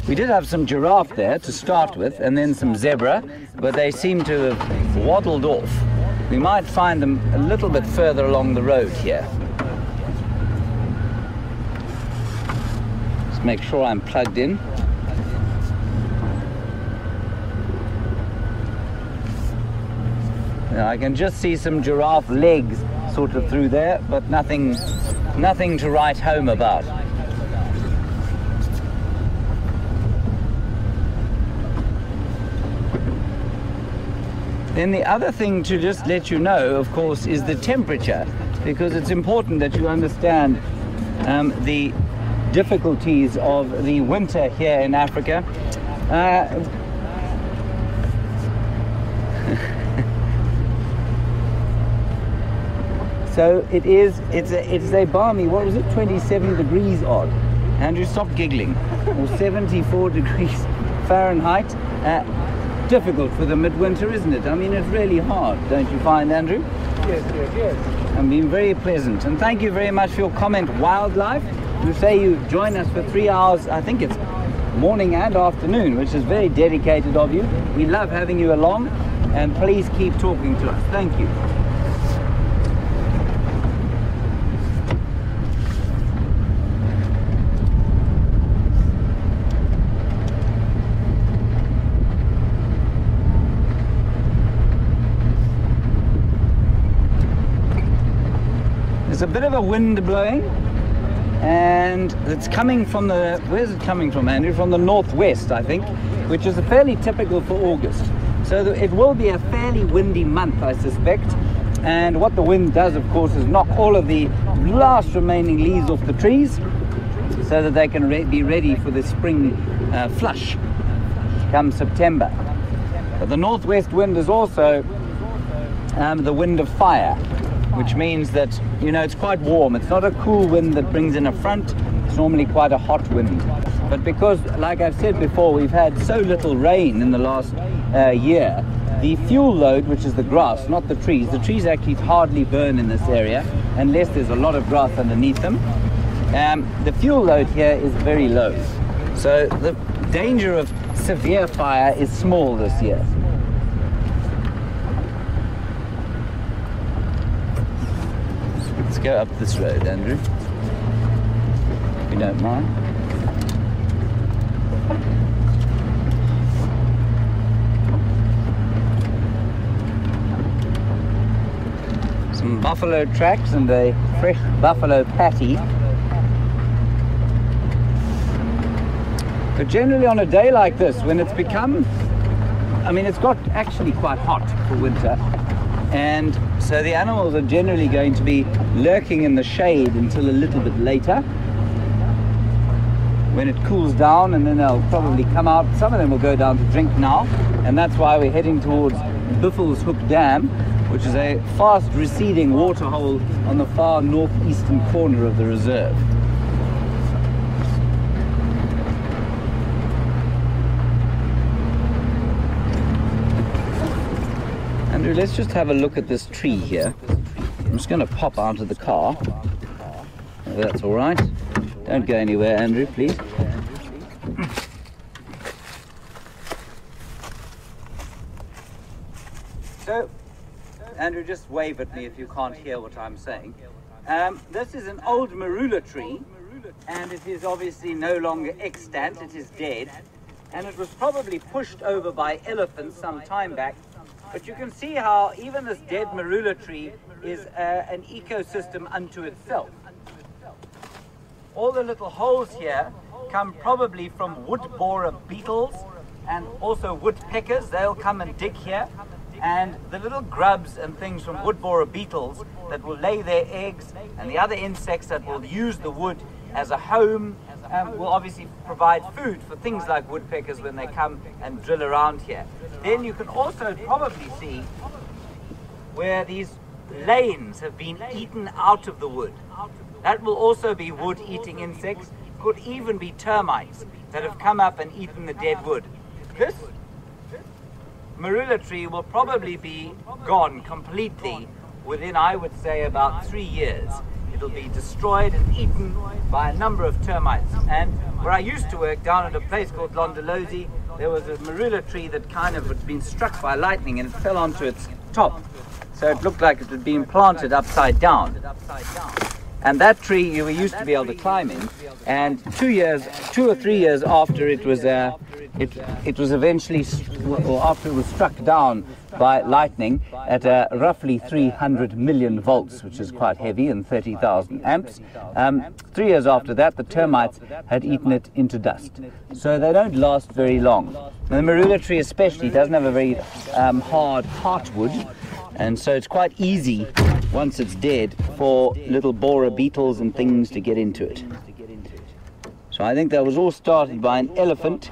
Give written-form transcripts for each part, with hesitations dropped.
We did have some giraffe there to start with, and then some zebra, but they seem to have waddled off. We might find them a little bit further along the road here. Just make sure I'm plugged in. Now, I can just see some giraffe legs sort of through there, but nothing to write home about. Then the other thing to just let you know, of course, is the temperature, because it's important that you understand the difficulties of the winter here in Africa. So it's a balmy, what was it, 27 degrees odd. Andrew, stop giggling. Or 74 degrees Fahrenheit. Difficult for the midwinter, isn't it? I mean, it's really hard, don't you find, Andrew? Yes. And been very pleasant. And thank you very much for your comment, Wildlife. You say you join us for 3 hours, I think it's morning and afternoon, which is very dedicated of you. We love having you along, and please keep talking to us. Thank you. There's a bit of a wind blowing, and it's coming from the, where's it coming from, Andrew? From the northwest, I think, which is fairly typical for August. So it will be a fairly windy month, I suspect. And what the wind does, of course, is knock all of the last remaining leaves off the trees so that they can be ready for the spring flush come September. But the northwest wind is also the wind of fire, which means that, you know, it's quite warm. It's not a cool wind that brings in a front. It's normally quite a hot wind. But because, like I've said before, we've had so little rain in the last year, the fuel load, which is the grass, not the trees actually hardly burn in this area unless there's a lot of grass underneath them. The fuel load here is very low. So the danger of severe fire is small this year. Let's go up this road, Andrew, if you don't mind. Some buffalo tracks and a fresh buffalo patty. But generally on a day like this, when it's become, I mean, it's got actually quite hot for winter, and so the animals are generally going to be lurking in the shade until a little bit later, when it cools down, and then they'll probably come out. Some of them will go down to drink now, and that's why we're heading towards Buffelshoek Hook Dam, which is a fast receding waterhole on the far northeastern corner of the reserve. Andrew, let's just have a look at this tree here. I'm just going to pop out of the car. If that's all right. Don't go anywhere, Andrew, please. So, Andrew, just wave at me if you can't hear what I'm saying. This is an old marula tree, and it is obviously no longer extant. It is dead, and it was probably pushed over by elephants some time back. But you can see how even this dead marula tree is an ecosystem unto itself. All the little holes here come probably from wood borer beetles and also woodpeckers. They'll come and dig here. And the little grubs and things from wood borer beetles that will lay their eggs, and the other insects that will use the wood as a home, will obviously provide food for things like woodpeckers when they come and drill around here. Then you can also probably see where these lanes have been eaten out of the wood. That will also be wood-eating insects. Could even be termites that have come up and eaten the dead wood. This marula tree will probably be gone completely within, I would say, about 3 years. it'll be destroyed and eaten by a number of termites. And where I used to work down at a place called Londolozi, there was a marula tree that kind of had been struck by lightning and it fell onto its top. So it looked like it had been planted upside down. And that tree you used to be able to climb in. And 2 or 3 years after it was eventually, or after it was struck down by lightning at roughly 300 million volts, which is quite heavy, and 30,000 amps. 3 years after that, the termites had eaten it into dust. So they don't last very long. And the marula tree especially doesn't have a very hard heartwood, and so it's quite easy, once it's dead, for little borer beetles and things to get into it. So I think that was all started by an elephant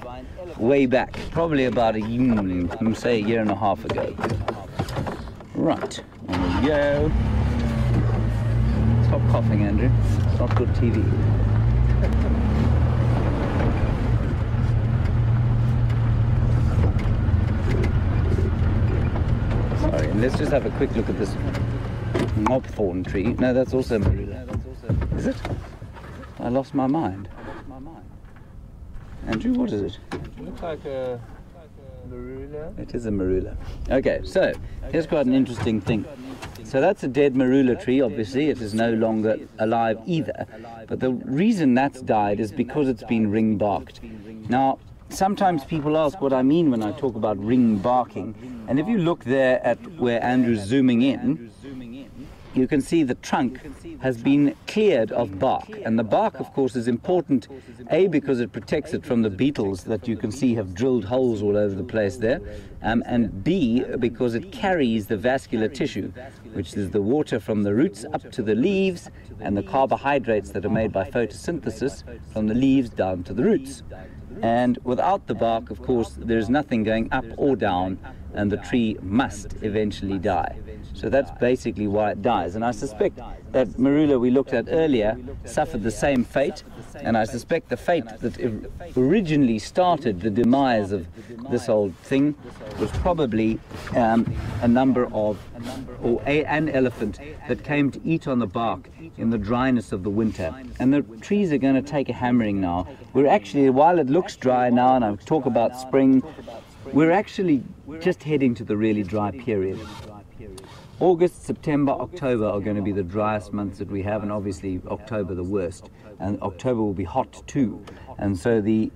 way back, probably about a year and a half ago. Right, on we go. Stop coughing, Andrew. It's not good TV. Sorry, and let's just have a quick look at this knobthorn tree. No, that's also marula. Is it? I lost my mind. Andrew, what is it? It looks like a marula. It is a marula. Okay, so here's quite an interesting thing. So that's a dead marula tree, obviously. It is no longer alive either. But the reason that's died is because it's been ring barked. Now, sometimes people ask what I mean when I talk about ring barking. And if you look there at where Andrew's zooming in, you can see the trunk has been cleared of bark. And the bark, of course, is important, A, because it protects it from the beetles that you can see have drilled holes all over the place there, and B, because it carries the vascular tissue, which is the water from the roots up to the leaves and the carbohydrates that are made by photosynthesis from the leaves down to the roots. And without the bark, of course, there's nothing going up or down, and the tree must eventually die. So that's basically why it dies. And I suspect that marula we looked at earlier suffered the same fate, and I suspect the fate that originally started the demise of this old thing was probably a number of, or an elephant that came to eat on the bark in the dryness of the winter. And the trees are going to take a hammering now. We're actually, while it looks dry now, and I talk about spring, we're actually just heading to the really dry period. August, September, October are going to be the driest months that we have, and obviously October the worst. And October will be hot too. And so the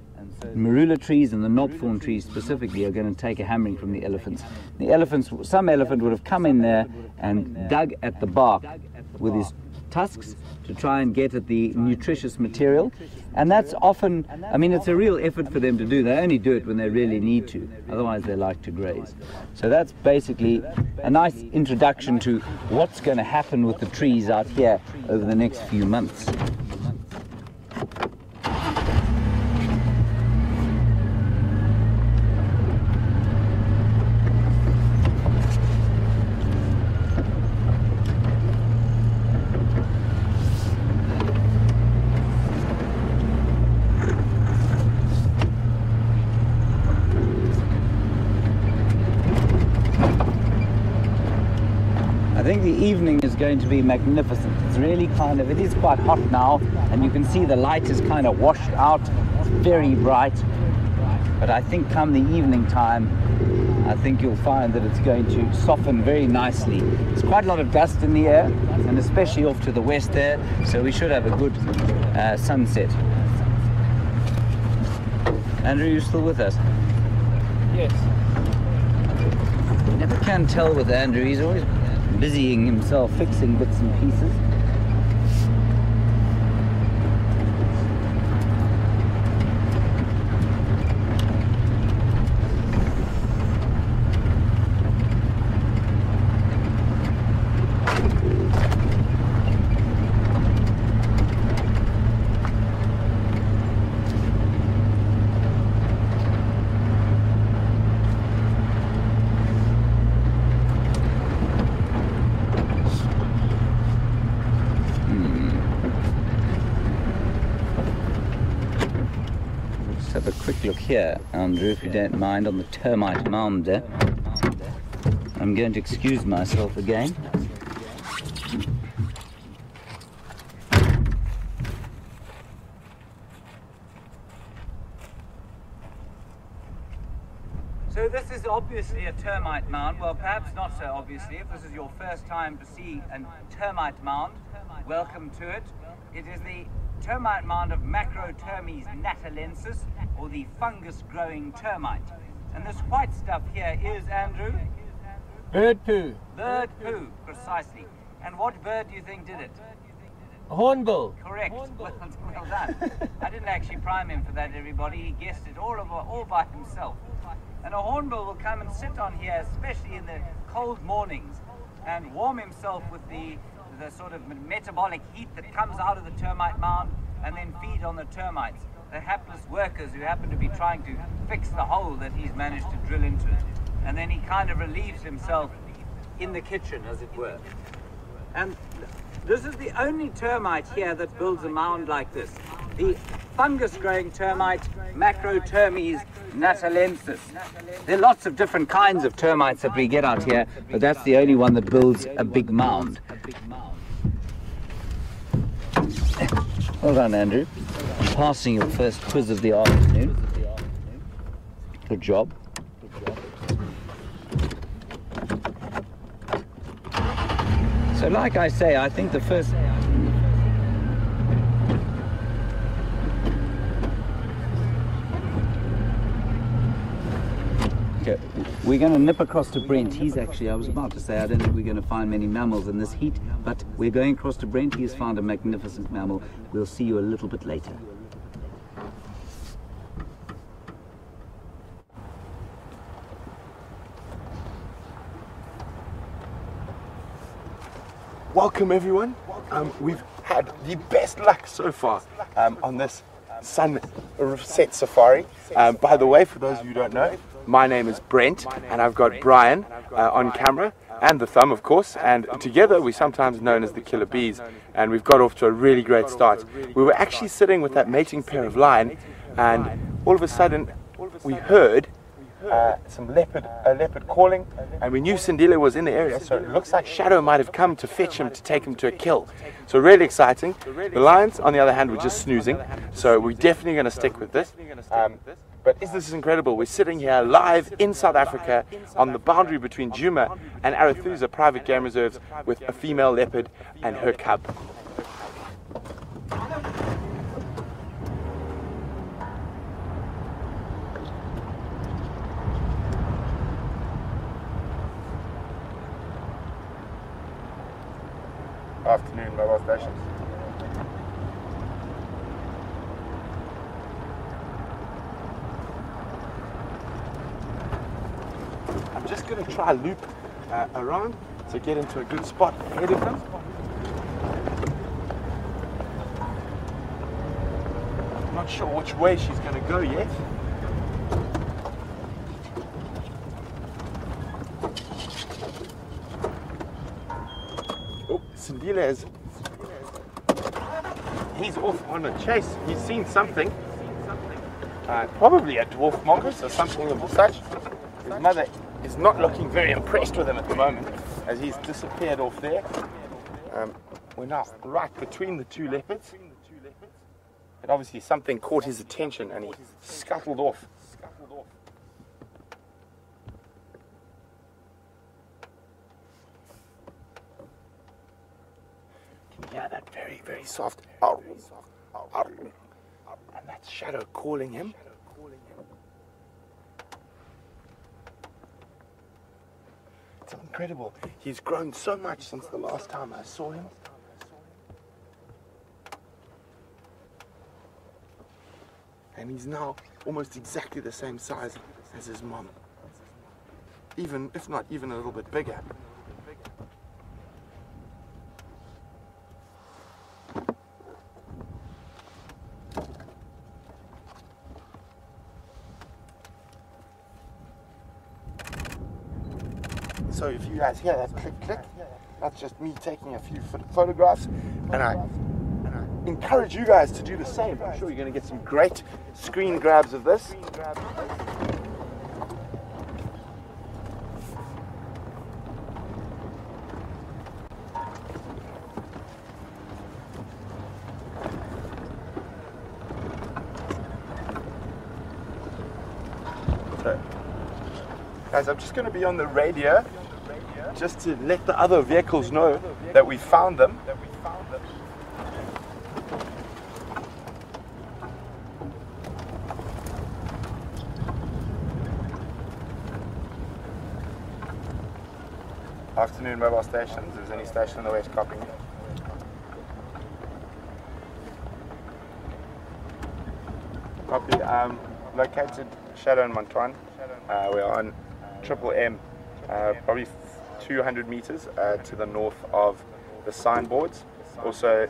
marula trees and the knobthorn trees specifically are going to take a hammering from the elephants. The elephants, some elephant would have come in there and dug at the bark with his tusks to try and get at the nutritious material, and that's often, I mean, it's a real effort for them to do. They only do it when they really need to, otherwise they like to graze. So that's basically a nice introduction to what's going to happen with the trees out here over the next few months. I think the evening is going to be magnificent. It's really kind of, it is quite hot now, and you can see the light is kind of washed out. It's very bright. But I think come the evening time, I think you'll find that it's going to soften very nicely. There's quite a lot of dust in the air, and especially off to the west there, so we should have a good sunset. Andrew, you still with us? Yes. You never can tell with Andrew. He's always busying himself fixing bits and pieces. Have a quick look here, Andrew, if you don't mind, on the termite mound there. I'm going to excuse myself again. So this is obviously a termite mound. Well, perhaps not so obviously. If this is your first time to see a termite mound, welcome to it. It is the termite mound of Macrotermes natalensis, or the fungus-growing termite. And this white stuff here is, Andrew? Bird poo. Bird poo, precisely. And what bird do you think did it? A hornbill. Correct. Well done. I didn't actually prime him for that, everybody. He guessed it all by himself. And a hornbill will come and sit on here, especially in the cold mornings, and warm himself with the sort of metabolic heat that comes out of the termite mound, and then feed on the termites, the hapless workers who happen to be trying to fix the hole that he's managed to drill into it. And then he kind of relieves himself in the kitchen, as it were. And this is the only termite here that builds a mound like this. The fungus-growing termite, Macrotermes natalensis. There are lots of different kinds of termites that we get out here, but that's the only one that builds a big mound. Well done, Andrew. Passing your first quiz of the afternoon. Good job. So like I say, I think the first... Okay, we're going to nip across to Brent. He's actually, I was about to say, I don't think we're going to find many mammals in this heat, but we're going across to Brent. He has found a magnificent mammal. We'll see you a little bit later. Welcome everyone. We've had the best luck so far on this sunset safari. By the way, for those of you who don't know, my name is Brent and I've got Brian on camera and the thumb, of course, and together we're sometimes known as the Killer Bees, and we've got off to a really great start. We were actually sitting with that mating pair of line, and all of a sudden we heard a leopard calling, and we knew Sindile was in the area, so it looks like Shadow might have come to fetch him, to take him to a kill. So really exciting. The lions, on the other hand, were just snoozing, so we're definitely going to stick with this. But this is incredible. We're sitting here live in South Africa on the boundary between Djuma and Arathusa private game reserves with a female leopard and her cub. Afternoon mobile stations. I'm just going to try loop around to get into a good spot ahead of them. I'm not sure which way she's going to go yet. Sindile he's off on a chase. He's seen something, probably a dwarf mongoose or something of such. His mother is not looking very impressed with him at the moment, as he's disappeared off there. We're now right between the two leopards, but obviously something caught his attention and he scuttled off. Yeah, that very, very soft and that's Shadow calling him. It's incredible. He's grown so much since the last time I saw him. And he's now almost exactly the same size as his mom. Even, if not even a little bit bigger. So if you guys hear that click click, that's just me taking a few photographs, and I encourage you guys to do the same. I'm sure you're going to get some great screen grabs of this. So Guys, I'm just going to be on the radio just to let the other vehicles know that we found them. Afternoon mobile stations, if there's any station on the west copying. Copy, located Shadow and Montoine. We are on Triple M, probably 200 meters to the north of the signboards. Also,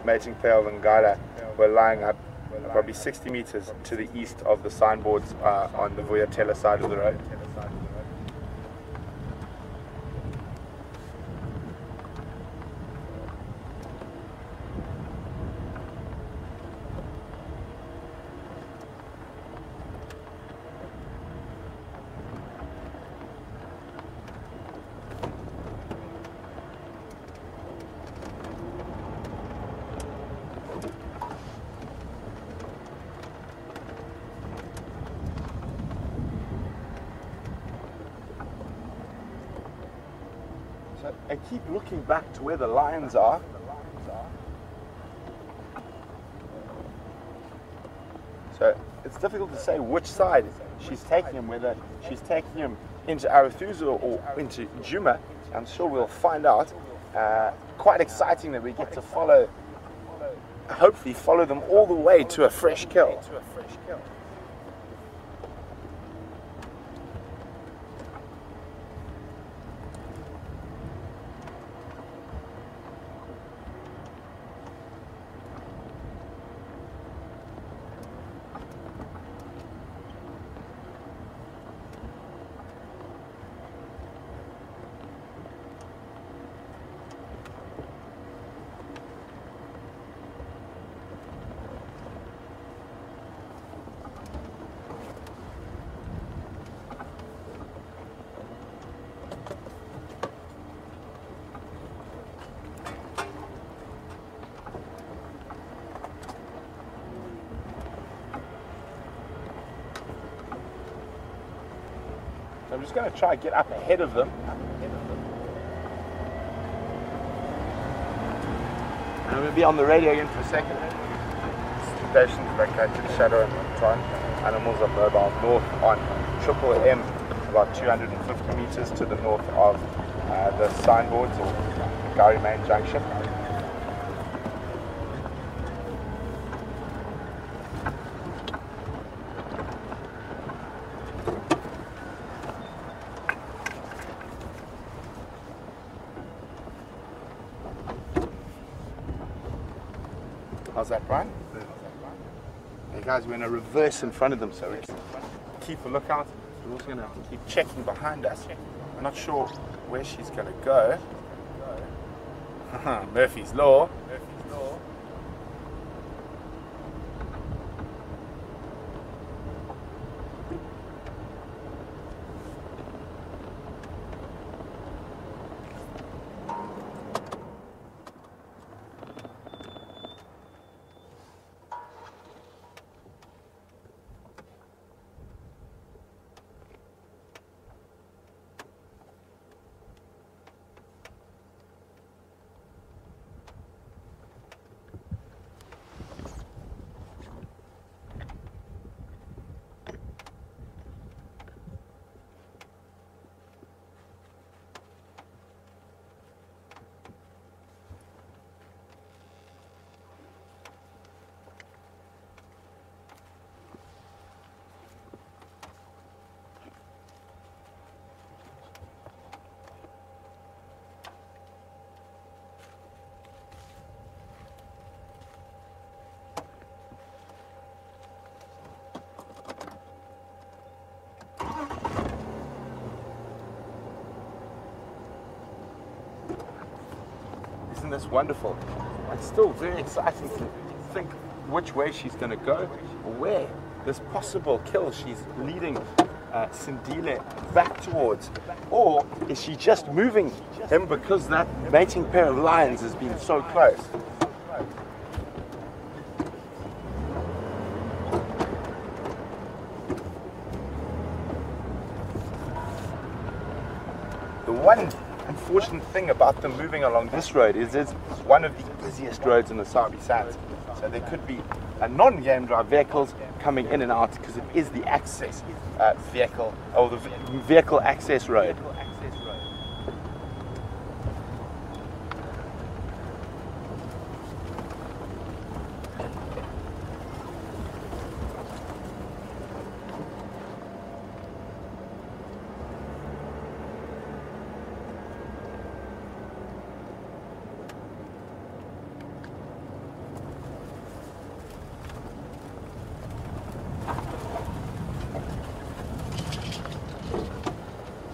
Mating Tail and Gala were lying up probably 60 meters to the east of the signboards on the Vuyatela side of the road. So I keep looking back to where the lions are. So it's difficult to say which side she's taking him, whether she's taking him into Arathusa or into Juma. I'm sure we'll find out. Quite exciting that we get to follow, hopefully follow them all the way to a fresh kill. So I'm just going to try and get up ahead of them. And I'm going to be on the radio again for a second. Stations located Shadow and Montoine. Animals are mobile north on Triple M, about 250 meters to the north of the signboards or Gary Main Junction. How's that, Brian? Hey guys, we're in a reverse in front of them, so we can keep a lookout. We're also going to have to keep checking behind us. I'm not sure where she's going to go. Murphy's Law. Isn't this wonderful? It's still very exciting to think which way she's going to go, or where this possible kill she's leading Sindile back towards, or is she just moving him because that mating pair of lions has been so close? one unfortunate thing about them moving along this road is it's one of the busiest roads in the Sabi Sands. So there could be non-game drive vehicles coming in and out because it is the access vehicle, or the vehicle access road.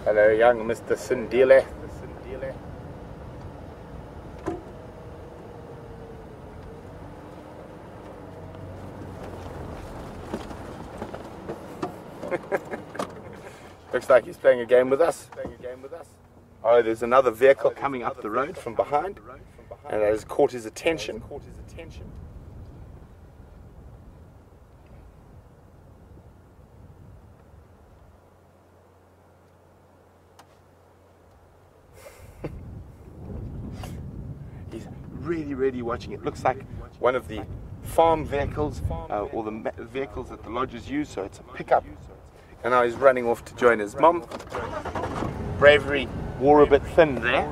Hello, young Mr. Sindile. Looks like he's playing a game with us. Oh, there's another vehicle coming up the road from behind, and that has caught his attention. He's really watching. It looks like one of the farm vehicles, or the vehicles that the lodges use, so it's a pickup. And now he's running off to join his mum. Bravery wore a bit thin there.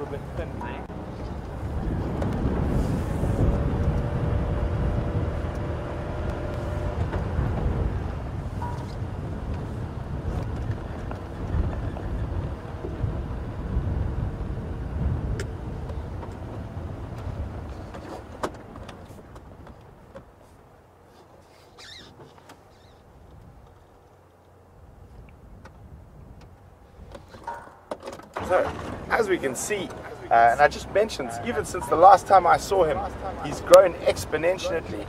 So, as we can see, and I just mentioned, even since the last time I saw him, he's grown exponentially,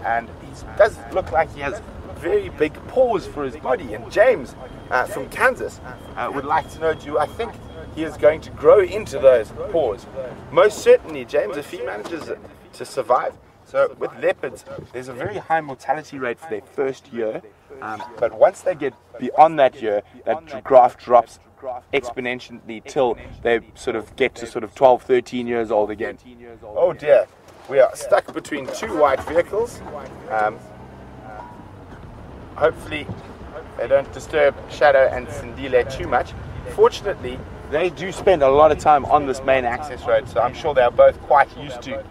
and he does look like he has very big paws for his body. And James from Kansas would like to know, do I think he is going to grow into those paws? Most certainly, James, if he manages to survive. So with leopards, there's a very high mortality rate for their first year, but once they get beyond that year, that graph drops exponentially till they sort of get to sort of 12, 13 years old again. Oh dear, we are stuck between two white vehicles. Hopefully they don't disturb Shadow and Sindile too much. Fortunately, they do spend a lot of time on this main access road, so I'm sure they are both quite used to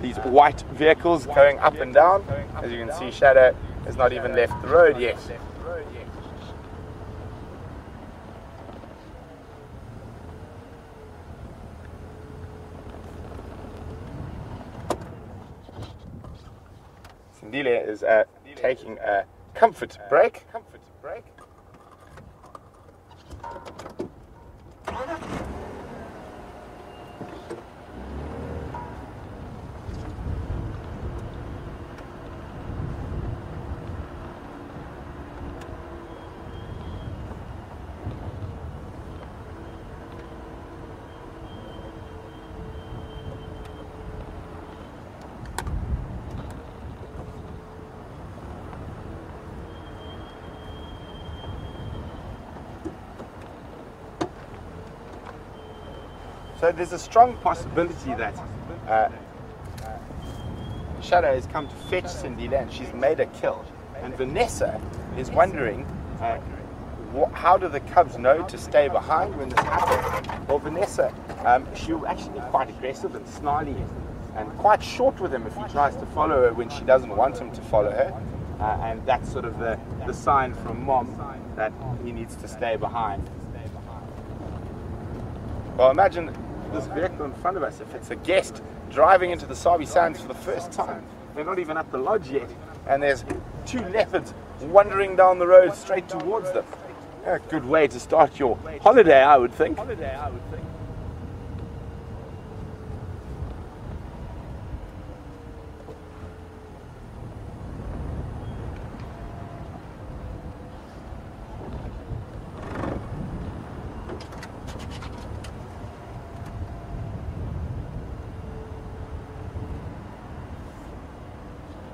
these white vehicles going up and down. As you can see, Shadow has not even left the road yet. Sindile is taking a comfort break. So there's a strong possibility that Shadow has come to fetch Sindile and she's made a kill. And Vanessa is wondering, how do the cubs know to stay behind when this happens? Well, Vanessa, she'll actually be quite aggressive and snarly and quite short with him if he tries to follow her when she doesn't want him to follow her. And that's sort of the sign from Mom that he needs to stay behind. Well, imagine this vehicle in front of us, if it's a guest driving into the Sabi Sands for the first time. They're not even at the lodge yet, and there's two leopards wandering down the road straight towards them. A good way to start your holiday, I would think.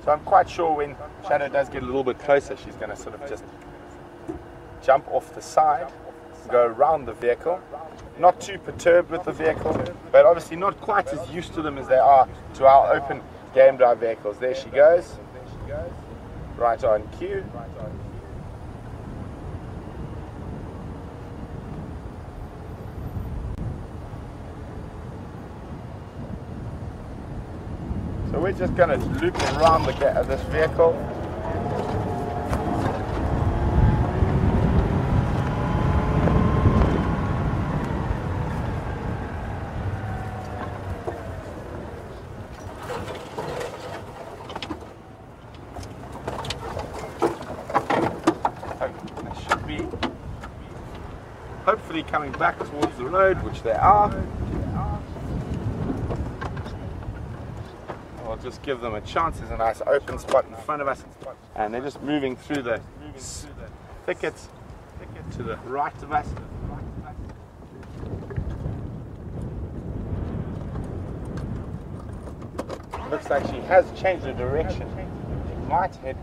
So I'm quite sure when Shadow does get a little bit closer, she's going to sort of just jump off the side go around the vehicle. Not too perturbed with the vehicle, but obviously not quite as used to them as they are to our open game drive vehicles. There she goes, right on cue. So we're just going to loop around this vehicle. Hopefully coming back towards the road, which they are. I'll just give them a chance. There's a nice open spot in front of us, and they're just moving through the thickets to the right of us. Looks like she has changed her direction. She might head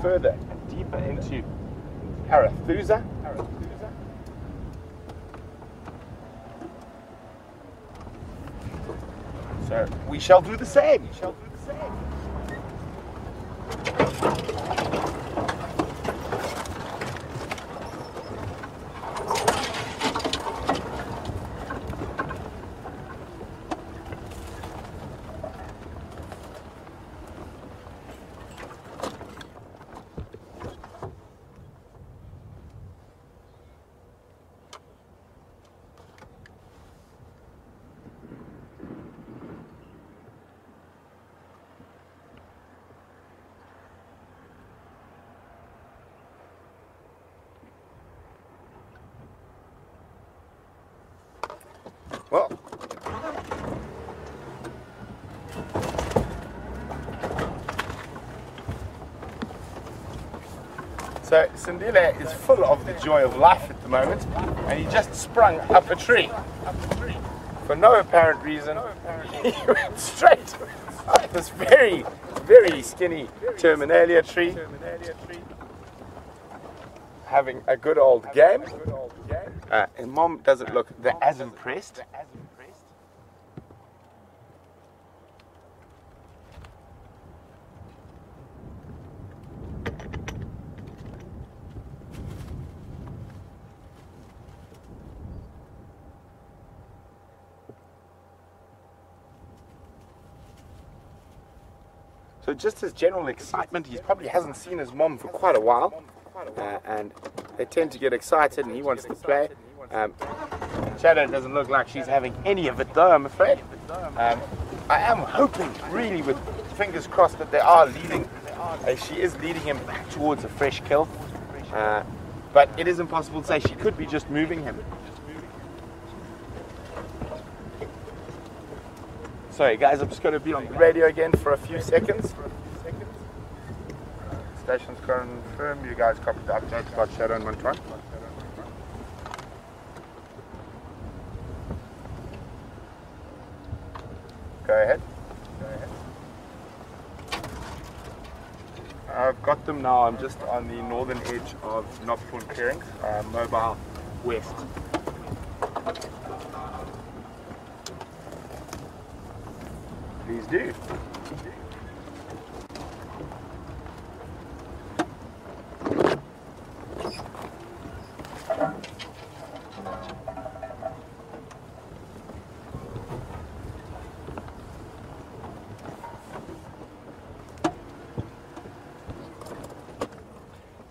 further and deeper into Harathusa. So we shall do the same. Well, so Sindile is full of the joy of life at the moment, and he just sprung up a tree. For no apparent reason, he went straight up this very, very skinny terminalia tree, having a good old game. And Mom doesn't look as impressed. So just his general excitement, he probably hasn't seen his mom for quite a while. And they tend to get excited and he wants to play. Shadow doesn't look like she's having any of it though, I'm afraid. I am hoping, really, with fingers crossed, that they are leading. She is leading him back towards a fresh kill. But it is impossible to say. She could be just moving him. Sorry guys, I'm just going to be on the radio again for a few seconds. Stations confirm, you guys copy the update, got Shadow and Montron. Go ahead. I've got them now, I'm just on the northern edge of Nopthorn Clearings, mobile west. Please do.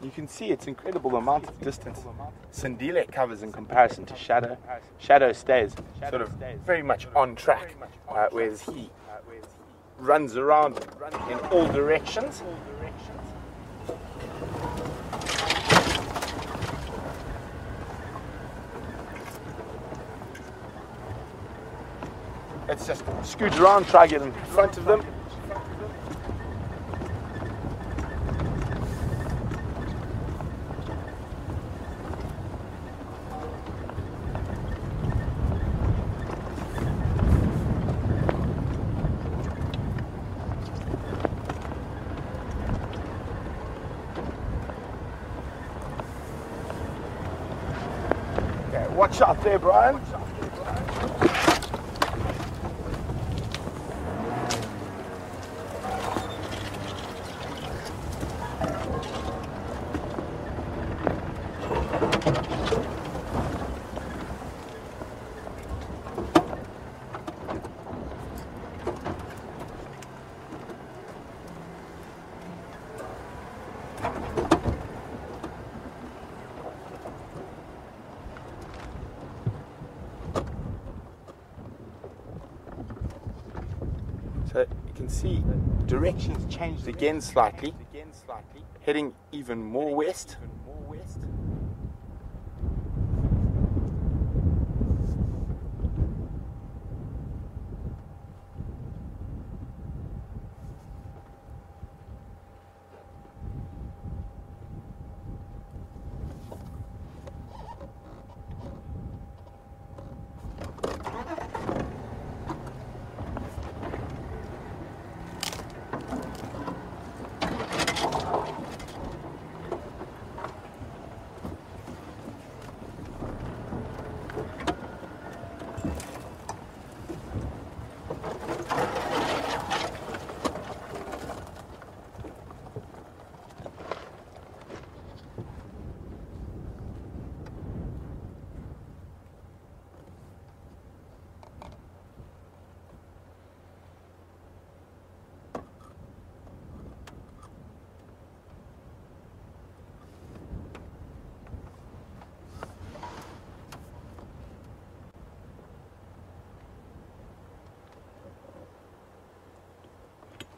You can see it's incredible the amount of distance Sindile covers in comparison to Shadow. Shadow stays sort of very much on track, whereas he runs around in all directions. Let's just scoot around, try to get in front of them. Watch out there, Brian. So you can see directions changed again slightly, heading even more west.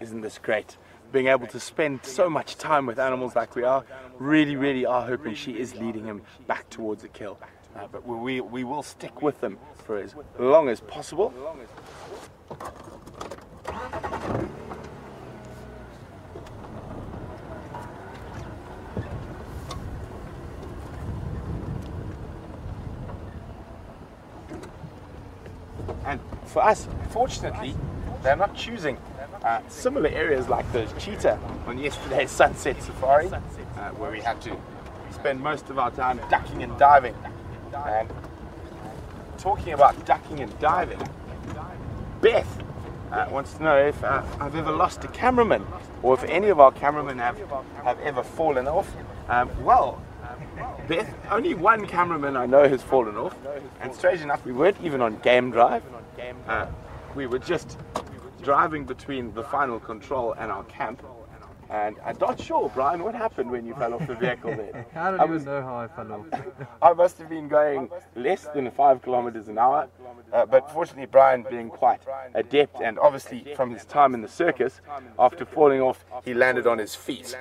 Isn't this great? Being able to spend so much time with animals like we are, really are hoping she is leading him back towards a kill. But we will stick with them for as long as possible. And for us, fortunately, they're not choosing similar areas like the cheetah on yesterday's sunset safari, where we had to spend most of our time ducking and diving. And talking about ducking and diving, Beth wants to know if I've ever lost a cameraman, or if any of our cameramen have ever fallen off. Well, Beth, only one cameraman I know has fallen off, and strange enough, we weren't even on game drive. We were just driving between the final control and our camp, and I'm not sure, Brian, what happened when you fell off the vehicle there? I don't even know how I fell off. I must have been going less than 5 kilometers an hour, but fortunately Brian, being quite adept, and obviously from his time in the circus, after falling off he landed on his feet.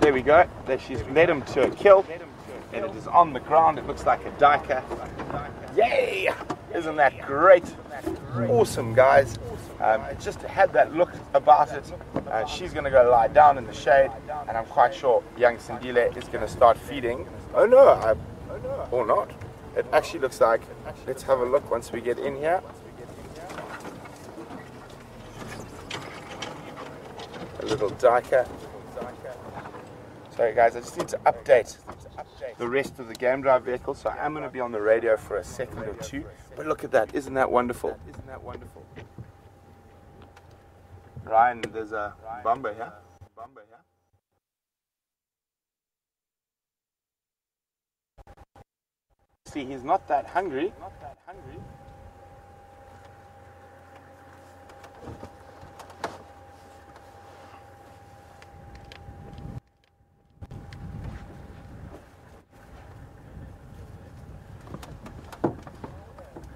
There we go. There, she's led him to a kill, and it is on the ground. It looks like a diker. Yay! Isn't that great? Awesome, guys. It just had that look about it. She's going to go lie down in the shade, and I'm quite sure young Sindile is going to start feeding. Oh no, or not. It actually looks like, let's have a look once we get in here. A little diker. Sorry guys, I just need to update the rest of the game drive vehicle, so I am going to be on the radio for a second or two. But look at that, isn't that wonderful? Ryan, there's a bumper here. See, he's not that hungry.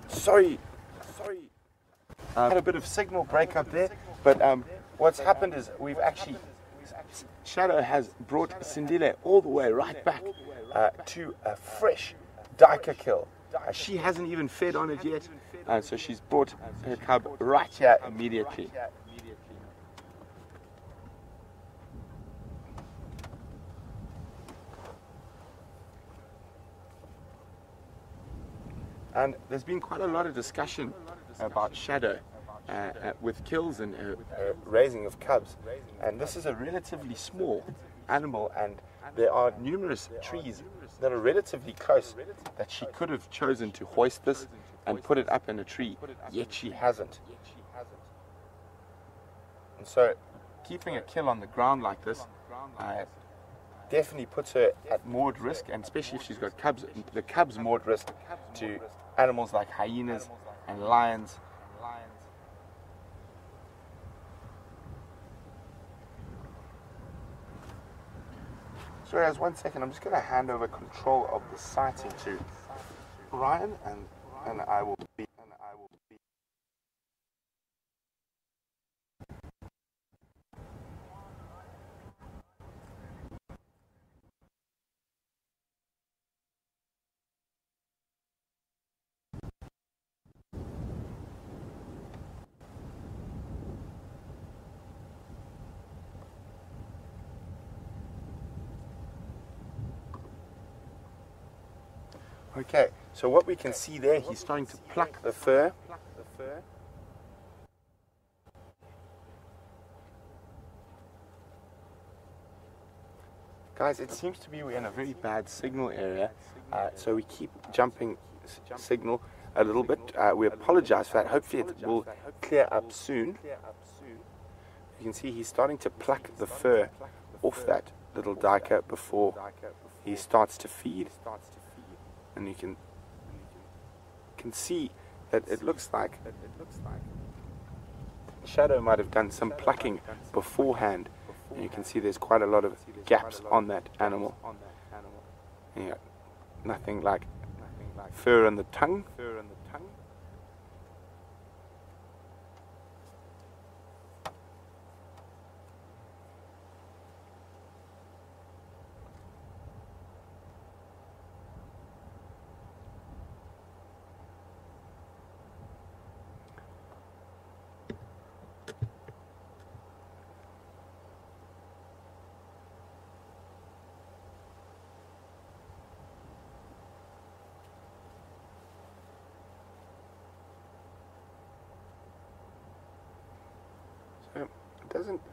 Sorry. Had a bit of signal break up there, but what's happened is we've actually Shadow has brought Sindile all the way right back to a fresh duiker kill. She hasn't even fed on it yet, so she's brought her cub right here immediately. And there's been quite a lot of discussion about Shadow with kills and raising of cubs. And this is a relatively small animal, and there are numerous trees that are relatively close that she could have chosen to hoist this and put it up in a tree, yet she hasn't. And so keeping a kill on the ground like this definitely puts her at more at risk, and especially if she's got cubs, the cubs more at risk to animals like hyenas and lions. Sorry, guys, 1 second. I'm just going to hand over control of the sighting to Ryan, and I will be. Okay, so what we can see there, he's starting to pluck the fur. Guys, it seems to be we're in a very bad signal area, so we keep jumping signal a little bit. We apologize for that. Hopefully it will clear up soon. You can see he's starting to pluck the fur off that little duiker before he starts to feed. And you can see that it looks like Shadow might have done some plucking beforehand, and you can see there's quite a lot of gaps on that animal. And you got nothing like fur on the tongue.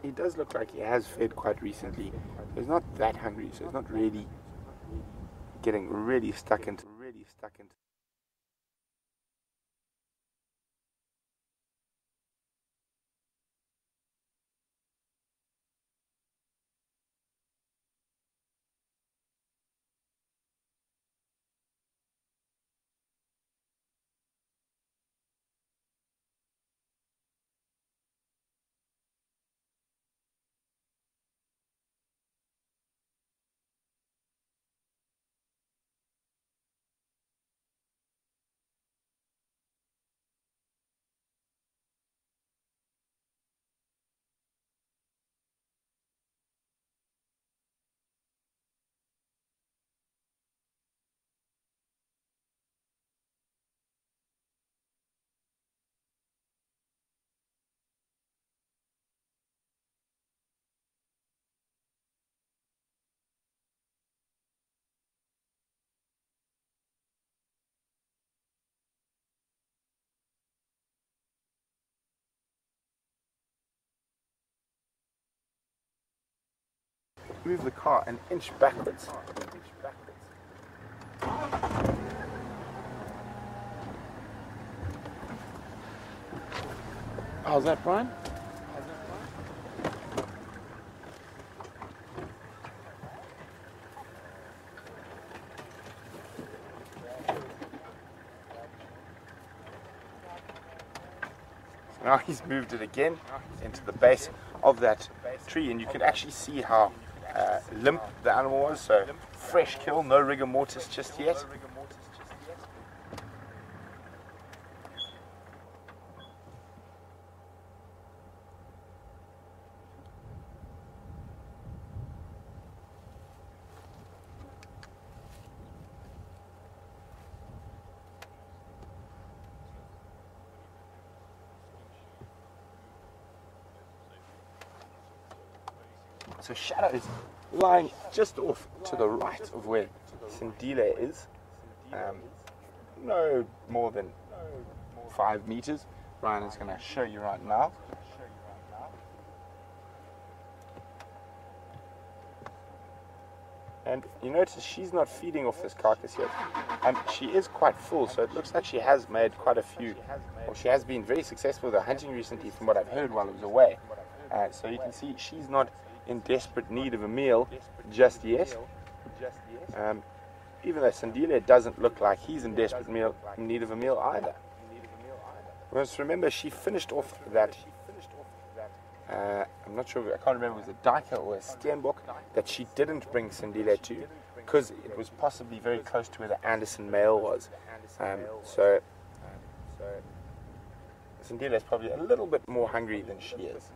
He does look like he has fed quite recently. He's not that hungry, so he's not really getting really stuck into. Move the car an inch backwards. How's that, Brian? Now he's moved it again into the base of that tree, and you can actually see how limp the animal was. So fresh kill, no rigor mortis just yet. So Shadow is lying just off to the right of where Sindile is. No more than 5 meters. Ryan is going to show you right now. And you notice she's not feeding off this carcass yet. She is quite full, so it looks like she has made quite a few, or she has been very successful with her hunting recently from what I've heard while I was away. So you can see she's not in desperate need of a meal just yet. Even though Sandile doesn't look like he's in desperate need of a meal either. Let's remember she finished off that, I'm not sure, I can't remember if it was a Dyker or a Steenbok that she didn't bring Sandile to because it was possibly very close to where the Anderson male was. So Sandile is probably a little bit more hungry than she is.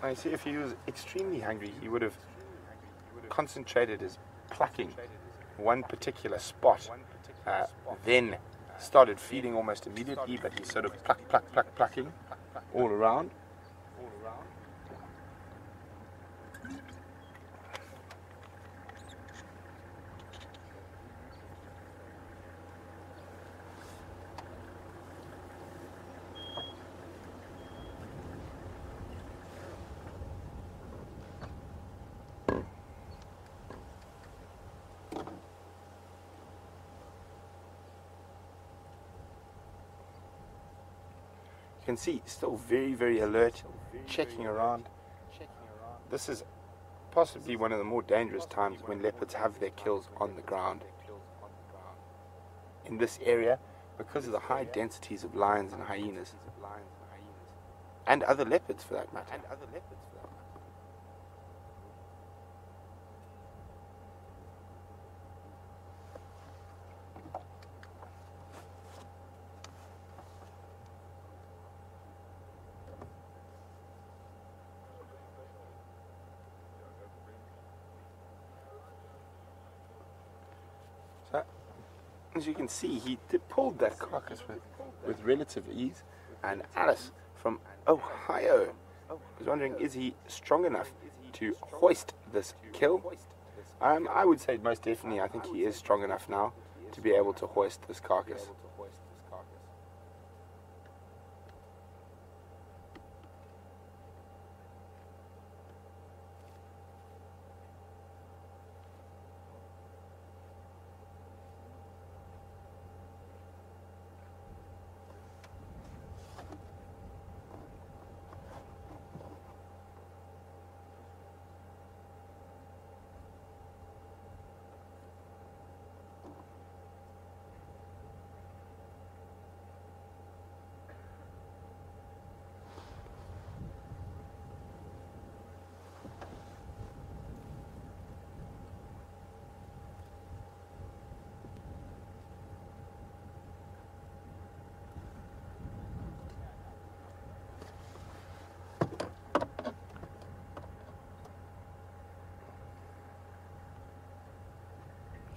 I see if he was extremely hungry, he would have concentrated his plucking one particular spot, then started feeding almost immediately, but he's sort of plucking all around. You can see still very, very alert, checking around. This is possibly one of the more dangerous times when leopards have their kills on the ground. In this area, because of the high densities of lions and hyenas, and other leopards for that matter. As you can see, he pulled that carcass with relative ease. And Alice from Ohio was wondering, is he strong enough to hoist this kill? I would say most definitely, I think he is strong enough now to be able to hoist this carcass.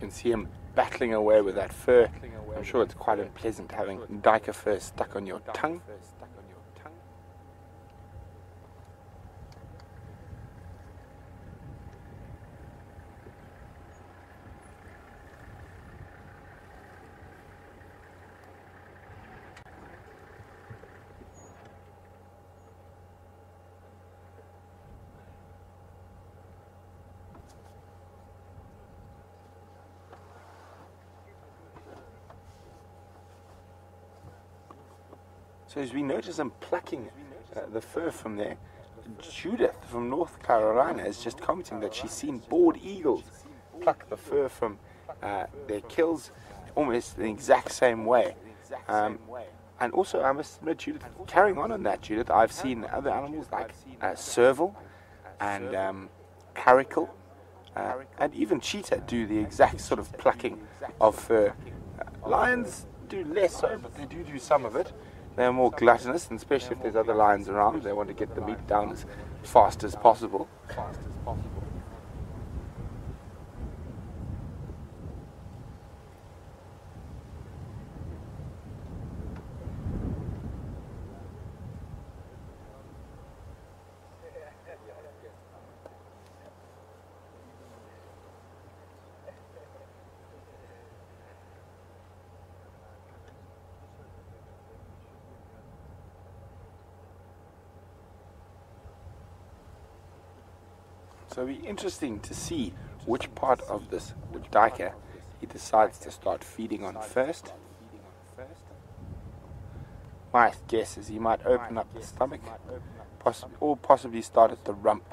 You can see him battling away with that fur. I'm sure it's quite unpleasant having Dyker fur stuck on your tongue. So as we notice him plucking the fur from there, Judith from North Carolina is just commenting that she's seen bald eagles pluck the fur from their kills almost the exact same way. And also, I must admit, Judith, carrying on that, Judith, I've seen other animals like serval and caracal and even cheetah do the exact sort of plucking of fur Lions do less so, but they do some of it. They're more gluttonous, and especially if there's other lions around, they want to get the meat down as fast as possible. So it'll be interesting to see which part of this duiker he decides to start feeding on first. My guess is he might open up the stomach, or possibly start at the rump.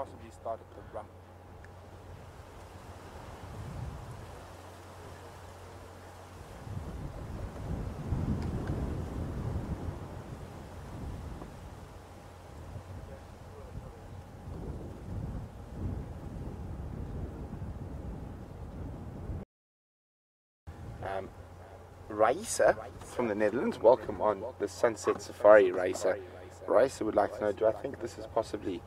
Raisa from the Netherlands, welcome on the Sunset Safari, Raisa. Raisa would like to know, do I think this is possibly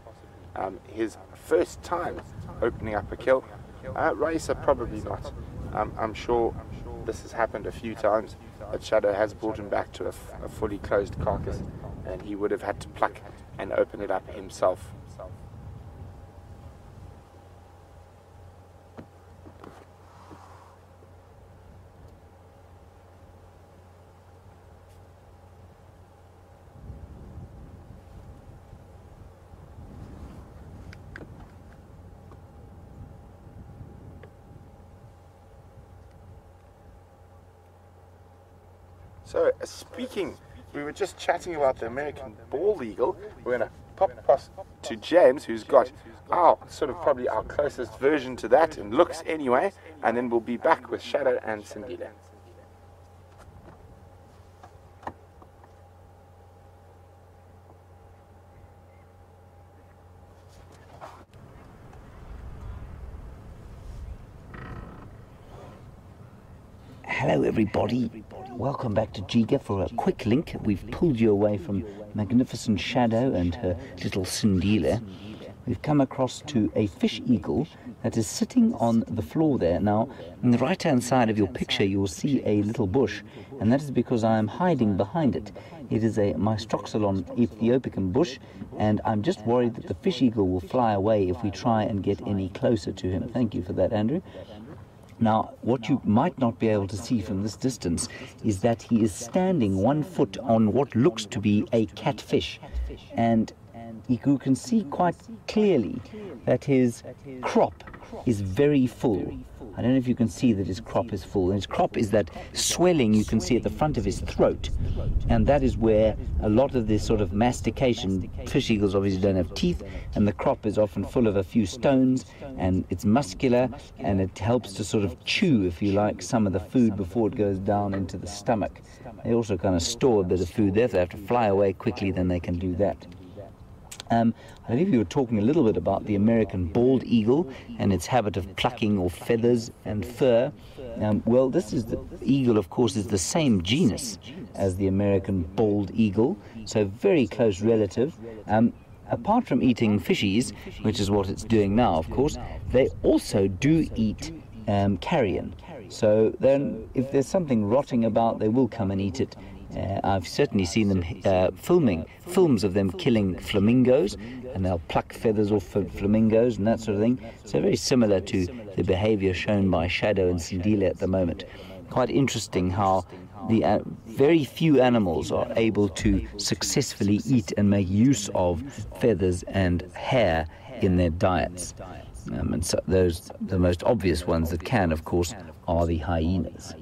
his first time opening up a kill? Raisa, probably not. I'm sure this has happened a few times, that Shadow has brought him back to a fully closed carcass, and he would have had to pluck and open it up himself. So, speaking, we were just chatting about the American bald eagle. We're going to pop across to James, who's got probably our closest version to that, in looks anyway, and then we'll be back with Shadow and Sindile. Hello everybody, welcome back to Giga for a quick link. We've pulled you away from magnificent Shadow and her little Sindile. We've come across to a fish eagle that is sitting on the floor there. Now, on the right hand side of your picture you will see a little bush, and that is because I am hiding behind it. It is a Mystroxylon ethiopican bush, and I'm just worried that the fish eagle will fly away if we try and get any closer to him. Thank you for that, Andrew. Now, what you might not be able to see from this distance is that he is standing 1 foot on what looks to be a catfish, and you can see quite clearly that his crop is very full. I don't know if you can see that his crop is full. And his crop is that swelling you can see at the front of his throat, and that is where a lot of this sort of mastication, fish eagles obviously don't have teeth, and the crop is often full of a few stones, and it's muscular, and it helps to sort of chew, if you like, some of the food before it goes down into the stomach. They also kind of store a bit of food there. If they have to fly away quickly, then they can do that. I believe you were talking a little bit about the American bald eagle and its habit of plucking off feathers and fur. Well, this is the eagle, of course, is the same genus as the American bald eagle, so very close relative. Apart from eating fishies, which is what it's doing now, of course, they also do eat carrion. So then, if there's something rotting about, they will come and eat it. I've certainly seen them films of them killing flamingos, and they'll pluck feathers off flamingos and that sort of thing. So very similar to the behavior shown by Shadow and Sindile at the moment. Quite interesting how the very few animals are able to successfully eat and make use of feathers and hair in their diets. And so the most obvious ones that can, of course, are the hyenas.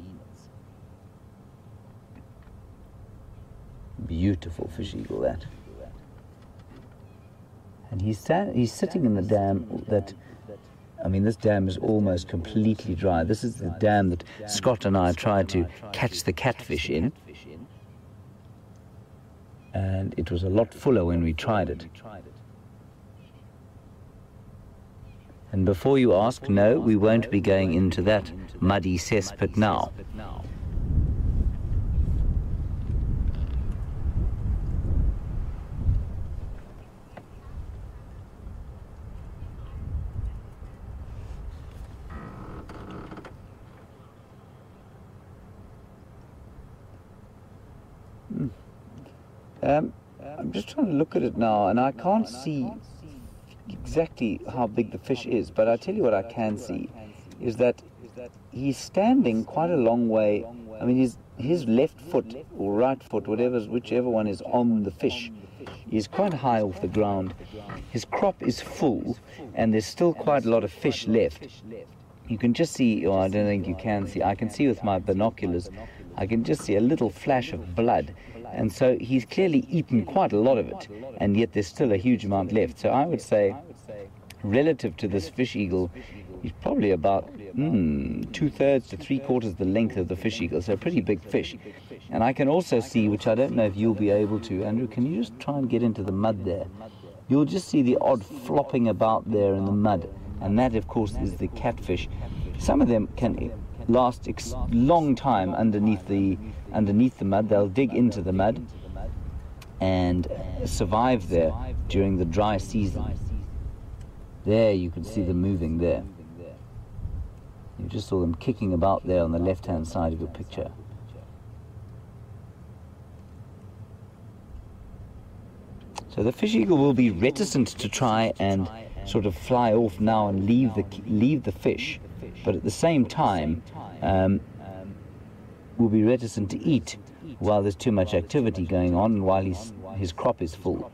Beautiful fish eagle, that. And he's sitting in the dam that, I mean, this dam is almost completely dry. This is the dam that Scott and I tried to catch the catfish in, and it was a lot fuller when we tried it. And before you ask, no, we won't be going into that muddy cesspit now. I'm just trying to look at it now, and I can't see exactly how big the fish is, but I tell you what I can see is that he's standing quite a long way. I mean, his left foot or right foot, whichever one is on the fish, is quite high off the ground. His crop is full, and there's still quite a lot of fish left. You can just see, or I don't think you can see, I can see with my binoculars, I can just see a little flash of blood. And so he's clearly eaten quite a lot of it, and yet there's still a huge amount left. So I would say, relative to this fish eagle, he's probably about 2/3 to 3/4 the length of the fish eagle, so a pretty big fish. And I can also see, which I don't know if you'll be able to, Andrew, can you just try and get into the mud there? You'll just see the odd flopping about there in the mud, and that, of course, is the catfish. Some of them can last a long time underneath the mud. They'll dig into the mud and survive there during the dry season. There you can see them moving there. You just saw them kicking about there on the left-hand side of your picture. So the fish eagle will be reticent to try and sort of fly off now and leave the fish, but at the same time will be reticent to eat while there's too much activity going on and while his crop is full.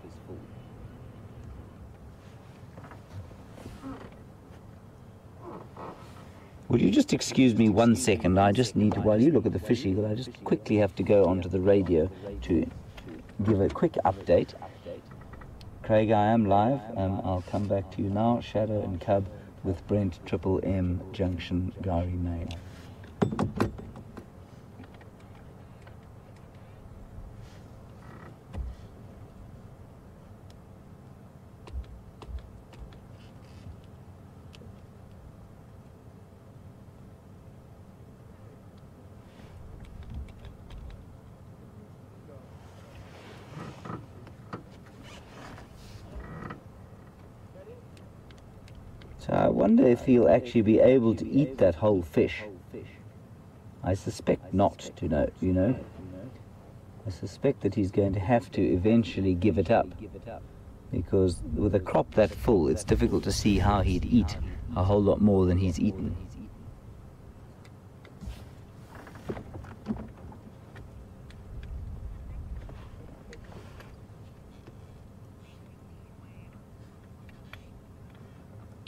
Would you just excuse me 1 second? I just need to, while you look at the fish eagle, I just quickly have to go onto the radio to give a quick update. Craig, I am live. I'll come back to you now. Shadow and Cub with Brent, Triple M, Junction, Gari Main. So I wonder if he'll actually be able to eat that whole fish. I suspect not, you know. I suspect that he's going to have to eventually give it up, because with a crop that full, it's difficult to see how he'd eat a whole lot more than he's eaten.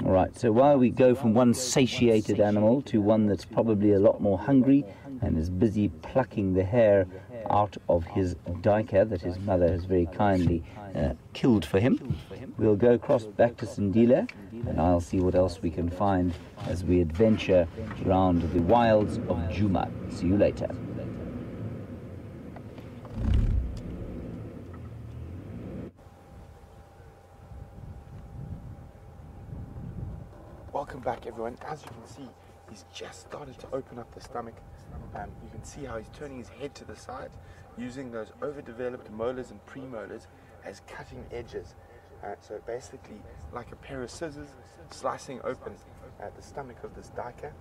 Right, so while we go from one satiated animal to one that's probably a lot more hungry and is busy plucking the hair out of his duiker that his mother has very kindly killed for him, we'll go across back to Sindile, and I'll see what else we can find as we adventure around the wilds of Djuma. See you later. Welcome back, everyone. As you can see, he's just started to open up the stomach. You can see how he's turning his head to the side, using those overdeveloped molars and premolars as cutting edges. So basically, like a pair of scissors, slicing open the stomach of this duiker.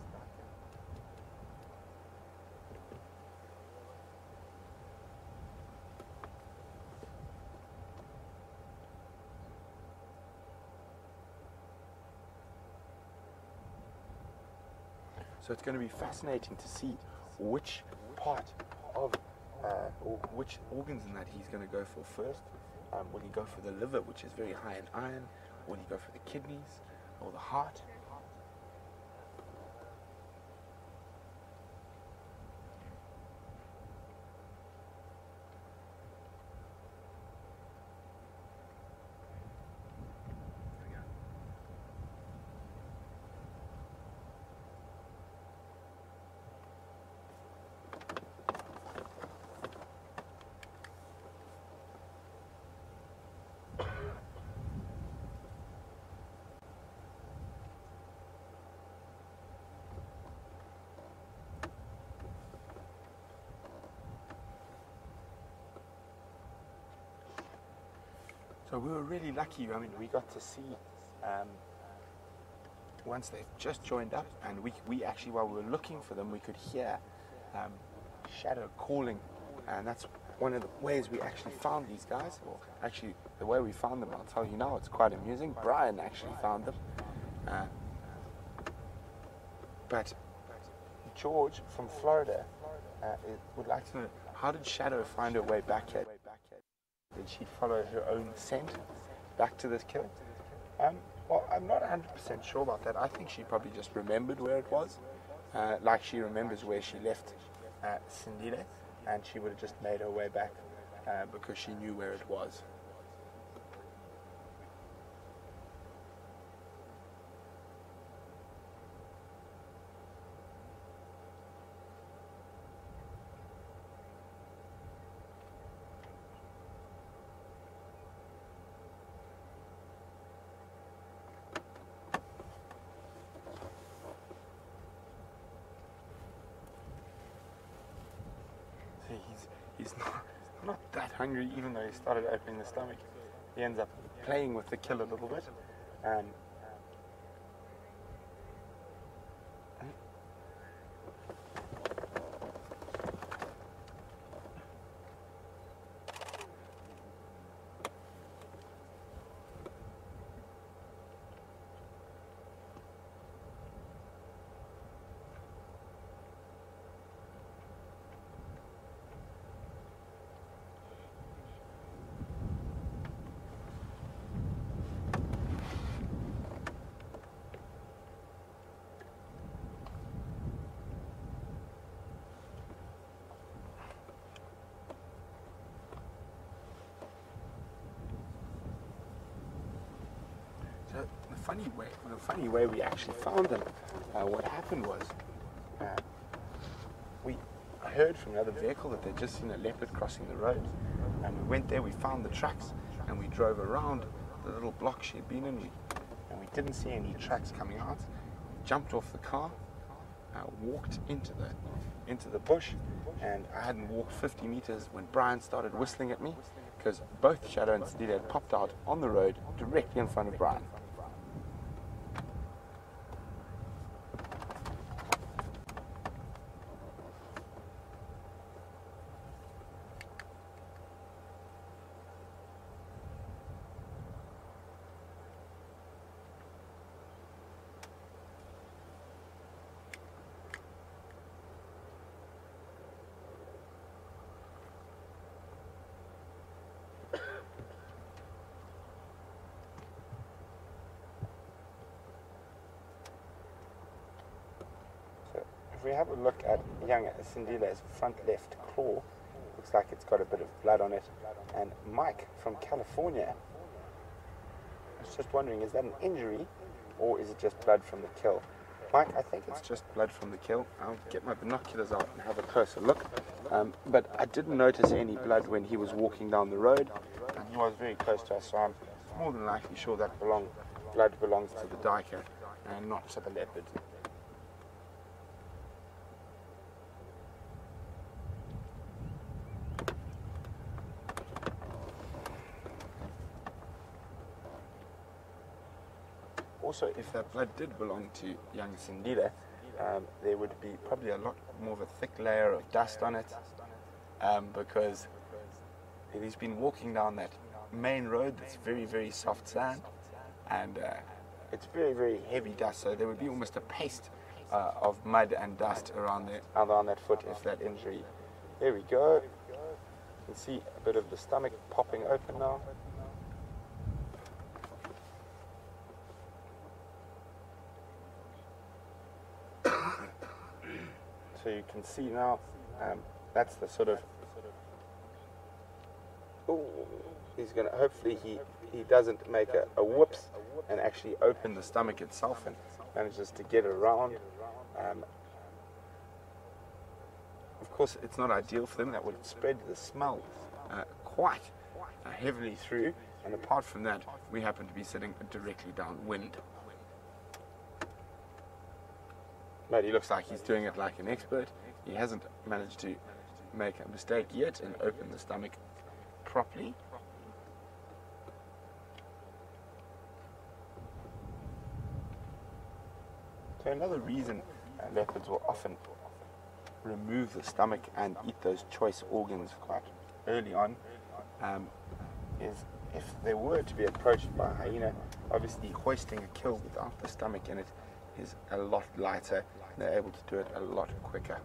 So it's going to be fascinating to see which part of, or which organs in that he's going to go for first. Will he go for the liver, which is very high in iron? Will he go for the kidneys or the heart? So we were really lucky. I mean, we got to see once they've just joined up, and we actually, while we were looking for them, we could hear Shadow calling, and that's one of the ways we actually found these guys, or actually the way we found them, I'll tell you now, it's quite amusing. Brian actually found them. But George from Florida would like to know, how did Shadow find her way back here? Did she follow her own scent back to this kill? Well, I'm not 100% sure about that. I think she probably just remembered where it was, like she remembers where she left Sindile, and she would have just made her way back because she knew where it was. He's not that hungry, even though he started opening the stomach. He ends up playing with the kill a little bit. The funny way we actually found them, what happened was, we heard from another vehicle that they'd just seen a leopard crossing the road, and we went there, we found the tracks, and we drove around the little block she had been in, and we didn't see any tracks coming out. Jumped off the car, walked into the bush, and I hadn't walked 50 meters when Brian started whistling at me, because both Shadow and Sindile had popped out on the road directly in front of Brian. If we have a look at young Sindile's front left claw, looks like it's got a bit of blood on it. And Mike from California, I was just wondering, is that an injury or is it just blood from the kill? Mike, I think it's just blood from the kill. I'll get my binoculars out and have a closer look. But I didn't notice any blood when he was walking down the road, and he was very close to us, so I'm more than likely sure that blood belongs to the duiker and not to the leopard. Also, if that blood did belong to young Sindile, there would be probably a lot more of a thick layer of dust on it, because he's been walking down that main road that's very, very soft sand, and it's very, very heavy dust, so there would be almost a paste of mud and dust around that foot if that injury. There we go. You can see a bit of the stomach popping open now. So you can see now, that's the sort of, he's going to, hopefully he doesn't make a whoops and actually open the stomach itself and manages to get around. Of course, it's not ideal for them. That would spread the smell quite heavily through, and apart from that, we happen to be sitting directly downwind. But he looks like he's doing it like an expert. He hasn't managed to make a mistake yet and open the stomach properly. So another reason leopards will often remove the stomach and eat those choice organs quite early on is if they were to be approached by a hyena, obviously hoisting a kill without the stomach in it is a lot lighter, and they're able to do it a lot quicker.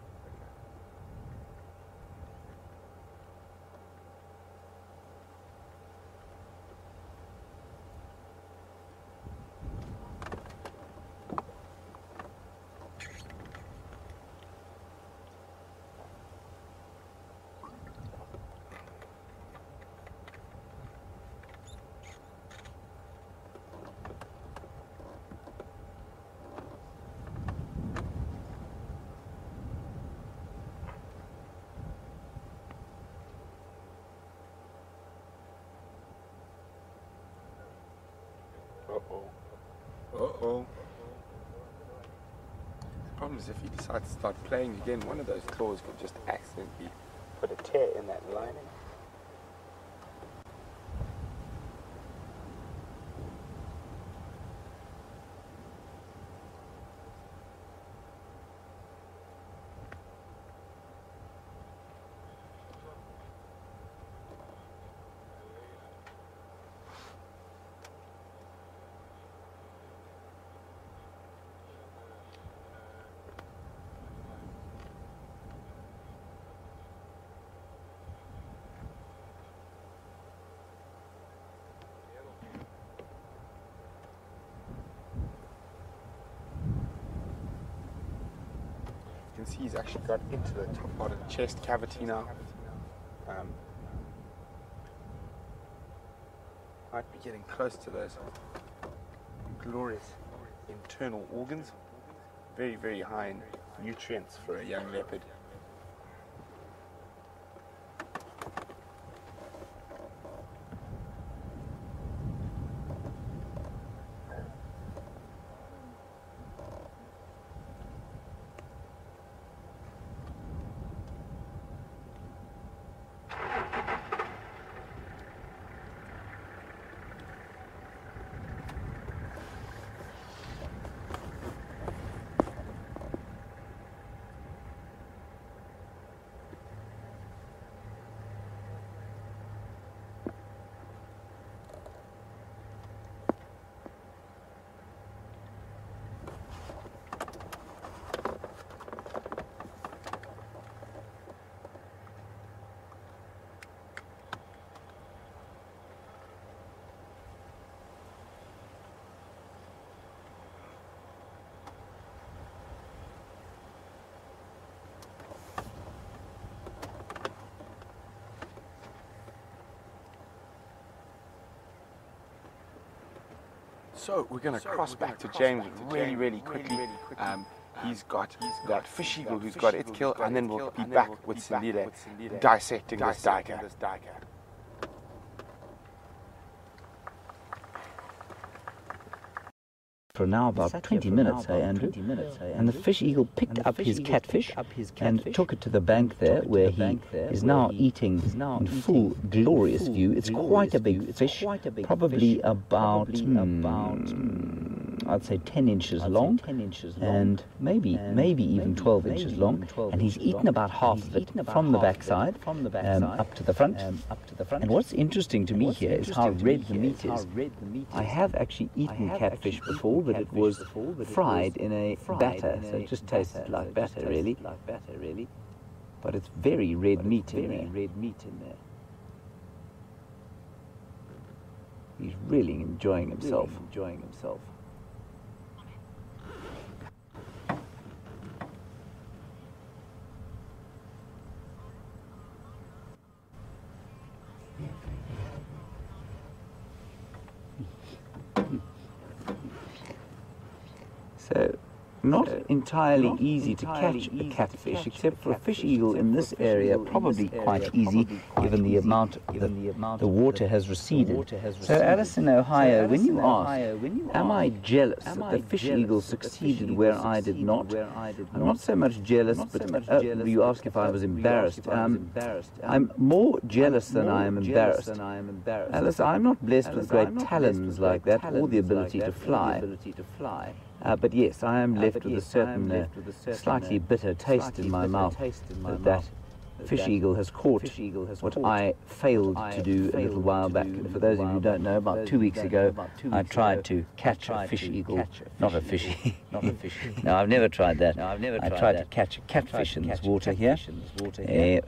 Uh-oh. The problem is if he decides to start playing again, one of those claws could just accidentally put a tear in that lining. You can see he's actually got into the top part of the chest cavity now. Might be getting close to those glorious internal organs. Very, very high in nutrients for a young leopard. So we're going to cross back to James really, really quickly. He's got that fish eagle who's got its kill, and then we'll be back with Sindile dissecting this duiker. For now about 20 minutes, Andrew? And the fish eagle picked up his catfish and took it to the bank there, where he is now eating in full glorious view. It's quite a big fish, probably about I'd say 10 inches long, and maybe even 12 inches long. And he's eaten about half of it from the backside up to the front. And what's interesting to me here is how red the meat is. I have actually eaten catfish before, but it was fried in a batter, so it just tasted like batter, really. But it's very red meat in there. He's really enjoying himself. So, not entirely easy to catch a catfish, except for a fish eagle in this area, probably quite easy, given the amount the water has receded. So, Alice in Ohio, when you ask, am I jealous that the fish eagle succeeded where I did not? I'm not so much jealous, but you ask if I was embarrassed. I'm more jealous than I am embarrassed. Alice, I'm not blessed with great talons like that, or the ability to fly. But yes, I am left with a certain slightly bitter taste in my mouth that fish eagle has caught what I failed to do a little while back. For those of you who don't know, about 2 weeks ago, I tried to catch a fish eagle, not a fishy. No, I've never tried that. I tried to catch a catfish in this water here,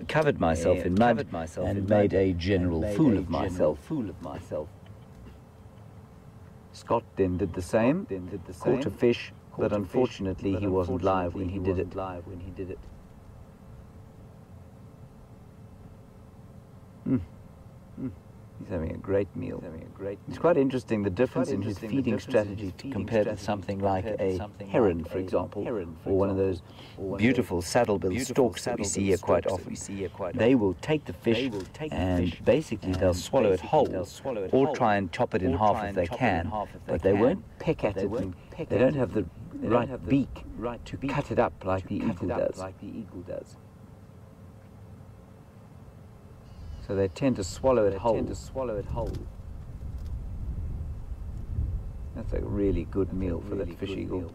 covered myself in mud, and made a general fool of myself. Scott then did the same, caught a fish, but unfortunately he wasn't live when he did it. He's having a great meal. It's quite interesting the difference in his feeding strategy compared with something like a heron, for example, or one of those beautiful saddle-billed storks that we see here quite often. They will take the fish and basically they'll swallow it whole, or try and chop it in half if they can, but they won't peck at it. And they don't have the right beak to cut it up like the eagle does. So they tend to swallow it whole. That's a really good meal for that fish eagle.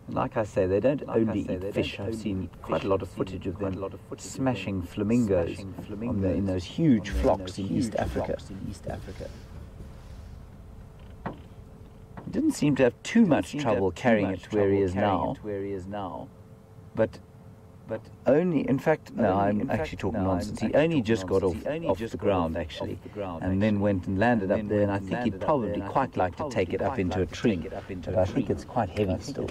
And like I say, they don't only eat fish. I've seen quite a lot of footage of them smashing flamingos in those huge flocks in East Africa. He didn't seem to have too much trouble carrying it to where he is now. But only, in fact, no, I'm actually talking nonsense. He only just got off the ground, actually, and then went and landed up there, and I think he'd probably quite like to take it up into a tree, but I think it's quite heavy still.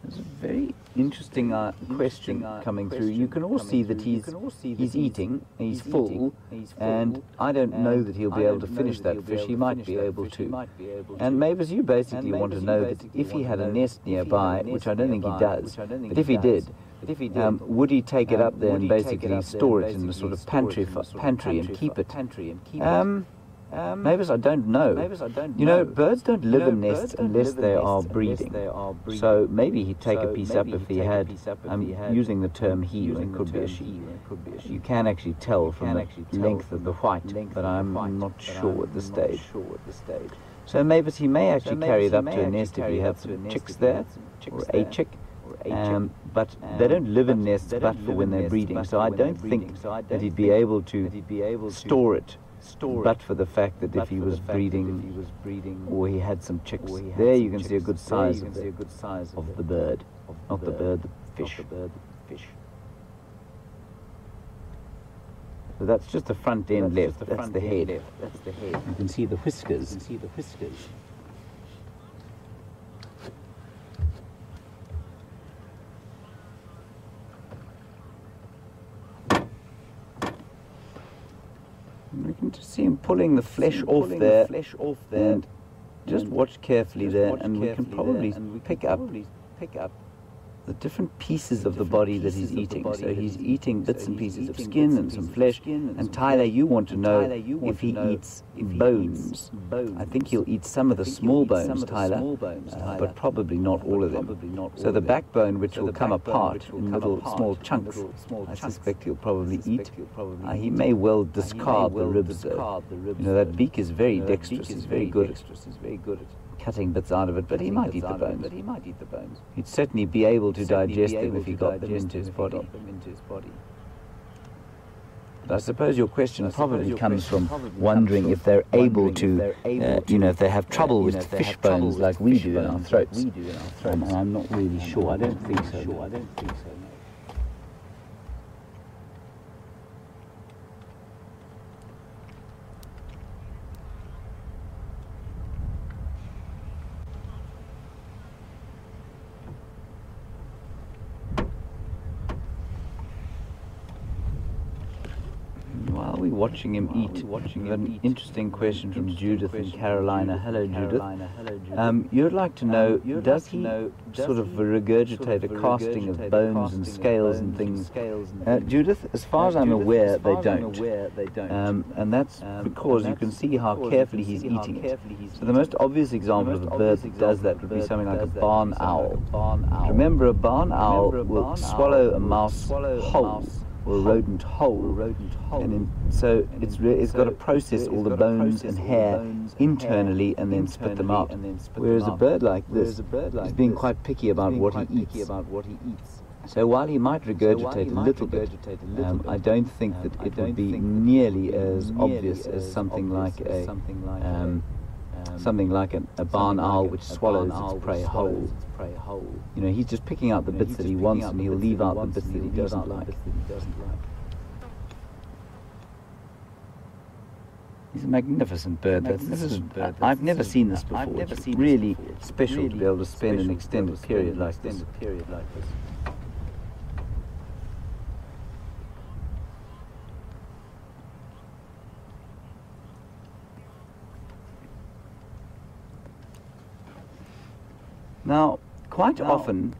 There's a very interesting question coming through. You can all see that he's eating, he's full, and I don't know that he'll be able to finish that fish. He might be able to. And Mavis, you basically want to know that if he had a nest nearby, which I don't think he does, but if he did, would he take it up there and basically store it in a sort of pantry and keep it? Mavis, I don't know. You know, birds don't live in nests unless they are breeding. So maybe he'd take a piece up if he had. I'm using the term he, it could be a she. You can actually tell from the length of the white, but I'm not sure at this stage. So Mavis, he may actually carry it up to a nest if he had some chicks there, or a chick. But they don't live in nests but for when they're breeding. So I don't think that he'd be able to store it. But for the fact that if he was breeding or he had some chicks, there you can see a good size of the bird, not the bird, the fish. So that's just the front end left, that's the head. You can see the whiskers. We can just see him pulling the flesh off there, and just watch carefully there, and we can probably pick up the different pieces of the body that he's eating. So he's eating bits and pieces of skin and some flesh. And Tyler, you want to know if he eats bones. I think he'll eat some of the small bones, Tyler, but probably not all of them. So the backbone, which will come apart in little small chunks, I suspect he'll probably eat. He may well discard the ribs, though. You know, that beak is very dexterous. He's very good at cutting bits out of it, but he might eat the bones. He'd certainly be able to digest them if he got them into his body. But I suppose your question probably comes from wondering if they're able to, you know, if they have trouble with fish bones like we do in our throats. And I'm not really sure. I don't think so. While we watching him eat? An interesting question from Judith in Carolina. Hello, Judith. You'd like to know, does he sort of regurgitate a casting of bones and scales and things? Judith, as far as I'm aware, they don't. And that's because you can see how carefully he's eating it. So the most obvious example of a bird that does that would be something like a barn owl. Remember, a barn owl will swallow a mouse whole, or a rodent whole, and so it's got to process all the bones and hair internally and then spit them out. Whereas a bird like this is being quite picky about what he eats. So while he might regurgitate a little bit, I don't think that it would be nearly as obvious as something like a barn owl which swallows its prey whole. You know, he's just picking out the bits that he wants, and he'll leave out the bits that he doesn't like. He's a magnificent bird. I've never seen this before. It's really special to be able to spend an extended period like this. Now, quite often,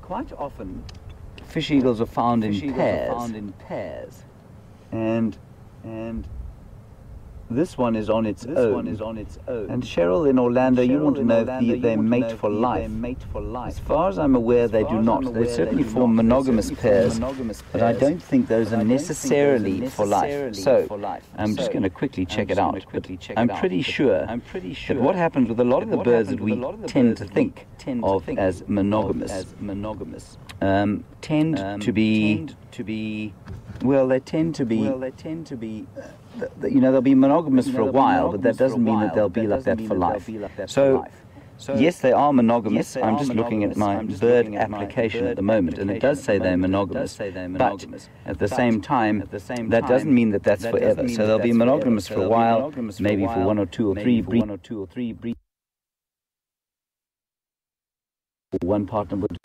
fish eagles are found in pairs, and this one is on its own. And Cheryl in Orlando, you want to know if they mate for life. As far as I'm aware, they do not. They certainly form monogamous pairs, but I don't think those are necessarily for life. So I'm just going to quickly check it out. But I'm pretty sure that what happens with a lot of the birds that we tend to think of as monogamous tend to be you know, they'll be monogamous for a while, but that doesn't mean that they'll be like that for life. So yes, they are monogamous. I'm just looking at my bird application at the moment, and it does say they're monogamous. But at the same time, that doesn't mean that that's forever. So they'll be monogamous for a while, maybe for one or two or three breeds. One partner would.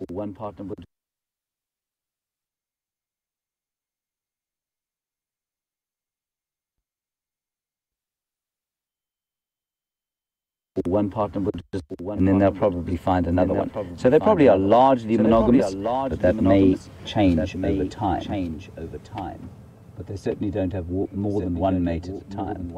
One partner would just, and then they'll probably find another one. So they probably are largely monogamous, but that may change over time. But they certainly don't have more than one mate at a time.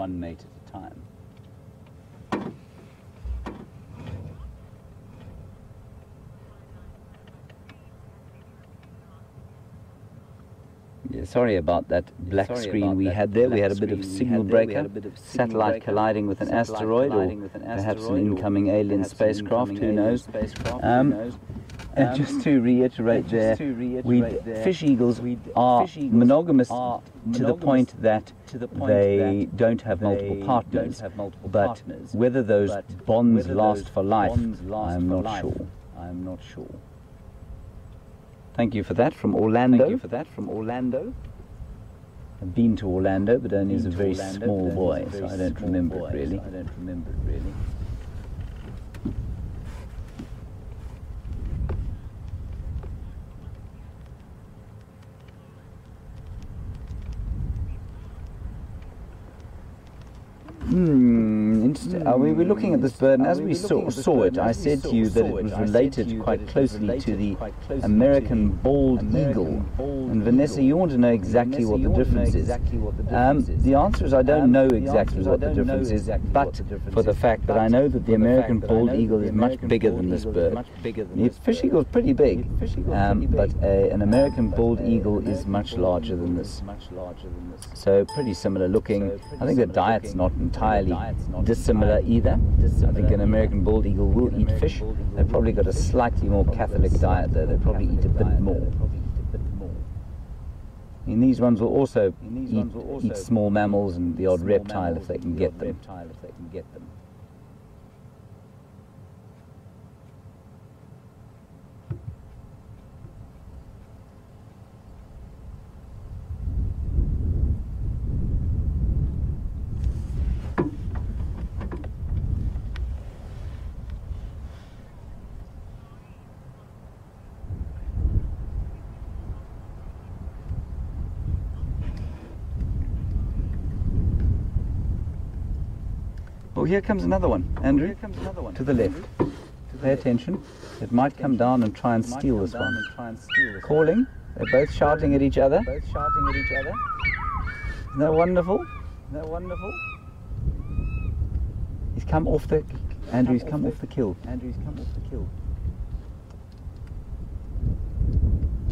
Yeah, sorry about that black screen we had there. We had a bit of signal breaker, satellite colliding with an asteroid, or perhaps an incoming alien spacecraft, who knows. And just to reiterate there, fish eagles are monogamous to the point that they don't have multiple partners. But whether those bonds last for life, I'm not sure. Thank you for that from Orlando. I've been to Orlando, but only as a very small boy, so I don't remember it really. Interesting. We were looking at this bird, and as we saw it, I said to you that it was related quite closely to the American bald eagle. And Vanessa, you want to know exactly what the difference is. The answer is I don't know exactly what the difference is, but for the fact that I know that the American bald eagle is much bigger than this bird. The fish eagle is pretty big, but an American bald eagle is much larger than this. So pretty similar looking. I think the diet's not entirely dissimilar either. I think an American bald eagle will eat fish. They've probably got a slightly more Catholic diet though. They probably eat a bit more. And these ones will also eat small mammals and the odd reptile if they can get them. here comes another one, Andrew. To the left. Pay attention. It might come down and try and steal this one. Calling. They're both shouting at each other. Isn't that wonderful? He's come off the... Andrew's come off the kill. I don't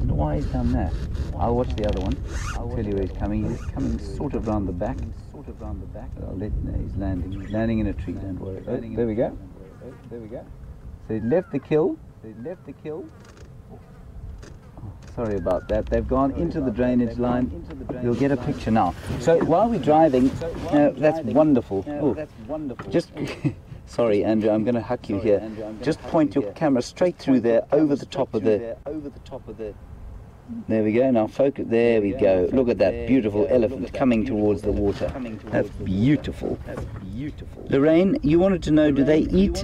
know why he's done that. I'll watch the other one. I'll tell you where he's coming. He's coming sort of round the back. No, he's landing. He's landing in a tree, don't worry. Oh, there we go. So he left the kill. Sorry about that. They've gone into the drainage line. You'll get a picture now. So while we're driving, that's wonderful. Oh, just sorry, Andrew, I'm going to huck you here. Just point your camera straight through there, over the top of the. There we go. Now focus. There we go. Look at that beautiful elephant coming towards the water. That's beautiful. Lorraine, you wanted to know, do they eat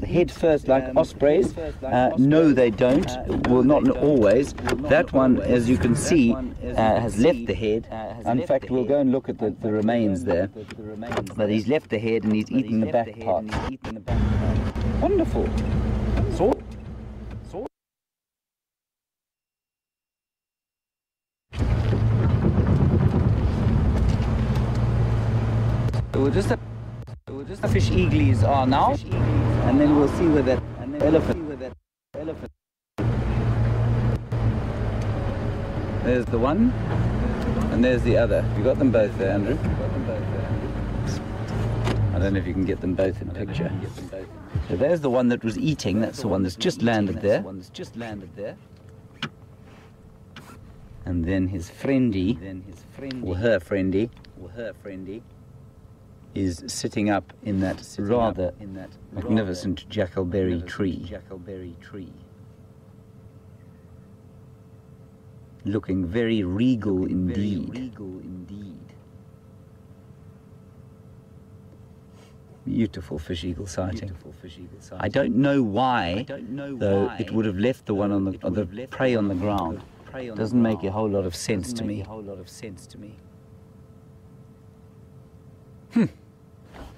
head first like ospreys? No, they don't. Well, not always. That one, as you can see, has left the head. In fact, we'll go and look at the remains there. But he's left the head and he's eaten the back part. Wonderful. We'll just the fish eaglies are now, and then we'll see where that elephant. There's the one, and there's the other. You got them both there, Andrew? I don't know if you can get them both in picture. So there's the one that was eating. That's the one that's just landed there. And then his friendie, or her friendie, is sitting up in that rather magnificent jackalberry tree. Looking very regal indeed. Beautiful fish eagle sighting. I don't know why, though, it would have left the one on the prey on the ground. Doesn't make a whole lot of sense to me.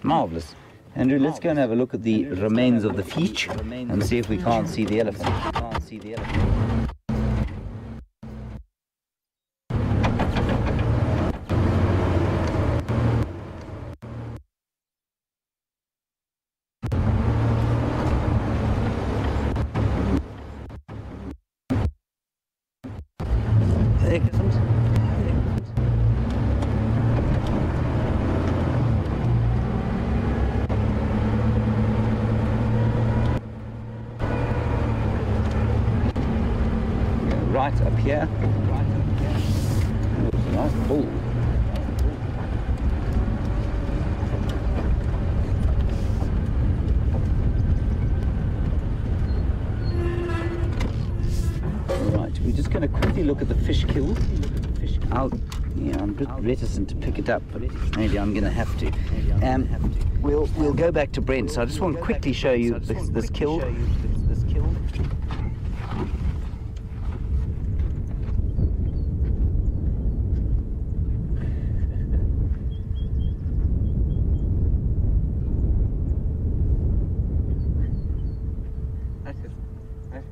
Marvellous. Andrew, let's go and have a look at the remains of the feech and see if we can't see the elephant. Right up here. Oh, it's a nice bull. Right, we're just going to quickly look at the fish kill. I'm a bit reticent to pick it up, but maybe I'm going to have to. We'll go back to Brent. So I just want to quickly show you this kill.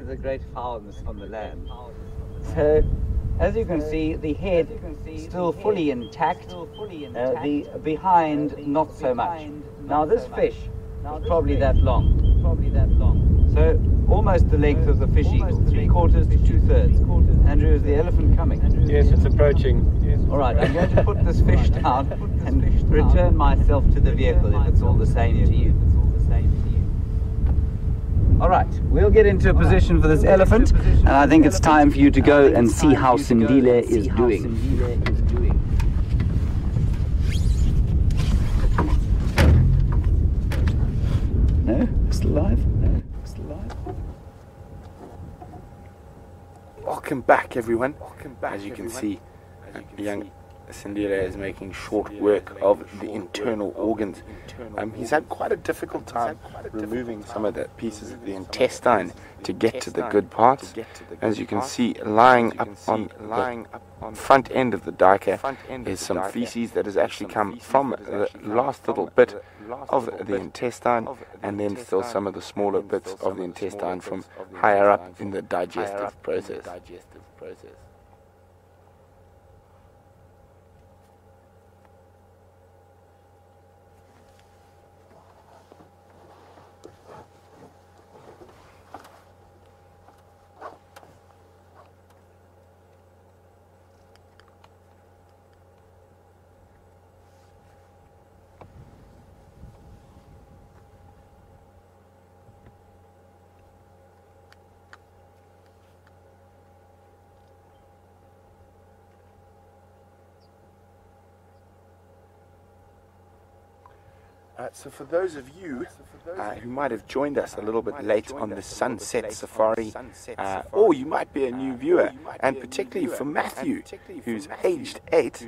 A great fowl on the land. So, as you can see, the head still fully intact, the behind not so much. Now this fish is probably that long. So almost the length of the fish eagle, 3/4 to 2/3. Andrew, is the elephant coming? Yes, it's approaching. All right, I'm going to put this fish down and return myself to the vehicle if it's all the same to you. All right, we'll get into a position for this elephant, and I think it's time for you to go and see how Sindile is doing. No? Still alive? Welcome back, everyone. As you can see, young Sindile is making short work of the internal organs. He's had quite a difficult time removing some of the pieces of the intestine to get to the good parts. As you can see, lying up on the front end of the duiker is some feces that has actually come from the last little bit of the intestine, and then still some of the smaller bits of the intestine from higher up in the digestive process. So for those of you who might have joined us a little bit late on the Sunset Safari, or you might be a new viewer, and particularly for Matthew, who's aged 8,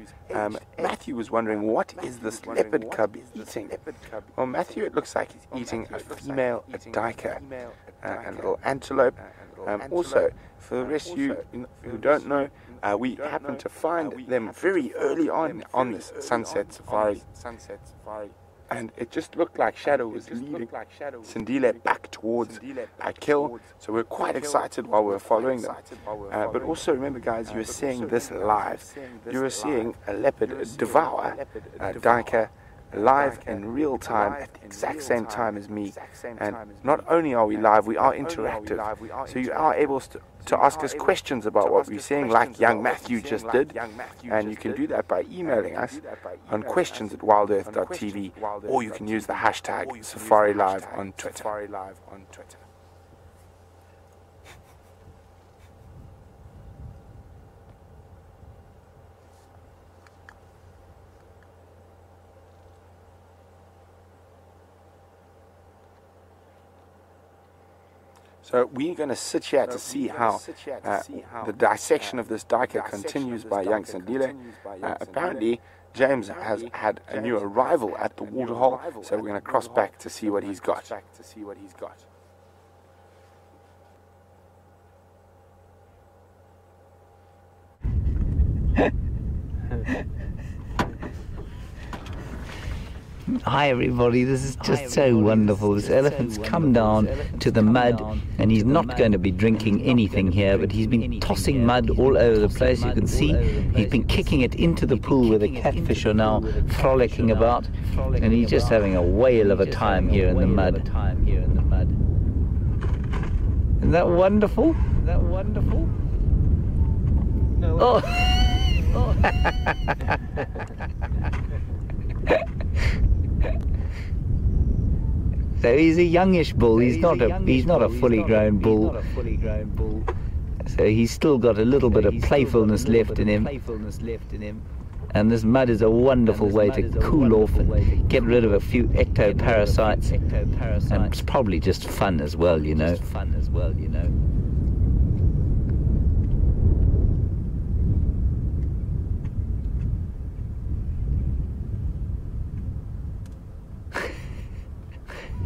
Matthew was wondering, what is this leopard cub eating? Well, Matthew, it looks like he's eating a female duiker, a little antelope. Also, for the rest of you who don't know, we happened to find them very early on this Sunset Safari. And it just looked like Shadow was leading Sindile back towards a kill, so we're quite excited while we're following them. But also remember, guys, you are seeing this live. You are seeing a leopard devour a duiker live in real time at the exact same time as me. And not only are we live, we are interactive, so you are able to ask us questions about what we're seeing, like young Matthew just did, and you can do that by emailing us on questions@wildearth.tv, or you can use the hashtag SafariLive on Twitter. So we're going to sit here to see how the dissection of this duiker continues by young Sindile. Apparently, James has had a new arrival at the waterhole, so we're going to cross back to see what he's got. Hi everybody, this is just so wonderful. This elephant's come down to the mud, and he's not going to be drinking anything here, but he's been tossing mud all over the place. You can see he's been kicking it into the pool where the catfish are now frolicking about, and he's just having a whale of a time here in the mud. Isn't that wonderful? Oh! So he's a youngish bull. He's not a fully grown bull. So he's still got a little bit of playfulness left in him. And this mud is a wonderful way to cool off and get rid of a few ectoparasites. And it's probably just fun as well, you know.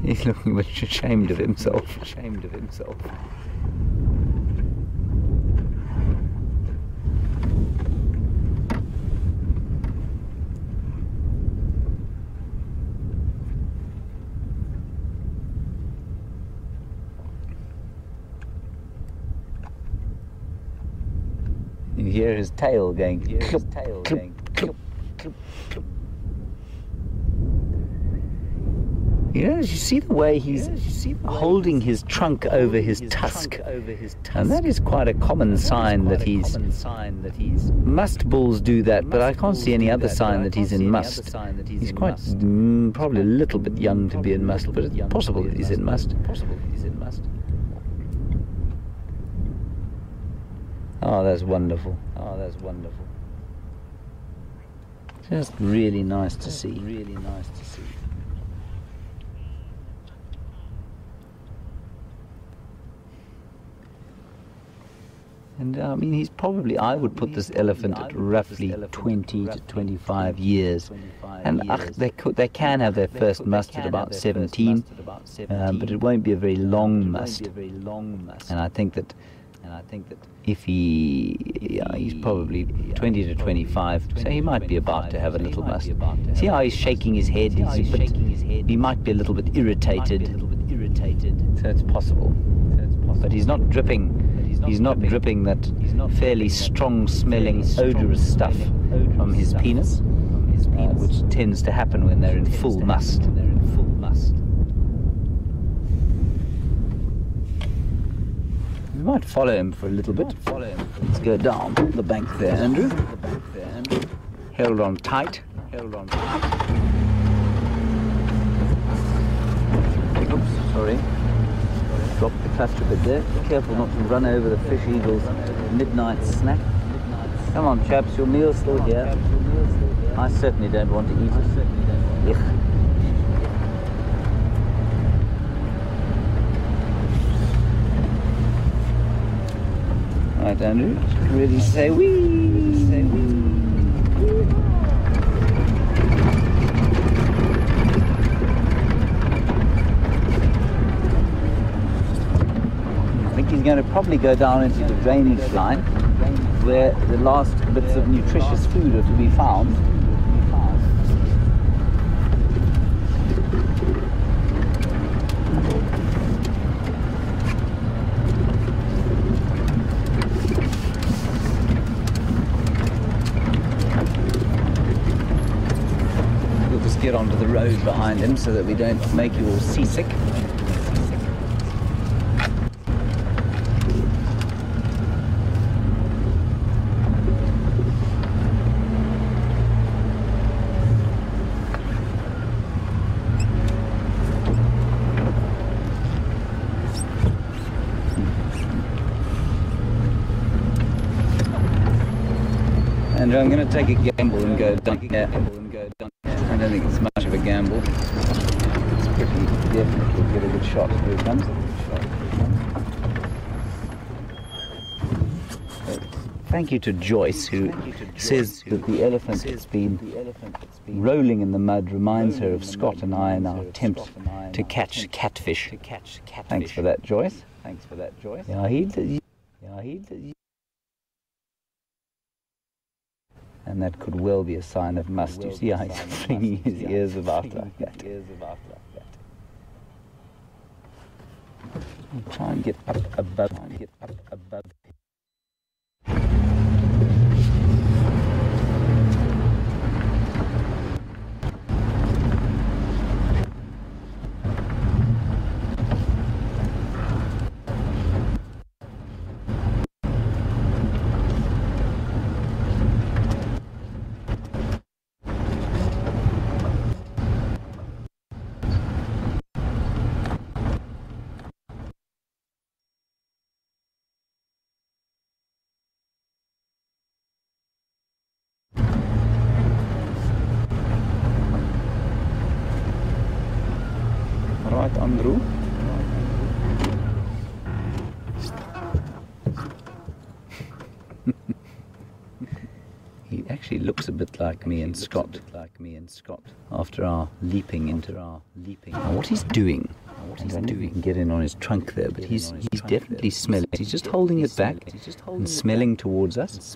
He's looking much ashamed of himself. You hear his tail going clip, clip, clip, clip. You know, you see the way he's holding his trunk over his tusk, and that is quite a common sign that he's. Must bulls do that, but I can't see any other sign that he's in must. He's quite probably a little bit young to be in must, but it's possible that he's in must. Oh, that's wonderful. Just really nice to see. And I mean, he's probably, I would put this elephant at roughly 20 to 25 years. And they can have their first must at about 17, but it won't be a very long must. And I think that if he's probably 20 to 25, so he might be about to have a little must. See how he's shaking his head? He might be a little bit irritated. So it's possible. But he's not dripping. He's not dripping that fairly strong-smelling, odorous stuff from his penis, which tends to happen when they're in full must. We might follow him for a little bit. Let's go down the bank there, Andrew. Held on tight. Oops, sorry. Drop the clutch a bit there. Be careful not to run over the fish eagle's midnight snack. Come on, chaps, your meal's still here. I certainly don't want to eat it. Ugh. Right, Andrew, really say wee. I think he's going to probably go down into the drainage line where the last bits of nutritious food are to be found. We'll just get onto the road behind him so that we don't make you all seasick. And I'm going to take a gamble and go down here. I don't think it's much of a gamble. It's pretty definitely get a good shot. Here it comes. Thank you to Joyce, who says that the elephant that's been rolling in the mud reminds her of Scott and I in our attempt to catch catfish. Thanks for that, Joyce. Yeah, and that could well be a sign of must. You see how he's flinging his ears about like that. I'll try and get up above. Right, Andrew. He actually looks a bit like me and Scott after our leaping into our leaping. Now what he's doing, I don't know if we can get in on his trunk there, but he's definitely smelling. He's just holding it back and smelling towards us.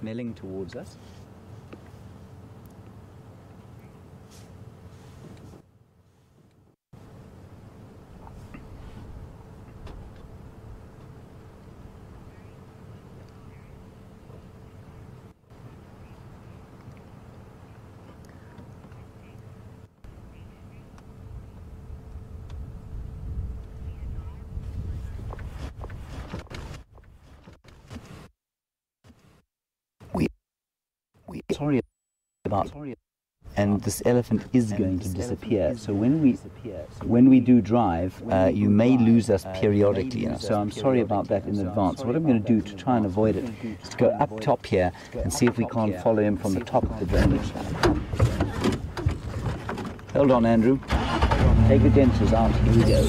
Sorry about, and this elephant is going to disappear. So when we do drive, you may lose us periodically. You know? So I'm sorry about that in advance. What I'm going to do to try and avoid it is to go up top here and see if we can't follow him from the top of the drainage. Hold on, Andrew. Take your dentures out. Here we go.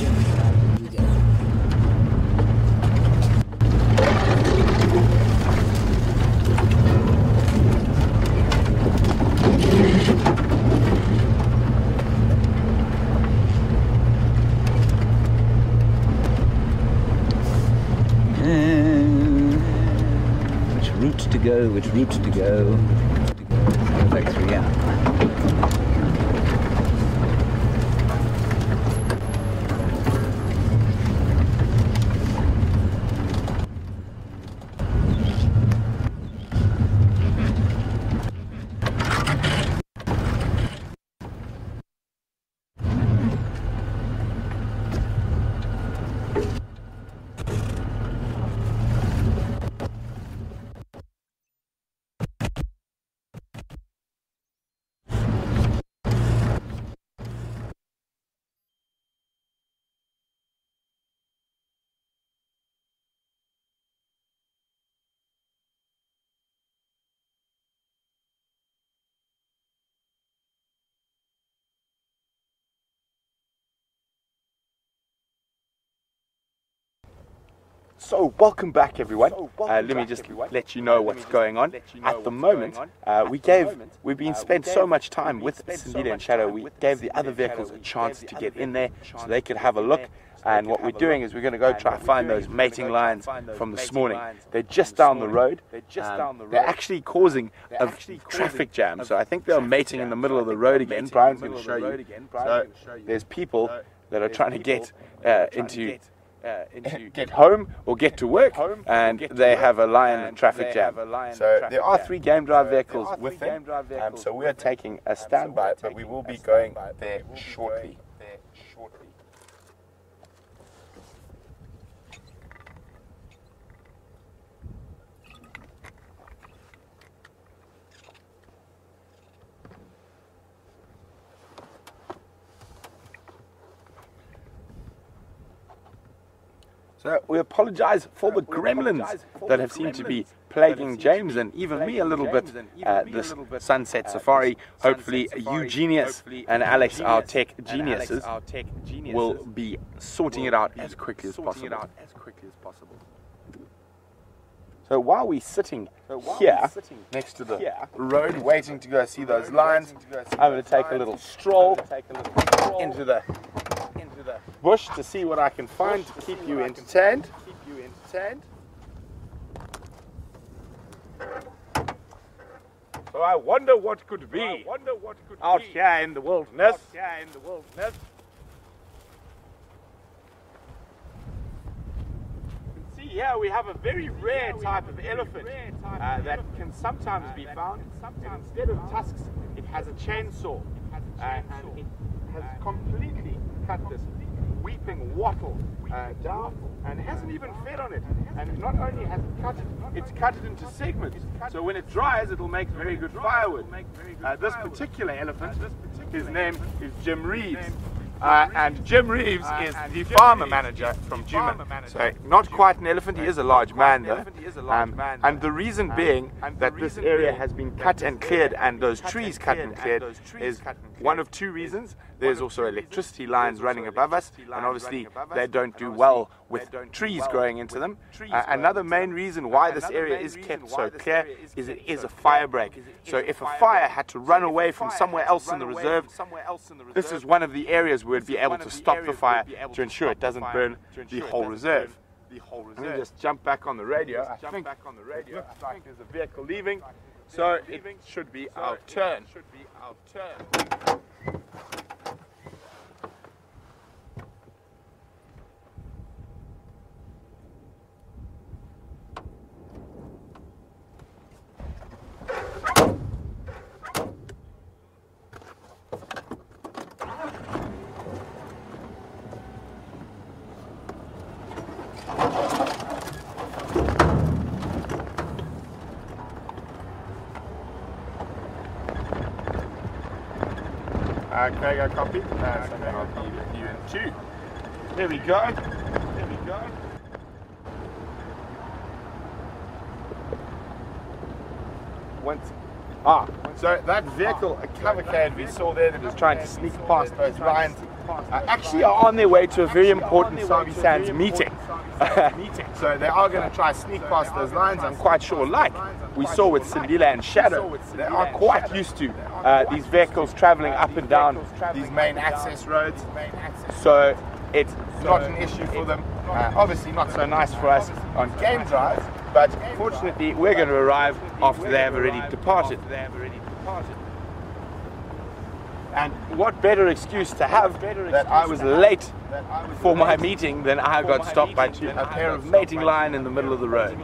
which route to go, which route to go. Back through, yeah. So welcome back everyone. Let me just let you know what's going on. At the moment, we've been spent so much time with Sindile and Shadow, we gave the other vehicles a chance to get in there so they could have a look. And what we're doing is we're going to go try to find those mating lines from this morning. They're just down the road. They're actually causing a traffic jam. So I think they're mating in the middle of the road again. Brian's going to show you. So there's people that are trying to get get home or get to work, and they have a lion traffic jam. So there are 3 game drive vehicles with them. So we are taking a standby, but we will be going there shortly. So we apologize for the gremlins that have seemed to be plaguing James and even me a little bit this sunset safari. Hopefully you genius and Alex, our tech geniuses, will be sorting it out as quickly as possible. So while we're sitting here next to the road waiting to go see those lions, I'm going to take a little stroll into the bush to see what I can find to keep you entertained. So I wonder what could be out here in the wilderness. See here we have a very rare type of elephant that can sometimes be found. And instead of tusks, it has a chainsaw, and it has completely cut this weeping wattle down and hasn't even fed on it. And not only has it cut it, it's cut it into segments. So when it dries, it'll make very good firewood. This particular elephant, his name is Jim Reeves. And Jim Reeves is the farmer manager from Juma. So not quite an elephant, he is a large man though. And the reason being that this area has been cut and cleared, and those trees cut and cleared, is one of 2 reasons. There's also electricity lines running above us, and obviously they don't do well with trees growing into them. Another main reason why this area is kept so clear is it is a fire break. So if a fire had to run away from somewhere else in the reserve, this is one of the areas where we'd be able to stop the fire to ensure it doesn't burn the whole reserve. Let me just jump back on the radio. I think it looks like there's a vehicle leaving, so it should be our turn. Okay, I copy. So then I'll be with you in 2. There we go. So that vehicle, a cavalcade we saw there that was trying to sneak past those lions, actually are on their way to a very important Sabi Sands meeting. So they are going to try to sneak past those lions. I'm quite sure, like we saw with Sindile and Shadow, they are quite used to these vehicles traveling up and down these main access roads. So it's not an issue for them. Obviously not so nice for us on game drives, but fortunately we're going to arrive after they have already departed. And what better excuse to have that I was late for my meeting than I got stopped by a pair of mating line in the middle of the road.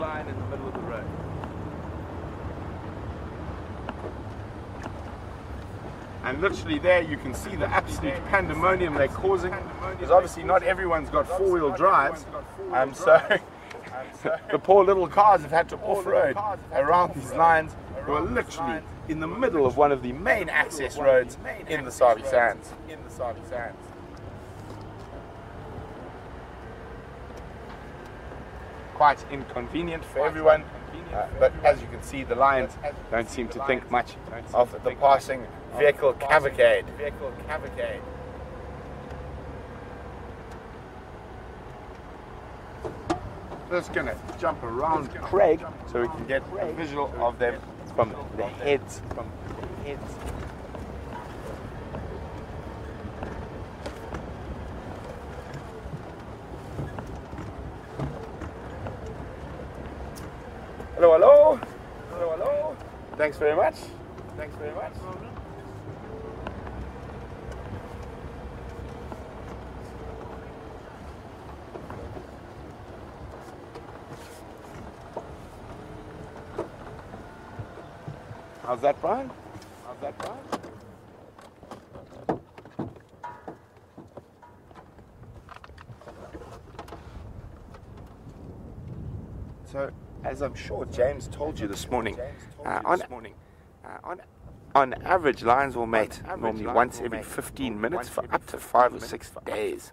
And literally there you can see the absolute pandemonium they're causing, because obviously not everyone's got four-wheel drives, so the poor little cars have had to off-road around these lines who are literally in the middle of one of the main access roads in the Sabi Sands. Quite inconvenient for everyone, but as you can see, the lions don't seem to think much of the passing vehicle cavalcade. Just gonna jump around Craig so we can get a visual of them from the heads. Hello. Thanks very much. How's that, Brian? So, as I'm sure James told you this morning, on average, lions will mate normally once every 15 minutes for up to 5 or 6 days.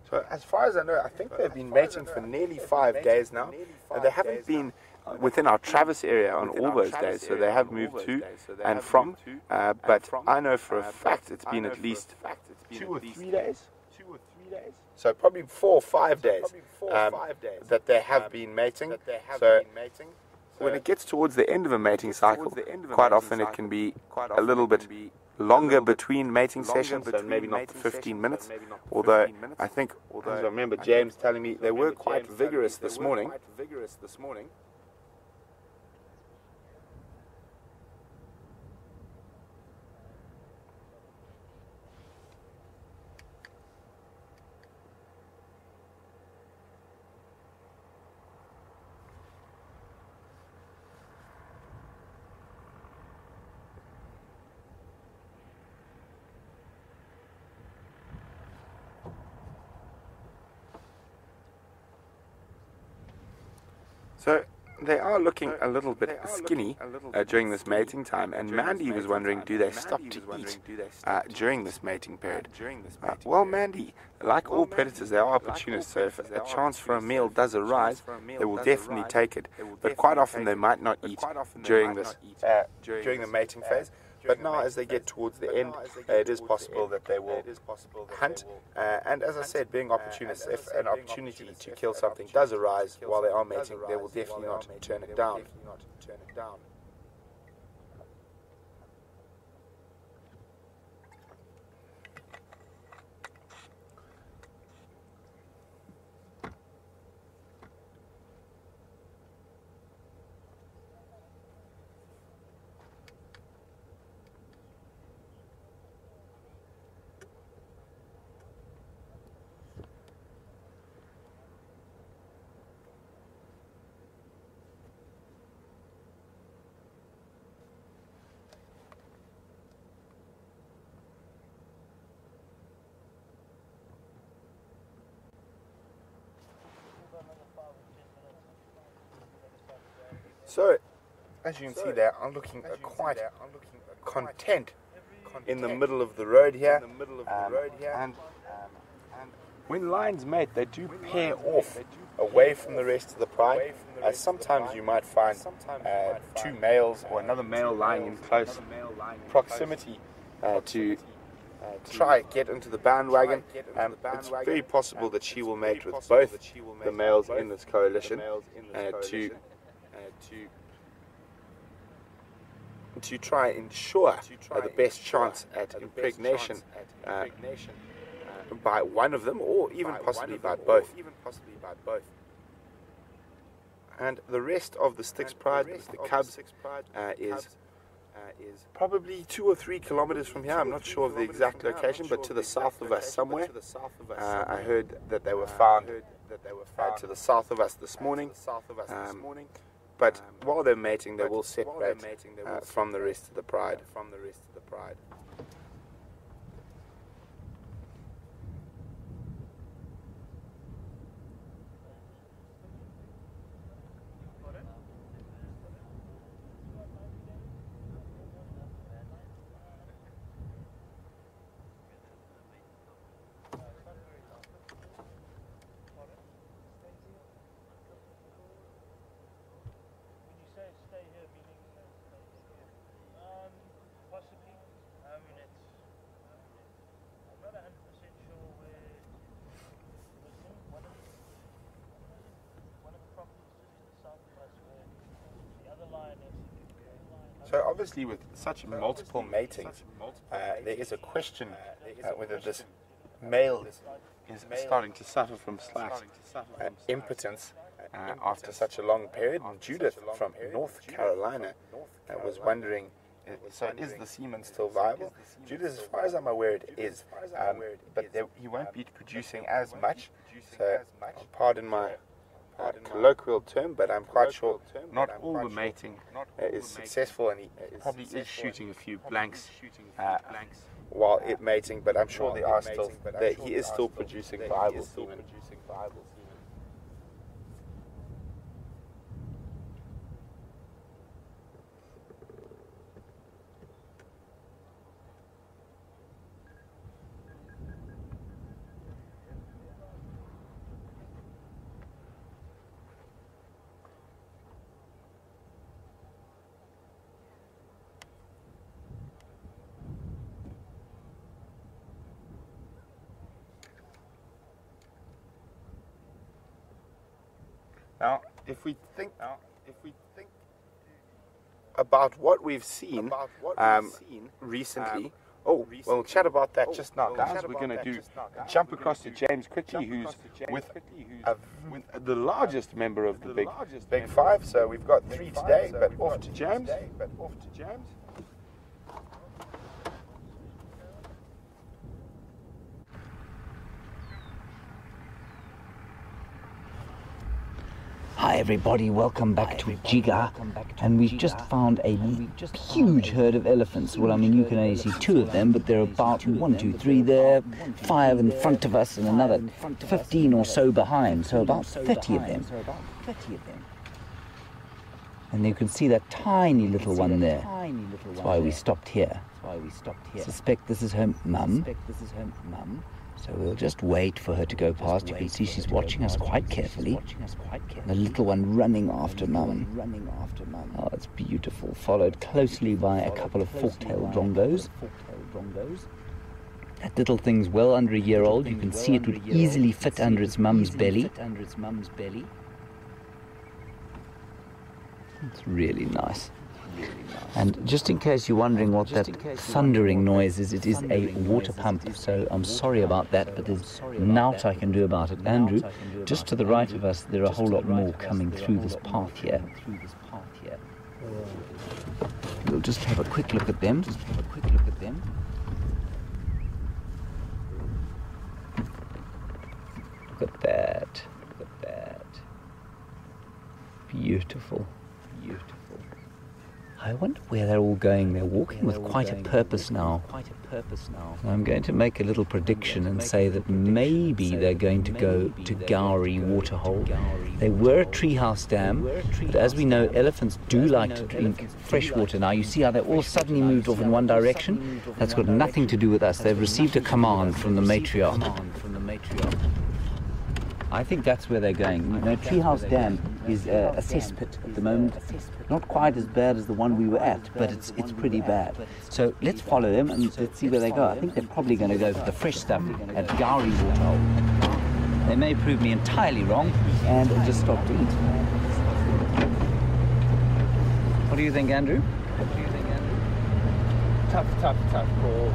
So as far as I know, I think they've been mating for nearly 5 days now, and they haven't been within our Travis area on all those days, so they have moved to and from, but I know for a fact it's been at least 2 or 3 days, so probably 4 or 5 days that they have been mating. So when it gets towards the end of a mating cycle, quite often it can be a little bit longer between mating sessions, so maybe not the 15 minutes, although I think, as I remember James telling me, they were quite vigorous this morning. So they are looking a little bit skinny during this mating time, and Mandy was wondering, do they stop to eat during this mating period? Well, Mandy, like all predators, they are opportunists, so if a chance for a meal does arise, they will definitely take it, but quite often they might not eat during the mating phase. But now, as they get towards the end, it is possible that they will hunt. And as I said, being opportunists, if an opportunity to kill something does arise while they are mating, they will definitely not turn it down. So, as you can see, they are looking quite content in the middle of the road here. And when lions mate, they do pair off away from the rest of the pride. Sometimes you might find 2 males or another male lying in close proximity to try get into the bandwagon. It's very possible that she will mate with both the males in this coalition to to try and ensure the best chance at impregnation by one of them, or even possibly by both. And the rest of the Styx Pride, the cubs, is probably 2 or 3 kilometers from here. I'm not sure of the exact location, but to the south of us somewhere. I heard that they were found to the south of us this morning. But while they're mating, they will separate from the rest of the pride. So obviously with such multiple matings, there is a question whether this male is starting to suffer from slight impotence after such a long period. And Judith from North Carolina was wondering, so is the semen still viable? Judith, as far as I'm aware, it is, but he won't be producing as much, so pardon my colloquial term, but I'm quite sure not all the mating is successful, and he probably is shooting a few blanks while it mating, but I'm sure he is still producing viable semen. Now, if we think about what we've seen recently, we'll chat about that just now, guys. We're going to jump across to James quickly, who's with the largest member of the Big Five. So we've got 3 today, but off to James. Hi everybody, welcome back to Jiga, and we've just found a huge herd of elephants. Well, I mean, you can only see 2 of them, but there are about 1, 2, 3 there, 5 in front of us, and another 15 or so behind, so about 30 of them. And you can see that tiny little one there. That's why we stopped here. Suspect this is her mum. So we'll just wait for her to go past. You can see she's watching us quite carefully. The little one running after mum. Oh, it's beautiful. Followed closely by a couple of fork-tailed drongos. That little thing's well under a year old. You can see it would easily fit under its mum's belly. It's really nice. And just in case you're wondering what that thundering noise is, it is a water pump, so I'm sorry about that, but there's naught I can do about it. Andrew, just to the right of us, there are a whole lot more coming through this path here. We'll just have a quick look at them. Look at that. Beautiful. I wonder where they're all going. They're walking with quite a purpose now. I'm going to make a little prediction and say that maybe they're going to go to Gowrie Waterhole. They were a treehouse dam, but as we know, elephants do like to drink fresh water. Now, you see how they all suddenly moved off in one direction? That's got nothing to do with us. They've received a command from the matriarch. I think that's where they're going. You know, Treehouse Dam is a cesspit at the moment. Not quite as bad as the one we were at, but it's pretty bad. So let's follow them and let's see where they go. I think they're probably going to go for the fresh stuff at Gowrie Waterhole. They may prove me entirely wrong and just stop to eat. What do you think, Andrew? Tough call.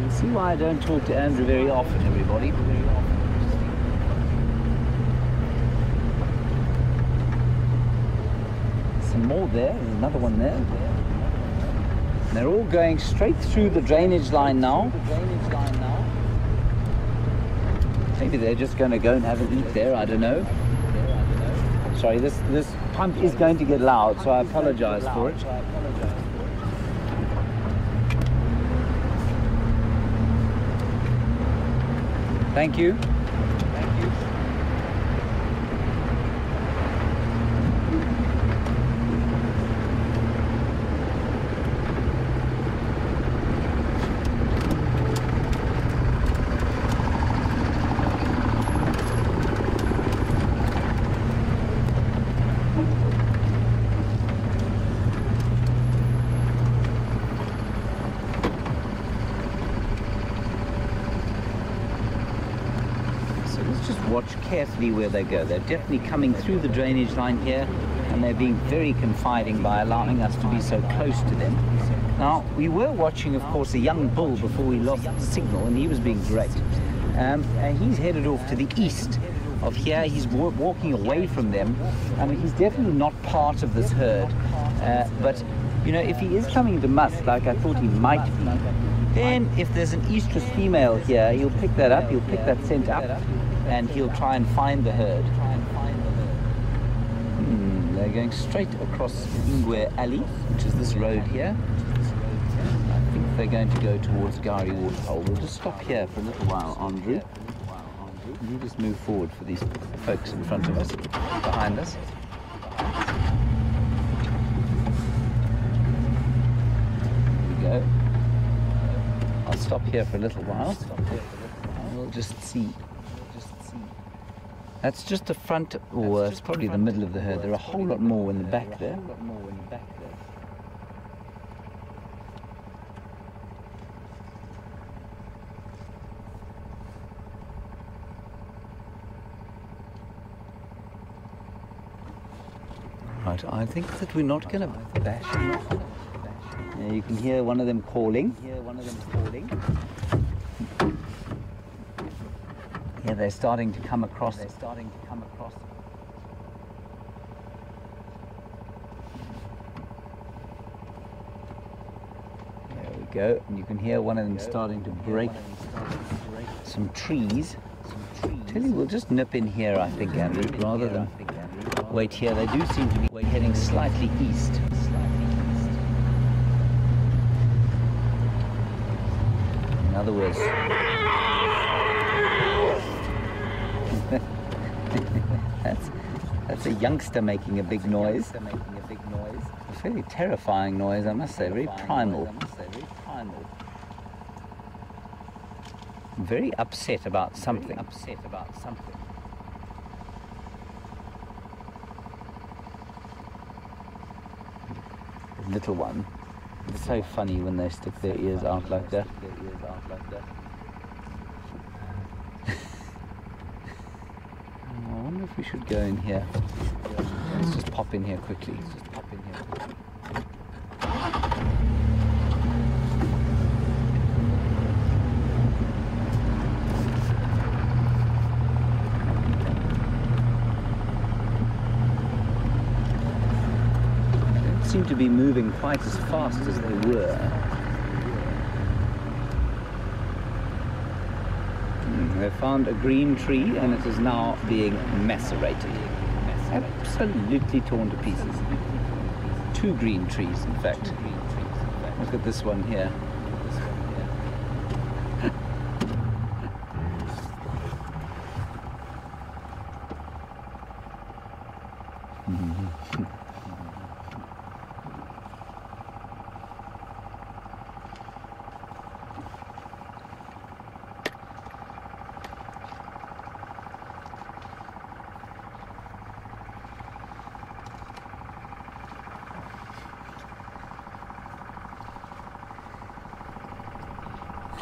You see why I don't talk to Andrew very often, everybody. Some more there, there's another one there. They're all going straight through the drainage line now. Maybe they're just going to go and have an eat there, I don't know. Sorry, this pump is going to get loud, so I apologize for it. Thank you. Watch carefully where they go. They're definitely coming through the drainage line here, and they're being very confiding by allowing us to be so close to them. Now, we were watching, of course, a young bull before we lost the signal, and he was being great. And he's headed off to the east of here. He's walking away from them. I mean, he's definitely not part of this herd. But, you know, if he is coming to musk, like I thought he might be, then if there's an estrus female here, he'll pick that up, he'll pick that scent up, and he'll try and find the herd. They're going straight across Ingwe Alley, which is this road here. I think they're going to go towards Gari Waterhole. We'll just stop here for a little while, Andrew. You just move forward for these folks in front of us, behind us. There we go. I'll stop here for a little while. We'll just see. That's just the front, or it's probably the middle of the herd. There are a whole lot more in the back there. Right, I think that we're not going to bash them. Yeah, you can hear one of them calling. Yeah, they're starting to come across. There we go. And you can hear one of them starting to break some trees. Tell you, we'll just nip in here, I think, Andrew, rather than wait here. They do seem to be heading slightly east. In other words, that's a youngster making a big noise. A fairly terrifying noise, I must say. Very primal. Very upset about something. The little one. It's so funny when they stick their ears out like that. I wonder if we should go in here. Let's just pop in here quickly. They don't seem to be moving quite as fast as they were. They found a green tree and it is now being macerated. Absolutely torn to pieces. 2 green trees, in fact. Look at this one here.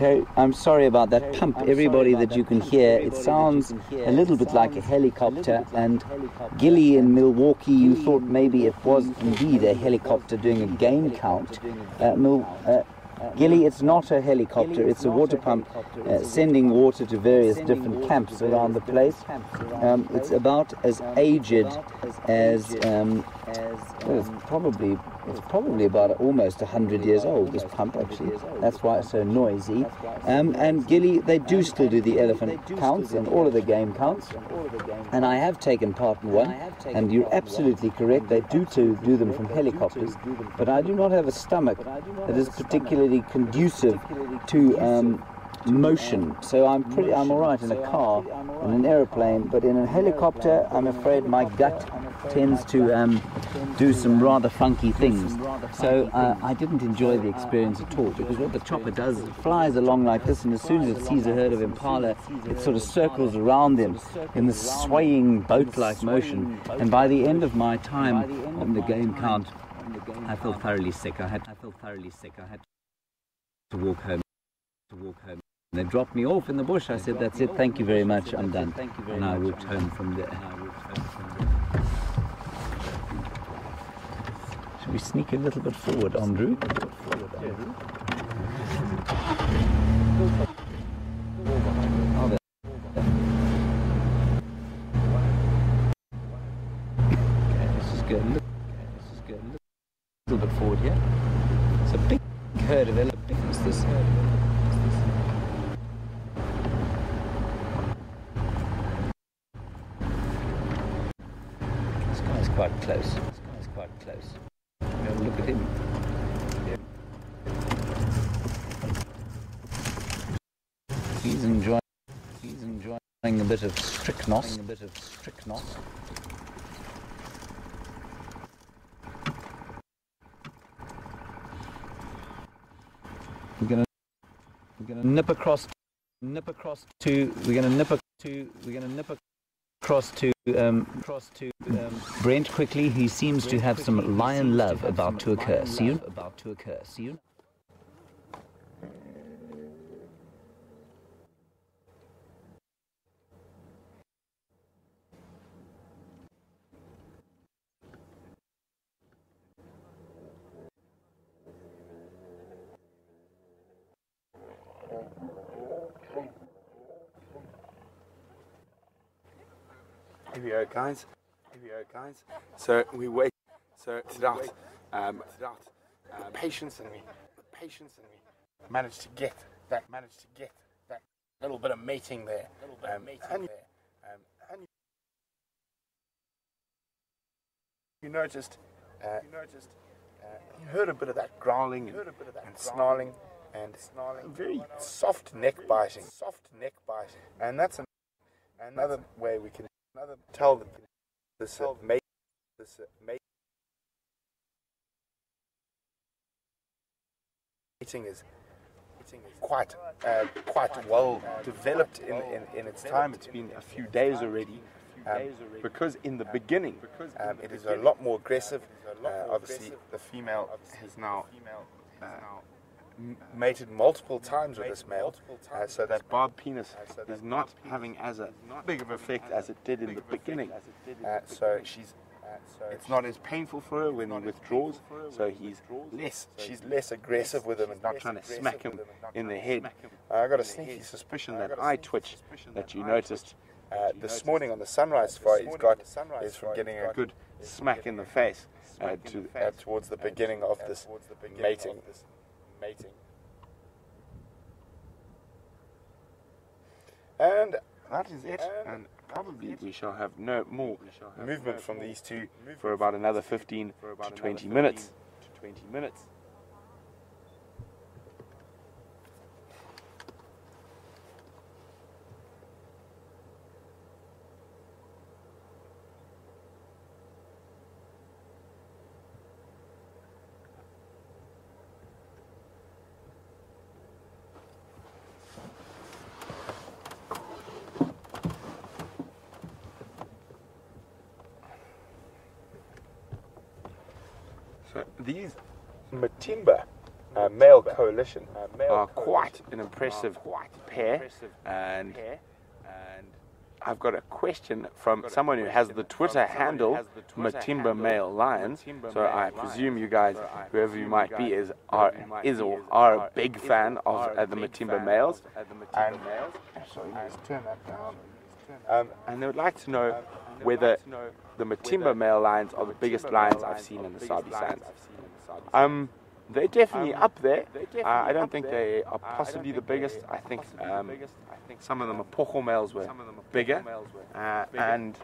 Okay, I'm sorry about that pump, everybody, that you can hear. It sounds a little bit like a helicopter, and Gilly in Milwaukee, you thought maybe it was indeed a helicopter doing a game count. Gilly, it's not a helicopter, it's a water pump sending water to various different camps around the place. It's about as aged as, well, it's probably about almost 100 years old, this pump actually. That's why it's so noisy. And Gilly, they do still do the elephant counts and all of the game counts. And I have taken part in one, and you're absolutely correct, they do do them from helicopters, but I do not have a stomach that is particularly conducive to motion. So I'm all right in a car, in an aeroplane, but in a helicopter, I'm afraid my gut tends to do some rather funky things. So I didn't enjoy the experience at all, because what the chopper does is it flies along like this, and as soon as it sees a herd of impala, it sort of circles around them in this swaying boat-like motion. And by the end of my time on the game count, I felt thoroughly sick. I had to walk home. They dropped me off in the bush. I said, that's it, thank you very much, I'm done. And I walked home from there. Should we sneak a little bit forward, Andrew? Okay, let's just go a little bit forward here. It's a big herd of elephants, this herd. This guy's quite close. Look at him. He's enjoying a bit of strychnos. We're gonna nip across to Brent quickly. He seems to have some lion love about to occur. See you. Here we go, guys. So we wait. So it's out. Patience and we managed to get that little bit of mating there. And you noticed. You heard a bit of that growling and snarling and very soft neck biting. And that's another way we can tell that this mating is quite well developed in its time. It's been a few days already, because in the beginning it is a lot more aggressive. Obviously the female has now mated multiple times with this male, so that barb penis is not having as a big of effect as it did in the beginning. So it's not as painful for her when he withdraws, so she's less aggressive with him and not trying to smack him in the head. I got a sneaky suspicion that eye twitch that you noticed this morning on the sunrise safari is from getting a good smack in the face towards the beginning of this mating. And that is it, and probably we shall have no more movement from these two for about another 15 to 20 minutes. So these matimba male coalition are quite an impressive pair, and I've got a question from someone who has the Twitter handle Matimba Male Lions. So I presume you guys, whoever you might be, are a big fan of the Matimba males. And sorry, let's turn that down. And they would like to know whether the Matimba male lions are the biggest lions I've seen in the Sabi Sands. They're definitely up there. I don't think they are possibly the biggest. I think some of them are Pocho males were bigger, and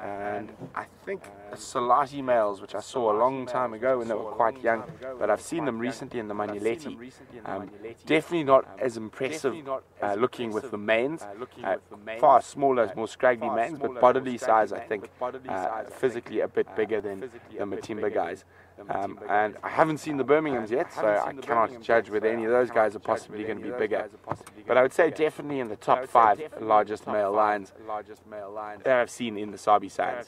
I think Salati males, which I saw a long time ago when they were quite young, but I've seen them recently in the Manileti. Definitely not as impressive looking with the manes, far smaller, more scraggly manes, but bodily size I think physically a bit bigger than the Matimba guys. And I haven't seen the Birminghams yet, so I cannot judge whether any of those guys are possibly going to be bigger. But I would say definitely in the top 5 largest male lions that I've seen in the Sabi Sands.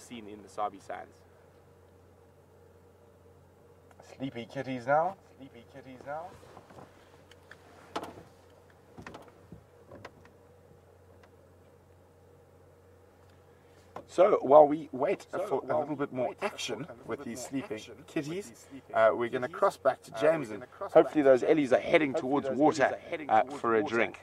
Sleepy kitties now. So while we wait for a little bit more action with these sleeping kitties, we're going to cross back to James, and hopefully those Ellies are heading towards water for a drink.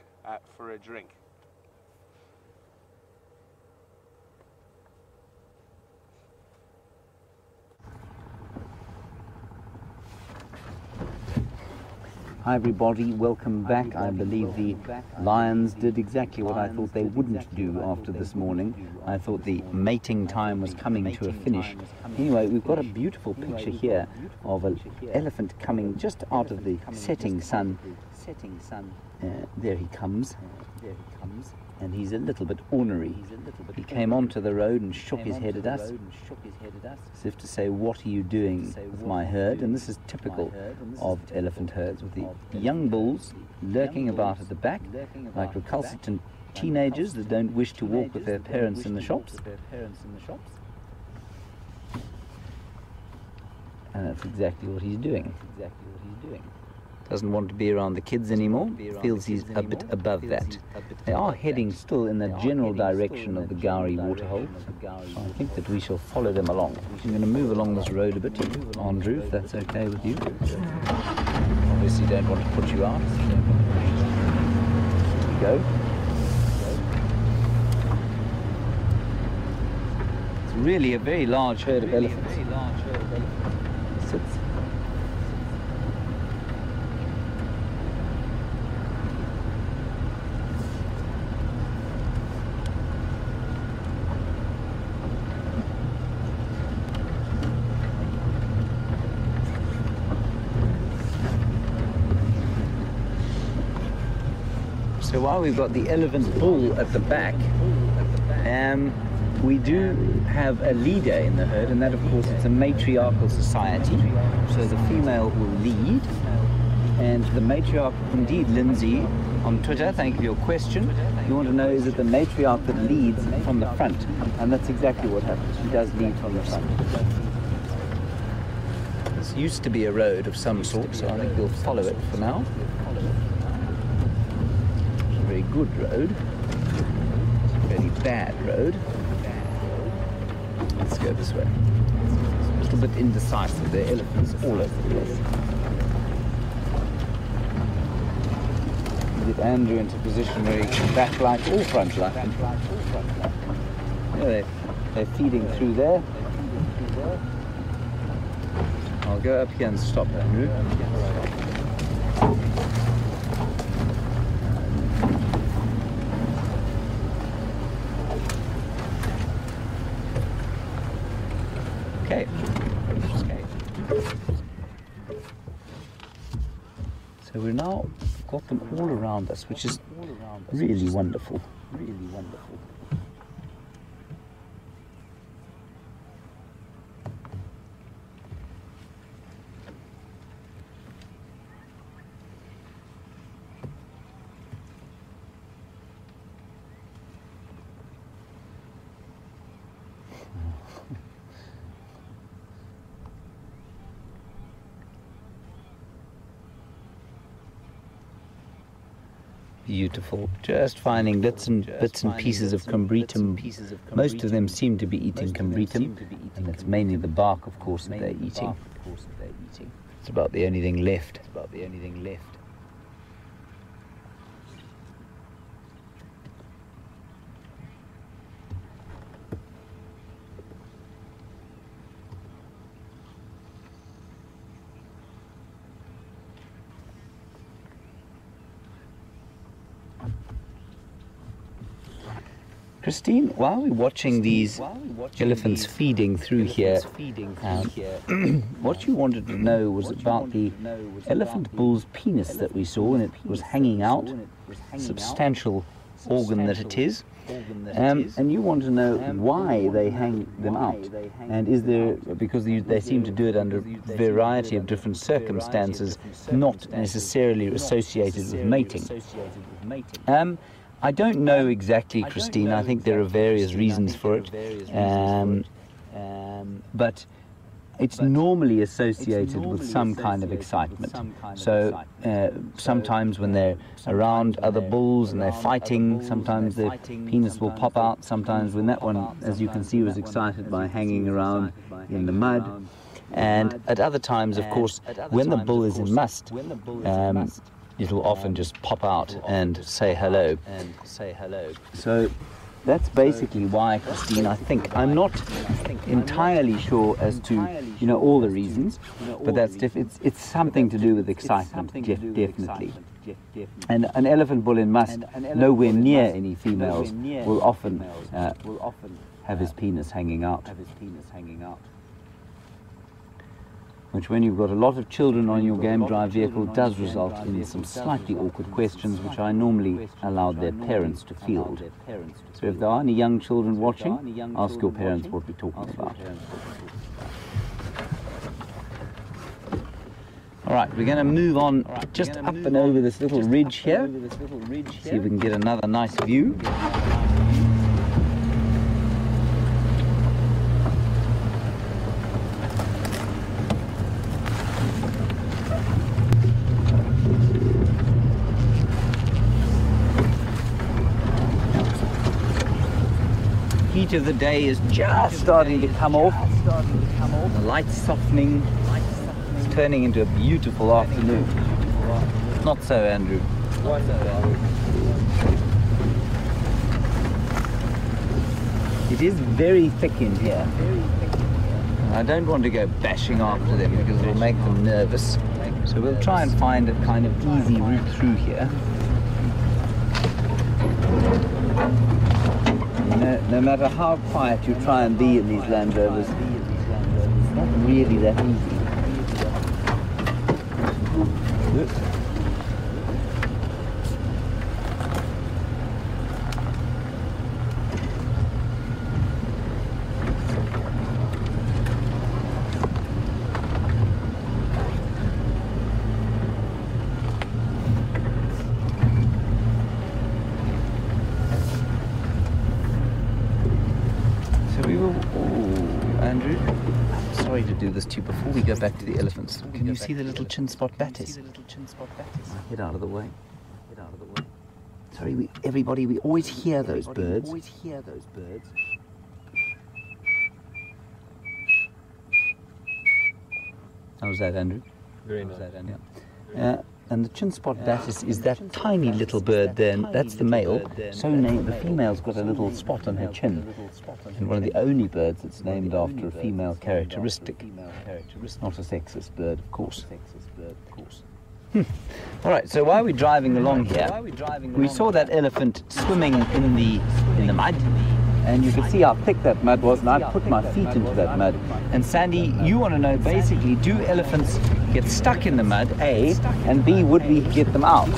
Hi everybody, welcome back. I believe the lions did exactly what I thought they wouldn't do after this morning. I thought the mating time was coming to a finish. Anyway, we've got a beautiful picture here of an elephant coming just out of the setting sun. There he comes. And he's a little bit ornery. He came onto the road and shook his head at us, as if to say, what are you doing with my herd? And this is typical of elephant herds, with the young bulls lurking about at the back, like recalcitrant teenagers that don't wish to walk with their parents in the shops. And that's exactly what he's doing. Doesn't want to be around the kids anymore, feels he's a bit above that. They are heading still in the general direction of the Gowrie waterhole, so I think that we shall follow them along. I'm going to move along this road a bit, Andrew, if that's okay with you. Obviously don't want to put you out. Here we go. It's really a very large herd of elephants. Sits. So while we've got the elephant bull at the back, we do have a leader in the herd, and that of course it's a matriarchal society. So the female will lead, and the matriarch, indeed Lindsay on Twitter, thank you for your question. You want to know, is it the matriarch that leads from the front? And that's exactly what happens. She does lead from the front. This used to be a road of some sort, so I think we'll follow it for now. Very good road, very bad road. Let's go this way. It's a little bit indecisive. There are elephants all over the place. Get Andrew into a position where he can back light or front light. Yeah, they're feeding through there. I'll go up here and stop, Andrew. Okay. So we've now got them all around us, which is really wonderful. Really wonderful. Beautiful. Just finding bits and pieces of combretum. Most of them seem to be eating combretum, and that's mainly the bark, of course, that they're eating. It's about the only thing left. Christine, while we're watching these elephants feeding through here, what you wanted to know was about the elephant bull's penis that we saw, and it was hanging out, substantial organ that it is. And you want to know why they hang them out, and is there, because they seem to do it under a variety of different circumstances, not necessarily associated with mating. I don't know exactly, Christine. I think there are various reasons for it, but it's normally associated with some kind of excitement. So sometimes when they're around other bulls and they're fighting, sometimes their penis will pop out. Sometimes when that one, as you can see, was excited by hanging around in the mud. And at other times, of course, when the bull is in must, it'll often just pop out and say hello. So that's basically why, Christine, I think. I'm not entirely sure as to, all the reasons, but it's something to do with excitement, definitely. And an elephant bull in must, nowhere near any females, will often have his penis hanging out. Which, when you've got a lot of children on your game drive vehicle, does result in some slightly awkward questions, which I normally allow their parents to field. So if there are any young children watching, ask your parents what we're talking about. All right, we're going to move on just up and over this little ridge here. See if we can get another nice view. Heat of the day is just starting to come off. The light's softening. It's turning into a beautiful afternoon. Not so, Andrew. It is very thick in here. I don't want to go bashing after them because it'll make them nervous. So we'll try and find a kind of easy route through here. No matter how quiet you try and be in these Land Rovers, it's not really that easy. Andrew, I'm sorry to do this to you before we go back to the elephants. Can you see the little chin spot battis? Head out of the way. Sorry, everybody, we always hear those birds. How's that, Andrew? Very nice. And the chin spot battis is that tiny little bird there, and that's the male. So named, the female's got a little spot on her chin. And one of the only birds that's named after a female characteristic. Not a sexist bird, of course. All right, so while we're driving along here, we saw that elephant swimming in the mud. And you can see how thick that mud was, and I put my feet into that mud. And Sandy, you want to know basically, do elephants get stuck in the mud, A, and B, would we get them out?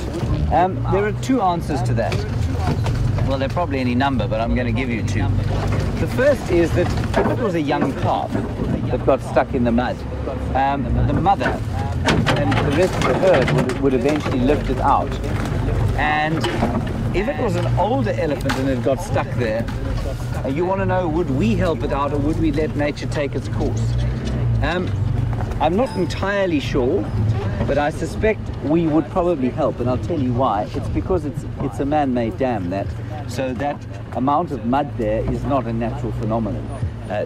There are two answers to that. Well, there are probably any number, but I'm going to give you two. The first is that if it was a young calf that got stuck in the mud, the mother and the rest of the herd would eventually lift it out. And if it was an older elephant and it got stuck there, you want to know, would we help it out or would we let nature take its course? I'm not entirely sure. But I suspect we would probably help, and I'll tell you why. It's because it's a man-made dam, so that amount of mud there is not a natural phenomenon.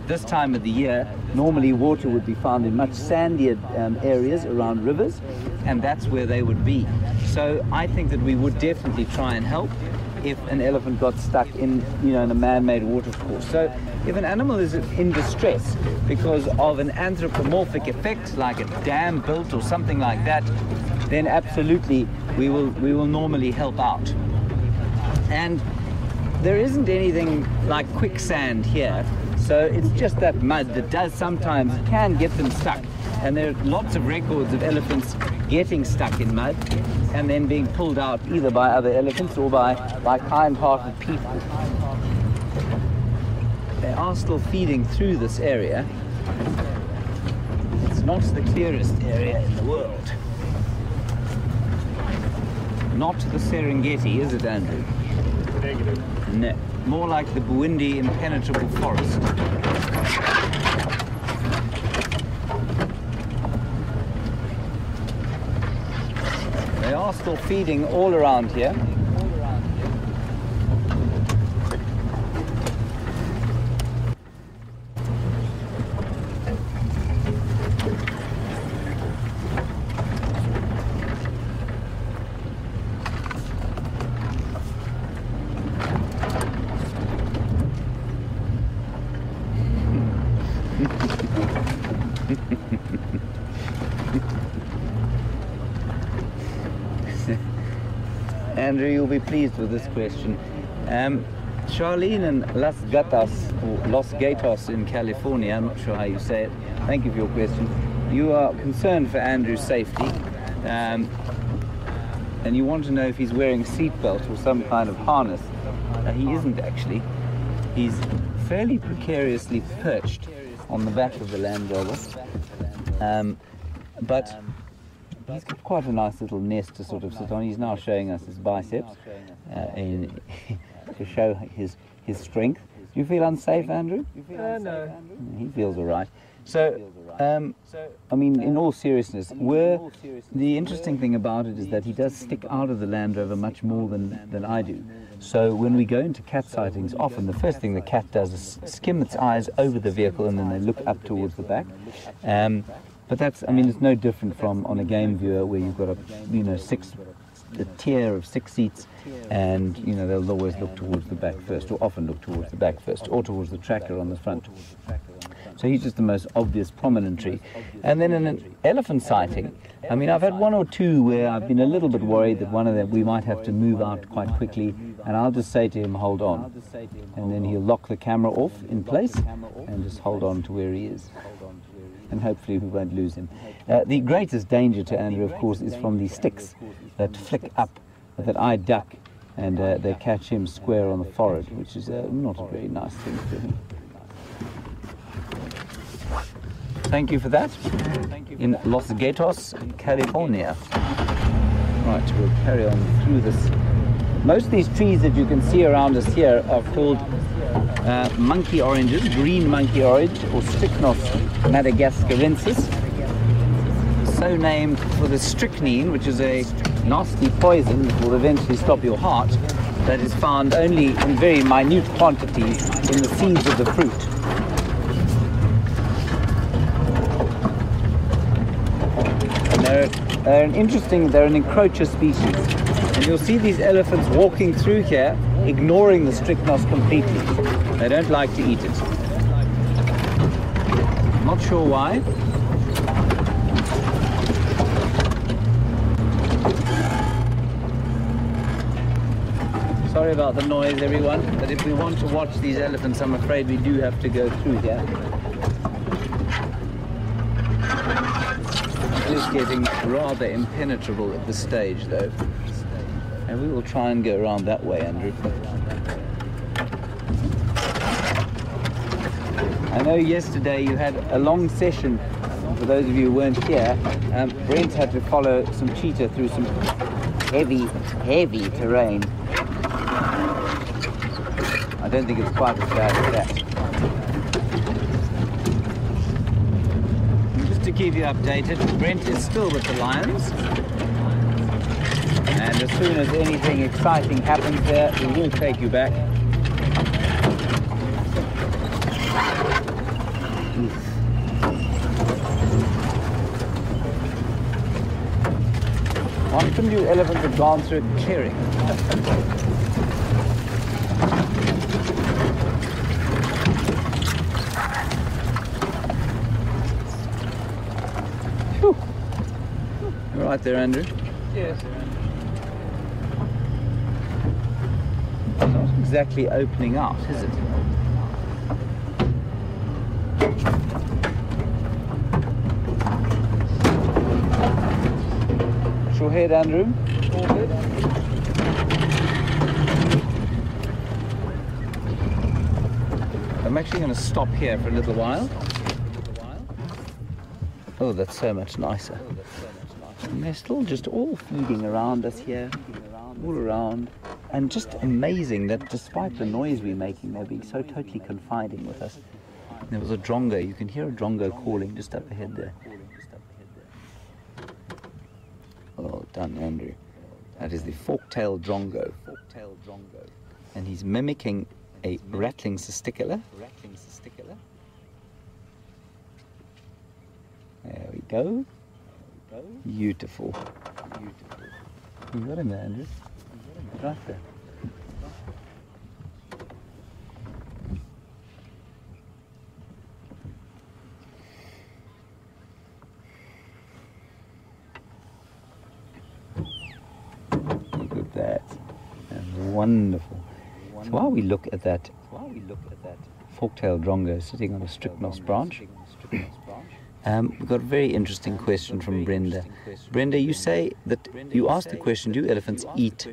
This time of the year, normally water would be found in much sandier areas around rivers, and that's where they would be. So I think that we would definitely try and help if an elephant got stuck in, in a man-made watercourse. So if an animal is in distress because of an anthropomorphic effect, like a dam built or something like that, then absolutely we will normally help out. And there isn't anything like quicksand here, so it's just that mud that can get them stuck. And there are lots of records of elephants getting stuck in mud and then being pulled out either by other elephants or by kind-hearted people. They are still feeding through this area. It's not the clearest area in the world. Not the Serengeti, is it, Andrew? Negative. No, more like the Burundi impenetrable forest. They are still feeding all around here. Andrew, you'll be pleased with this question. Charlene in Los Gatos in California, I'm not sure how you say it. Thank you for your question. You are concerned for Andrew's safety, and you want to know if he's wearing a seatbelt or some kind of harness. He isn't actually. He's fairly precariously perched on the back of the Land Rover, but he's got quite a nice little nest to sort of sit on. He's now showing us his biceps to show his strength. Do you feel unsafe, Andrew? No. He feels all right. So, I mean, in all seriousness, the interesting thing about it is that he does stick out of the Land Rover much more than I do. So when we go into cat sightings, often the first thing the cat does is skim its eyes over the vehicle and then they look up towards the back. But that's, I mean, it's no different from on a game viewer where you've got a tier of 6 seats, and they'll always look towards the back first, or often look towards the back first, or towards the tracker on the front. So he's just the most obvious prominent tree. And then in an elephant sighting, I mean, I've had one or two where I've been a little bit worried that one of them we might have to move out quite quickly, and I'll just say to him, hold on, and then he'll lock the camera off in place and just hold on to where he is. And hopefully we won't lose him. The greatest danger to Andrew, of course, is from the sticks that flick up, that I duck, and they catch him square on the forehead, which is not a very nice thing for him. Thank you for that. In Los Gatos, California. Right, we'll carry on through this. Most of these trees that you can see around us here are called monkey oranges, green monkey orange, or Strychnos madagascarensis, so named for the strychnine, which is a nasty poison that will eventually stop your heart, that is found only in very minute quantities in the seeds of the fruit. And they're an encroacher species. And you'll see these elephants walking through here, ignoring the strychnos completely. They don't like to eat it. Not sure why. Sorry about the noise, everyone, but if we want to watch these elephants, I'm afraid we do have to go through here. It is getting rather impenetrable at this stage, though. And we will try and go around that way, Andrew. I know yesterday you had a long session. For those of you who weren't here, Brent had to follow some cheetah through some heavy terrain. I don't think it's quite as bad as that. And just to keep you updated. Brent is still with the lions. And as soon as anything exciting happens there, we will take you back. One Hindu elephant had gone through a clearing. Whew. You're right there, Andrew. Yes. It's not exactly opening out, is it? Your head, Andrew. I'm actually going to stop here for a little while. Oh, that's so much nicer. And they're still just all feeding around us here, all around. And just amazing that despite the noise we're making, they're being so totally confiding with us. There was a drongo. You can hear a drongo calling just up ahead there. Well done, Andrew. That is the fork-tailed drongo. And he's mimicking a rattling testicular. There we go. Beautiful. You got him there, Andrew. Right there. Look at that. That's wonderful. So while we look at that fork-tailed drongo sitting on a strychnos branch, we've got a very interesting question from Brenda. Brenda, you say that you asked the question, do elephants eat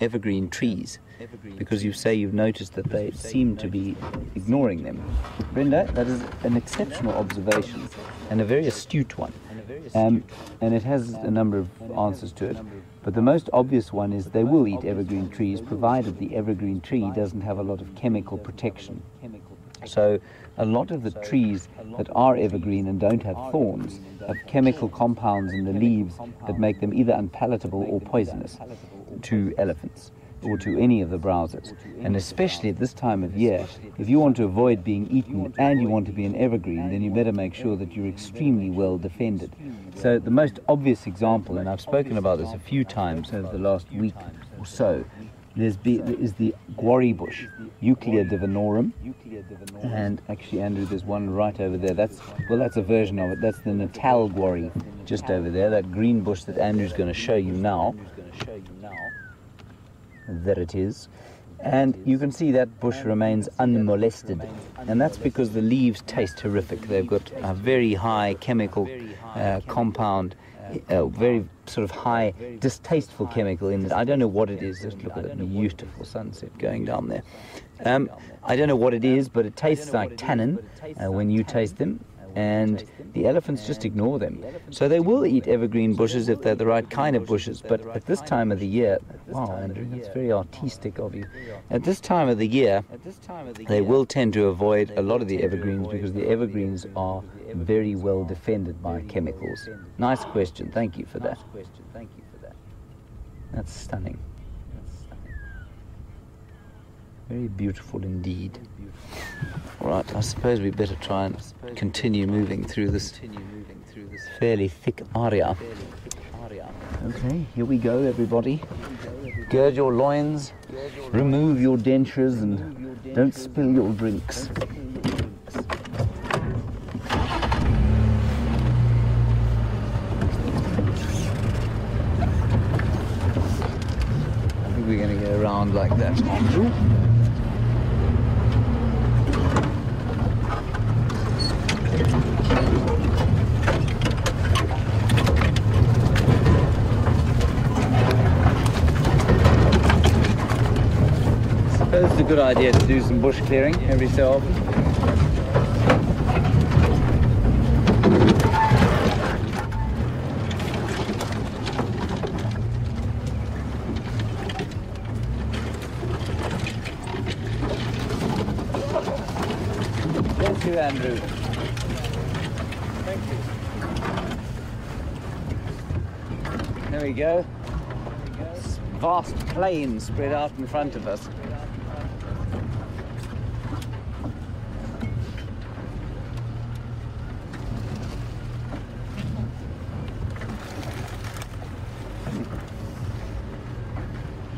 evergreen trees? Because you say you've noticed that they seem to be ignoring them. Brenda, that is an exceptional observation and a very astute one. And it has a number of answers to it. But the most obvious one is they will eat evergreen trees, provided the evergreen tree doesn't have a lot of chemical protection. So a lot of the trees that are evergreen and don't have thorns have chemical compounds in the leaves that make them either unpalatable or poisonous to elephants or to any of the browsers. And especially at this time of year, if you want to avoid being eaten and you want to be an evergreen, then you better make sure that you're extremely well defended. So the most obvious example, and I've spoken about this a few times over the last week or so, is the guarri bush, Euclea divinorum, and actually, Andrew, there's one right over there. That's a version of it. That's the Natal guarri, just over there. That green bush that Andrew's going to show you now. There it is. And you can see that bush remains unmolested, and that's because the leaves taste horrific. They've got a very high chemical compound, very sort of high, distasteful chemical in it. I don't know what it is. Just look at that beautiful sunset going down there. I don't know what it is, but it tastes like tannin when you taste them, and the elephants just ignore them. So they will eat evergreen bushes if they're the right kind of bushes, but at this time of the year, wow, Andrew, that's very artistic of you. At this time of the year, they will tend to avoid a lot of the evergreens because the evergreens are very well defended by chemicals. Nice question. Thank you for that. That's stunning. Very beautiful indeed. All right, I suppose we better try and continue moving through this fairly thick area. Okay, here we go, everybody. Gird your loins, remove your dentures, and don't spill your drinks. I think we're going to go around like that, Andrew. It's a good idea to do some bush clearing every so often. Thank you, Andrew. Thank There we go. Vast plain spread out in front of us.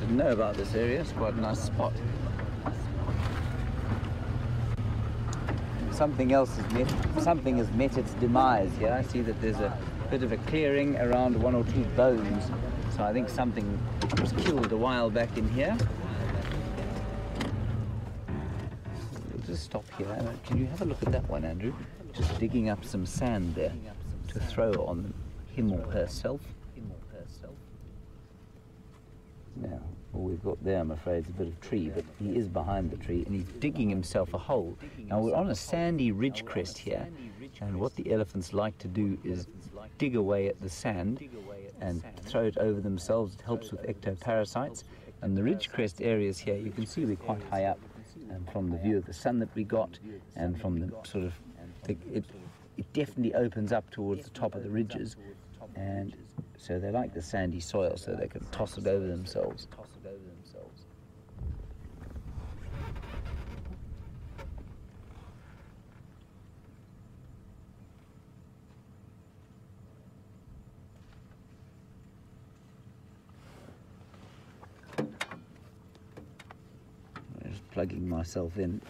Didn't know about this area. It's quite a nice spot. Something has met its demise here. I see that there's a bit of a clearing around one or two bones. So I think something was killed a while back in here. We'll just stop here. Can you have a look at that one, Andrew? Just digging up some sand there to throw on him or herself. Now, all we've got there, I'm afraid, is a bit of tree, but he is behind the tree and he's digging himself a hole. Now, we're on a sandy ridge crest here, and what the elephants like to do is dig away at the sand and throw it over themselves. It helps with ectoparasites. And the ridge crest areas here, you can see we're quite high up, and from the view of the sun that we got, and from the sort of, it definitely opens up towards the top of the ridges, and so they like the sandy soil, so they can toss it over themselves. Just plugging myself in.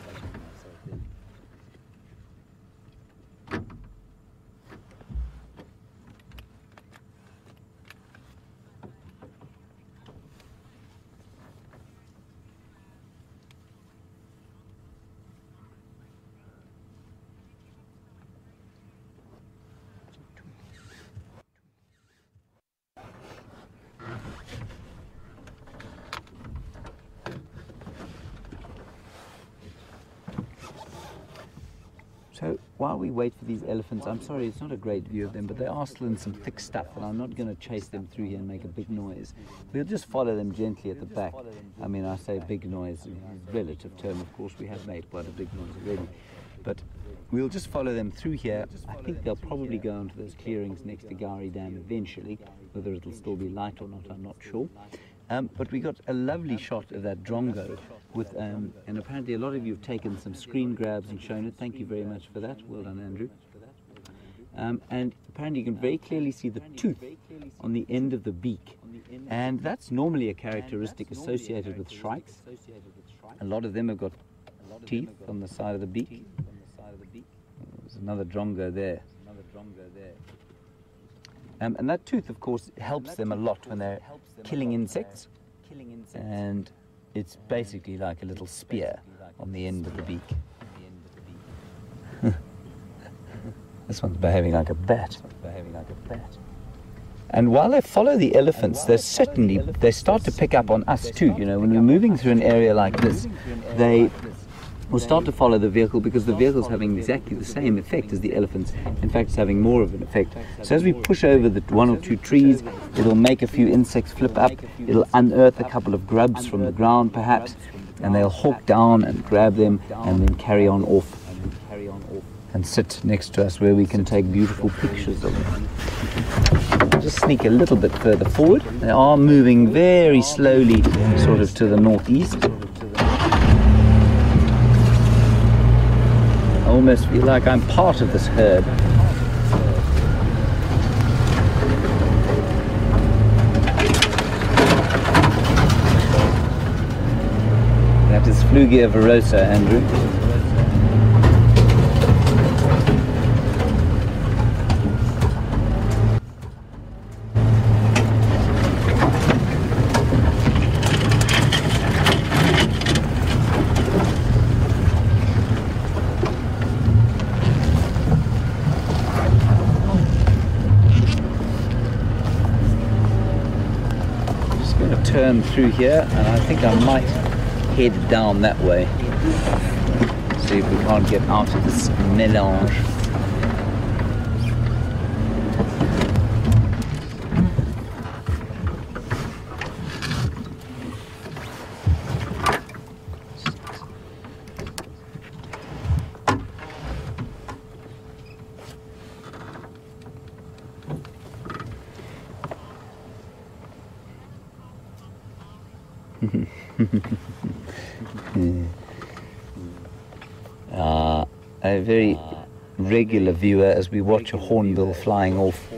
So while we wait for these elephants, I'm sorry, it's not a great view of them, but they are still in some thick stuff, and I'm not going to chase them through here and make a big noise. We'll just follow them gently at the back. I mean, I say big noise, relative term, of course, we have made quite a big noise already. But we'll just follow them through here. I think they'll probably go into those clearings next to Gowrie Dam eventually. Whether it'll still be light or not, I'm not sure. But we got a lovely shot of that drongo with, and apparently a lot of you have taken some screen grabs and shown it. Thank you very much for that. Well done, Andrew. And apparently you can very clearly see the tooth on the end of the beak. And that's normally a characteristic associated with shrikes. A lot of them have got teeth on the side of the beak. There's another drongo there. And that tooth, of course, helps them a lot when they're killing insects. And it's basically like a little spear on the end of the beak. This one's behaving like a bat. And while they follow the elephants, they start to pick up on us too. You know, when we're moving through an area like this, they will start to follow the vehicle because the vehicle's having exactly the same effect as the elephants. In fact, it's having more of an effect. So as we push over the one or two trees, it'll make a few insects flip up. It'll unearth a couple of grubs from the ground, perhaps, and they'll hawk down and grab them and then carry on off and sit next to us where we can take beautiful pictures of them. Just sneak a little bit further forward. They are moving very slowly, sort of to the northeast. I almost feel like I'm part of this herd. That is Flugia verosa, Andrew. Turn through here, and I think I might head down that way. See if we can't get out of this melange. A very regular viewer as we watch a hornbill flying off.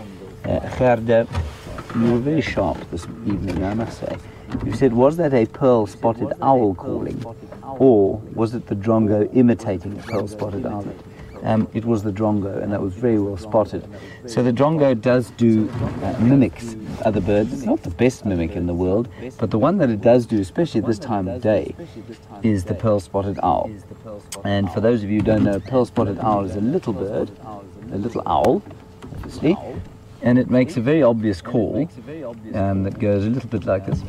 Gerda, you were very sharp this evening, I must say. You said, was that a pearl-spotted owl calling, or was it the drongo imitating a pearl-spotted owl? It was the drongo, and that was very well spotted. So the drongo does do mimics other birds. It's not the best mimic in the world, but the one that it does do, especially at this time of day, is the pearl-spotted owl. And for those of you who don't know, pearl-spotted owl is a little bird, a little owl, obviously, and it makes a very obvious call that goes a little bit like this.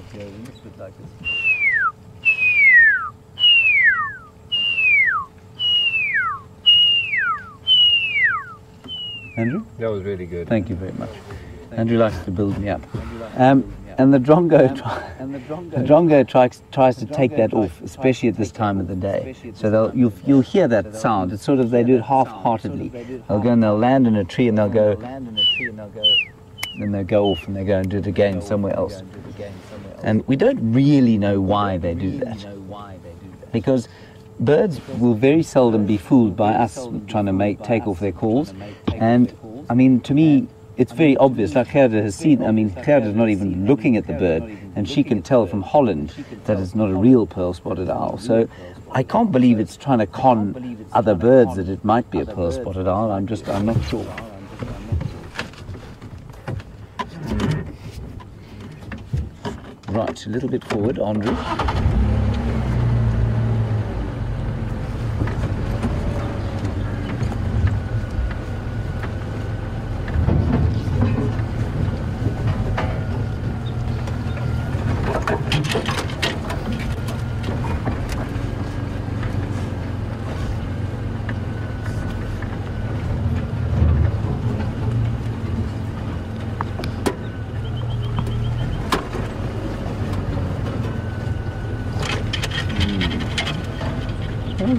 Andrew? That was really good. Thank you very much. Andrew likes to build me up. And the drongo tries to take that off, especially at this time of the day. So you'll hear that sound. It's sort of, they do it half-heartedly. They'll go and they'll land in a tree and they'll go, then they'll go off and they go and do it again somewhere else. And we don't really know why they do that. Because birds will very seldom be fooled by us trying to take off their calls. And I mean, to me, it's very obvious. Like Gerda has seen, I mean, Gerda's not even looking at the bird, and she can tell from Holland that it's not a real pearl-spotted owl. So I can't believe it's trying to con other birds that it might be a pearl-spotted owl. I'm not sure. Right, a little bit forward, Andrew.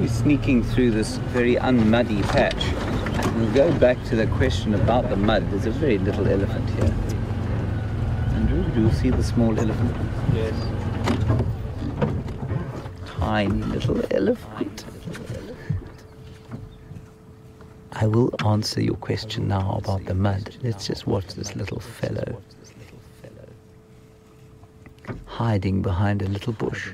Sneaking through this very unmuddy patch. We'll go back to the question about the mud. There's a very little elephant here. Andrew, do you see the small elephant? Yes. Tiny little elephant. I will answer your question now about the mud. Let's just watch this little fellow hiding behind a little bush.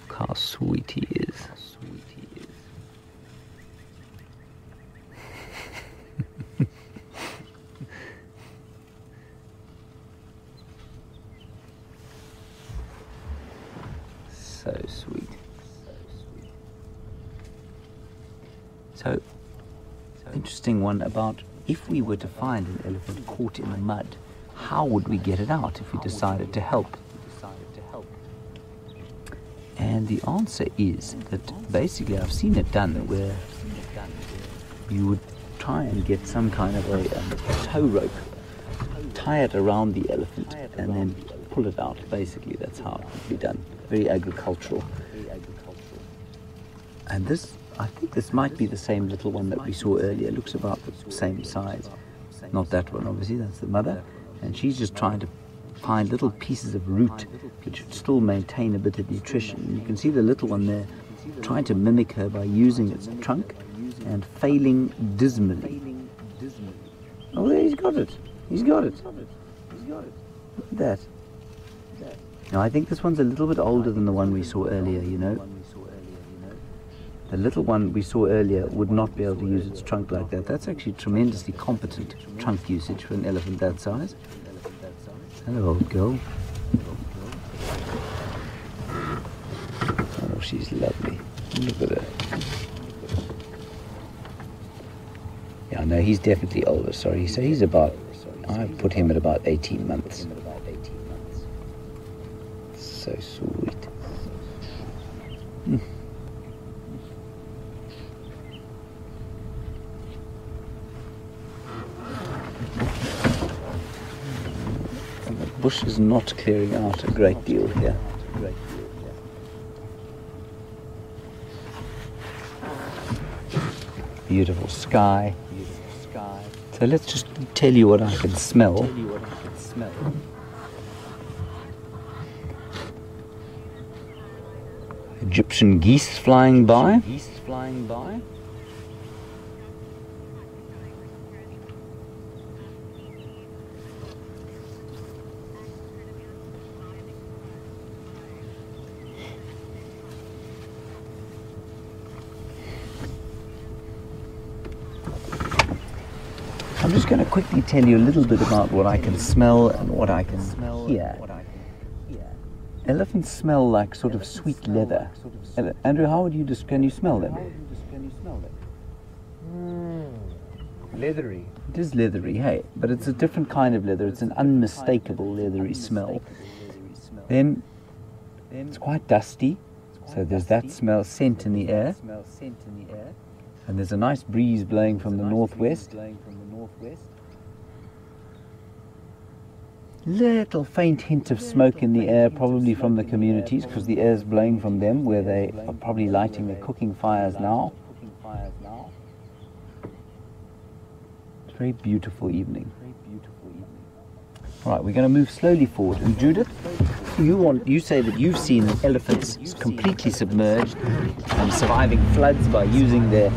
How sweet he is. So sweet. So, interesting one about if we were to find an elephant caught in the mud, how would we get it out if we decided to help? And the answer is that basically I've seen it done where you would try and get some kind of a tow rope, tie it around the elephant and then pull it out. Basically that's how it would be done. Very agricultural. And this, I think this might be the same little one that we saw earlier. It looks about the same size. Not that one obviously, that's the mother. And she's just trying to find little pieces of root which would still maintain a bit of nutrition. You can see the little one there trying to mimic her by using its trunk and failing dismally. Oh, there, he's got it. He's got it. Look at that. Now, I think this one's a little bit older than the one we saw earlier, you know. The little one we saw earlier would not be able to use its trunk like that. That's actually tremendously competent trunk usage for an elephant that size. Hello, old girl. Oh, she's lovely. Look at her. Yeah, no, he's definitely older, sorry. So he's about, I put him at about 18 months. So sweet. Bush is not clearing out a great deal here. Beautiful sky. So let's just tell you what I can smell. Egyptian geese flying by. I'm just going to quickly tell you a little bit about what I can smell and what I can hear. Elephants smell like sort of sweet leather. Andrew, how would you can you smell them? Leathery. It is leathery, hey, but it's a different kind of leather. It's an unmistakable leathery smell. Then it's quite dusty, so there's that smell, scent in the air. And there's a nice breeze blowing from the northwest. Little faint hint of smoke in the air, probably from the communities, because the air is blowing from them, where they are probably lighting their cooking fires now. It's a very beautiful evening. All right, we're going to move slowly forward. And Judith, you say that you've seen elephants completely submerged and surviving floods by using their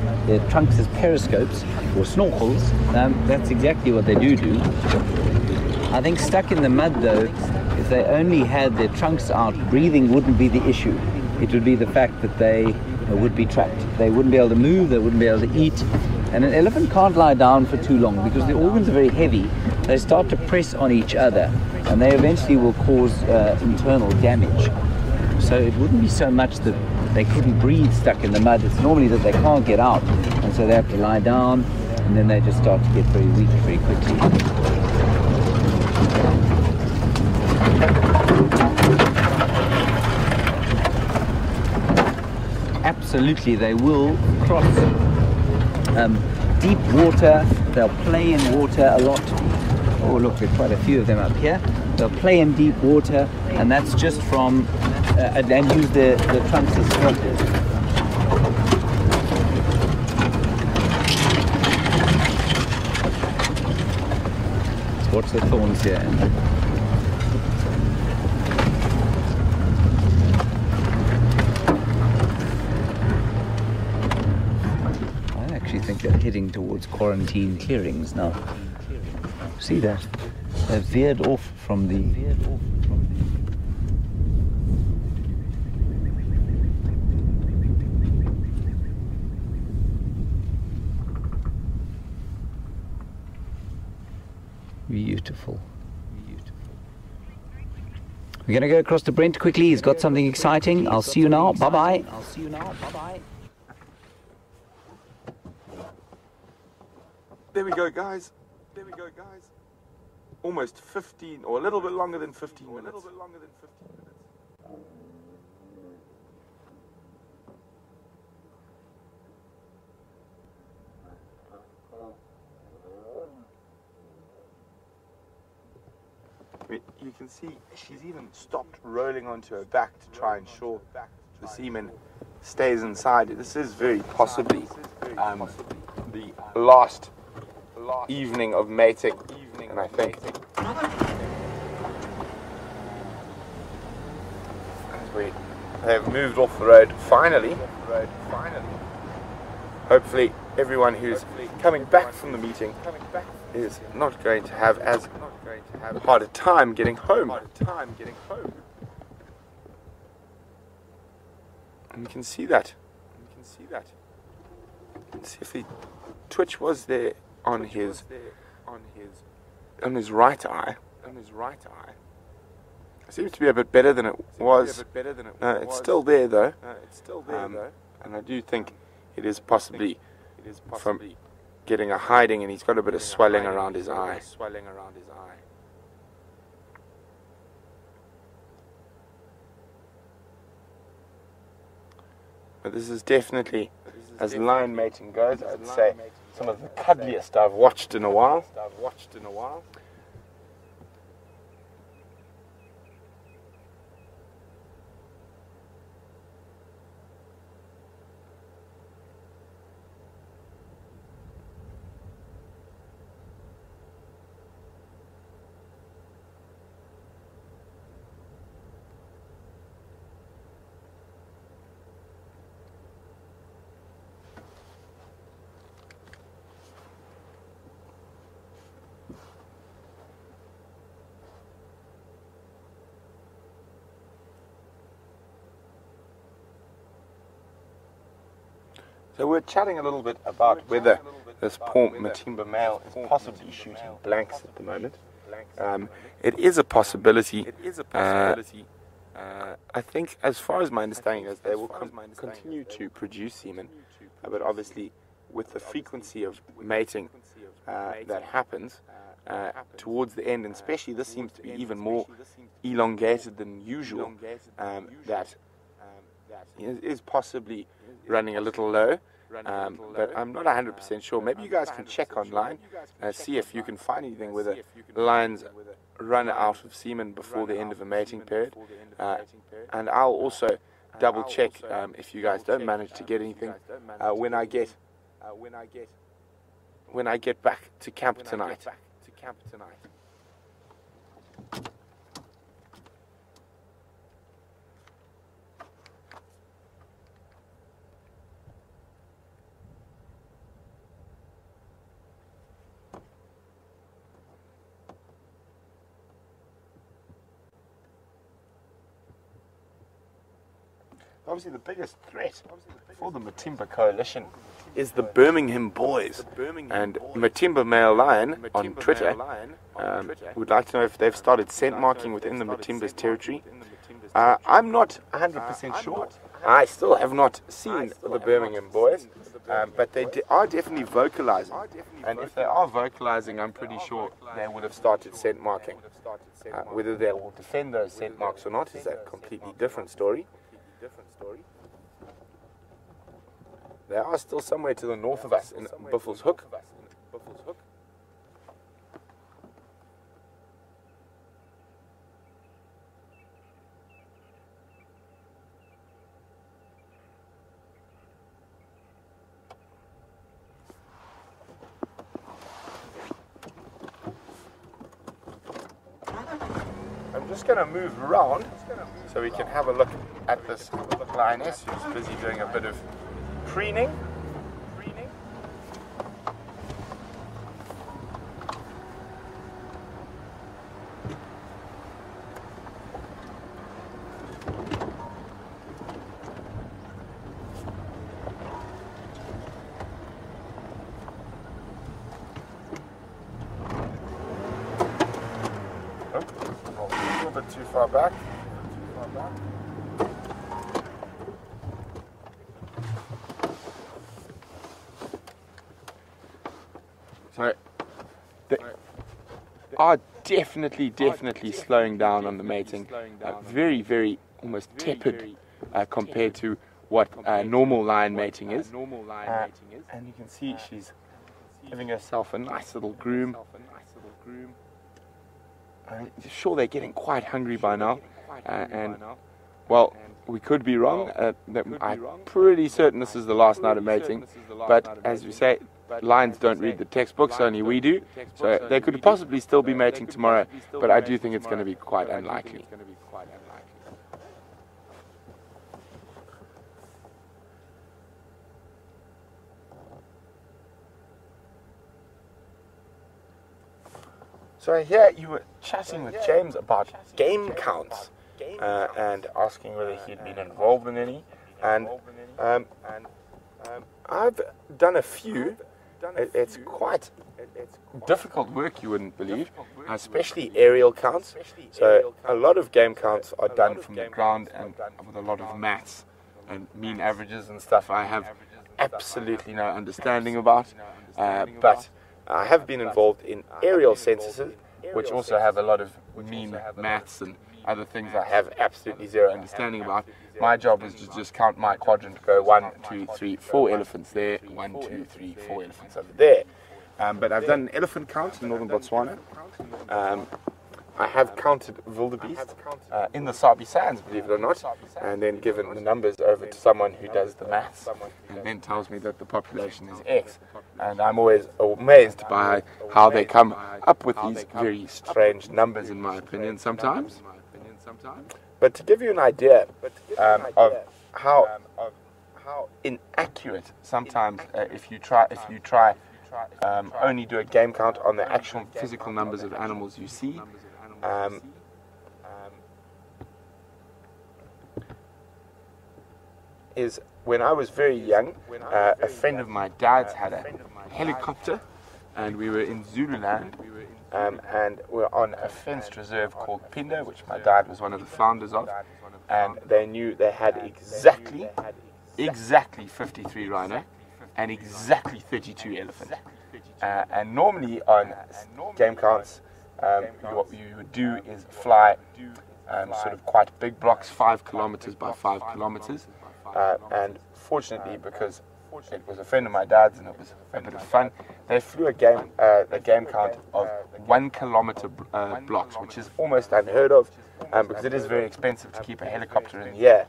trunks as periscopes or snorkels. That's exactly what they do. I think stuck in the mud, though, if they only had their trunks out, breathing wouldn't be the issue. It would be the fact that they would be trapped. They wouldn't be able to move, they wouldn't be able to eat. And an elephant can't lie down for too long because the organs are very heavy. They start to press on each other and they eventually will cause internal damage. So it wouldn't be so much that they couldn't breathe stuck in the mud. It's normally that they can't get out, and so they have to lie down, and then they just start to get very weak very quickly. Absolutely, they will cross deep water. They'll play in water a lot. Oh, look, there's quite a few of them up here. They'll play in deep water, and that's just from and use the trunks as snorkels. Let's watch the thorns here, Andrew. I actually think they're heading towards quarantine clearings now. See that? They've veered off from the... Beautiful. We're going to go across to Brent quickly. He's got something exciting. I'll see you now. Bye-bye. There we go, guys. Almost 15, or a little bit longer than 15 minutes. You can see she's even stopped rolling onto her back to try and ensure the semen stays inside. This is very possibly the last evening of mating, and I think they've moved off the road finally. Hopefully everyone who's coming back from the meeting is not going to have as hard a time getting home. And you can see that. Let's see if the twitch was there on his right eye. It seems to be a bit better than it was. It's still there though. And I do think it is possibly from getting a hiding, and he's got a bit of swelling around his eye. But this is definitely, as line mating goes, I'd say some of the cuddliest I've watched in a while. So we're chatting a little bit about whether this poor Matimba male is possibly shooting blanks at the moment. It is a possibility. I think, as far as my understanding is, they will continue to produce semen, but obviously with the frequency of mating that happens towards the end, and especially this seems to be even more elongated than usual, that is possibly running a little low. But I'm not 100% sure. Maybe you guys can check online, see if you can find anything where the lions run out of semen before the end of a mating period. And I'll also double check if you guys don't manage to get anything when I get back to camp tonight. Obviously, the biggest threat for the Matimba coalition is the Birmingham boys. And Matimba Male Lion on Twitter would like to know if they've started scent marking within the Matimba's territory. I'm not 100% sure. I still have not seen the Birmingham boys, but they are definitely vocalizing. And if they are vocalizing, I'm pretty sure they would have started scent marking. Whether they will defend those scent marks or not is a completely different story. They are still somewhere to the north of us in Buffels Hook. I'm just going to move around so we can have a look at this lioness who's busy doing a bit of preening. A little bit too far back. So they are definitely slowing down on the mating. Very, very almost tepid compared to what normal lion mating is. And you can see she's giving herself a nice little groom. I'm sure they're getting quite hungry by now. And well, we could be wrong. I'm pretty certain this is the last night of mating. But as we say, lions don't read the textbooks, only we do. So they could possibly still be mating tomorrow, but I do think it's going to be quite unlikely. So here you were chatting with James about game counts and asking whether he'd been involved in any. And I've done a few. It's quite difficult work, you wouldn't believe, especially aerial counts. So a lot of game counts are done from the ground and with a lot of maths and mean averages and stuff I have absolutely no understanding about. But I have been involved in aerial censuses, which also have a lot of mean maths and other things I have absolutely zero understanding about. My job is to just count my quadrant, go 1, 2, 3, 4 elephants there, 1, 2, 3, 4 elephants over there. But I've done an elephant count in northern Botswana. I have counted wildebeest in the Sabi Sands, believe it or not, and then given the numbers over to someone who does the maths and then tells me that the population is X. And I'm always amazed by how they come up with these very strange numbers, in my opinion, sometimes. But to give you an idea of how inaccurate sometimes if you try only do a game count on the actual physical numbers of animals you see. Is when I was very young, a friend of my dad's had a helicopter, and we were in Zululand, and we're on a fenced reserve called Pindo, which my dad was one of the founders of, and they knew they had exactly 53 rhino and exactly 32 elephant. And normally on game counts, what you would do is fly sort of quite big blocks, 5 kilometers by 5 kilometers, and fortunately, because it was a friend of my dad's and it was a bit of fun, they flew a game count of 1 kilometer blocks, which is almost unheard of, because it is very expensive to keep a helicopter in the air.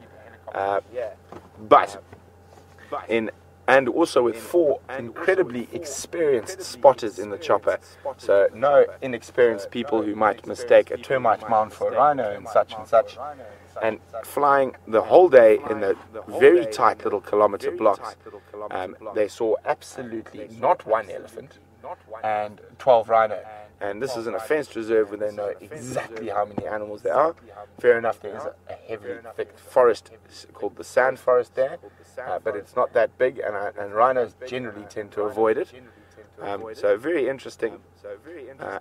And also with 4 incredibly experienced spotters in the chopper, so no inexperienced people who might mistake a termite mound for a rhino and such, and flying the whole day in the very tight little kilometer blocks. They saw absolutely not 1 elephant and 12 rhino. And this is in a fenced reserve where they know exactly how many animals there are. Fair enough, there is a heavy, thick forest called the sand forest there, but it's not that big, and rhinos generally tend to avoid it. So very interesting.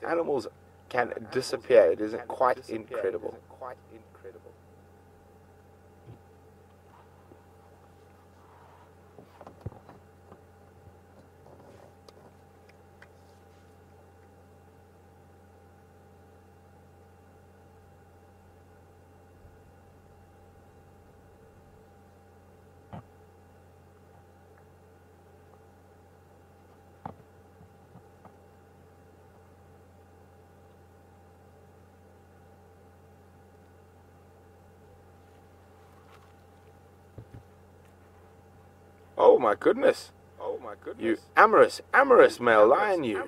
Animals can disappear. It is quite incredible. Oh my goodness. You amorous male lion, you.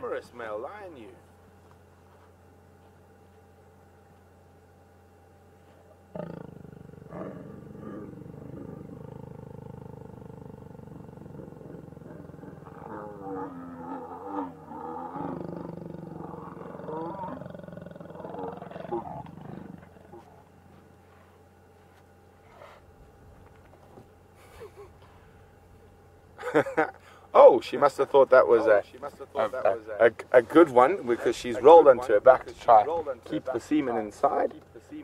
Oh, she must have thought that was a good one, because she's rolled onto her back to try keep the semen inside,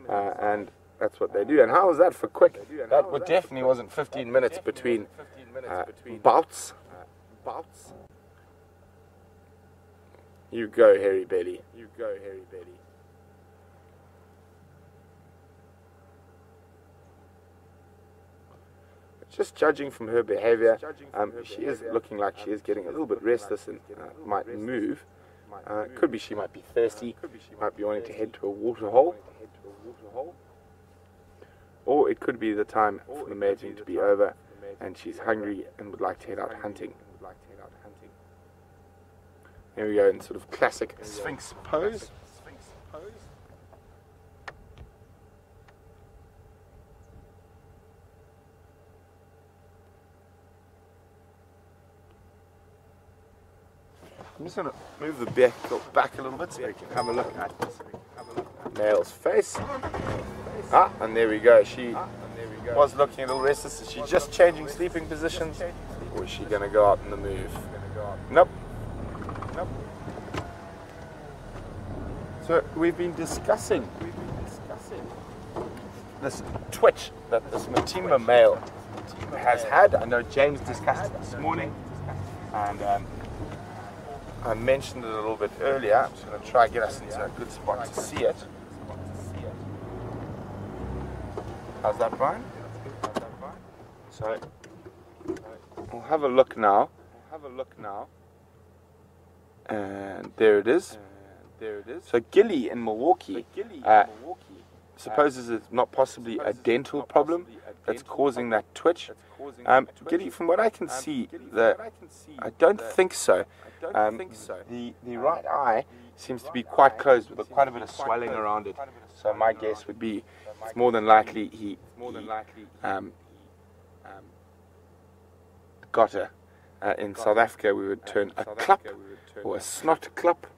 and that's what they do. And how was that for quick? That definitely wasn't 15 minutes between bouts. You go, hairy belly. Just judging from her behavior, she is looking like she is getting a little bit restless and might move. Could be she might be thirsty, might be wanting to head to a water hole. Or it could be the time for the mating to be over and she's hungry and would like to head out hunting. Here we go in sort of classic Sphinx pose. I'm just going to move the vehicle back a little bit so you can have a look at this male's face. And there we go. She was looking a little restless. Is she just changing sleeping positions? Or is she going to go out on the move? Nope. So we've been discussing this twitch that this Matimba male has had. I know James discussed it this morning, and I mentioned it a little bit earlier. I'm just going to try and get us into a good spot to see it. How's that, Brian? So we'll have a look now. And there it is. So Gilly in Milwaukee supposes it's not possibly a dental problem that's causing that twitch. Gilly, from what I can see, I don't think so. The right eye seems to be quite closed with quite a bit of swelling around it. So my guess would be it's more than likely he got a, in South Africa we would term a klap or a snot klap,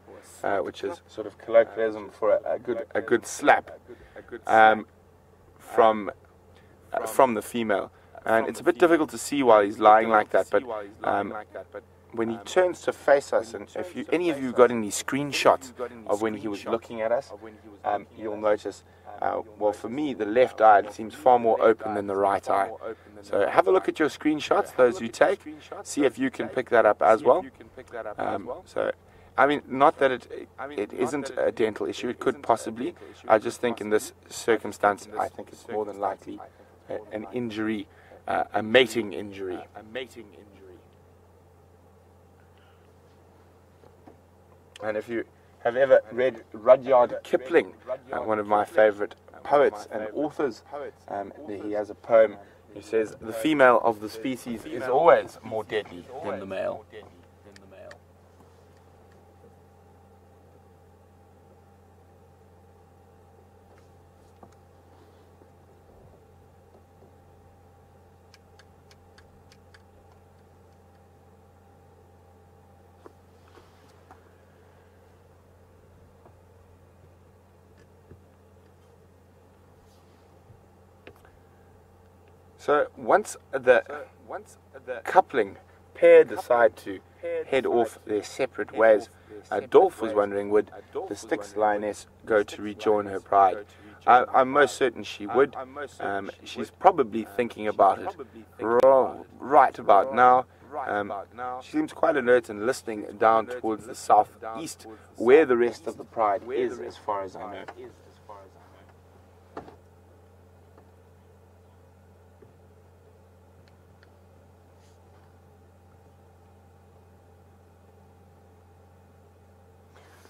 which is sort of colloquialism for a good slap from the female. And it's a bit difficult to see while he's lying like that, but when he turns to face us, and if any of you got any screenshots of when he was looking at us, you'll notice, well, for me, the left eye seems far more open than the right eye. So have a look at your screenshots, those you take, see if you can pick that up as well. So, I mean, not that it isn't a dental issue, it could possibly. I just think in this circumstance, I think it's more than likely an injury, a mating injury. And if you have ever read Rudyard Kipling, one of my favorite poets and authors, he has a poem. He says, "The female of the species is always more deadly than the male." So once the coupling pair decide to head off their separate ways, Dolph was wondering, would the Styx lioness go to rejoin her pride? I'm most certain she would. She's probably thinking about it right about now. She seems quite alert and listening down towards the southeast, where the rest of the pride is, as far as I know.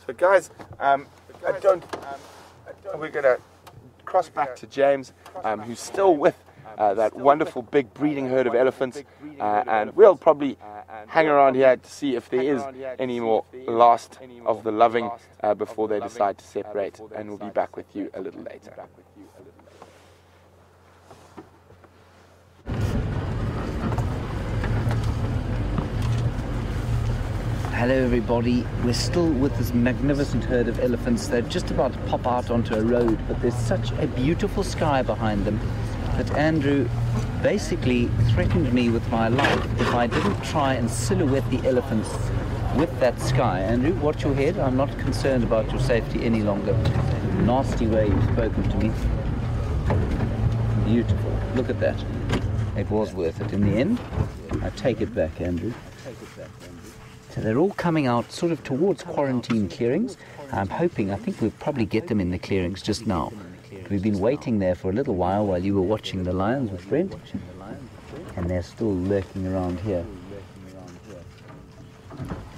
So guys, we're going to cross back to James, who's still with that wonderful big breeding herd of elephants, and we'll probably hang around here to see if there is any more last of the loving before they decide to separate, and we'll be back with you a little later. Hello everybody, we're still with this magnificent herd of elephants. They're just about to pop out onto a road, but there's such a beautiful sky behind them that Andrew basically threatened me with my life if I didn't try and silhouette the elephants with that sky. Andrew, watch your head, I'm not concerned about your safety any longer. Nasty way you've spoken to me. Beautiful, look at that. It was worth it in the end. I take it back, Andrew. So they're all coming out sort of towards quarantine clearings. I think we'll probably get them in the clearings just now. We've been waiting there for a little while you were watching the lions with Brent, and they're still lurking around here.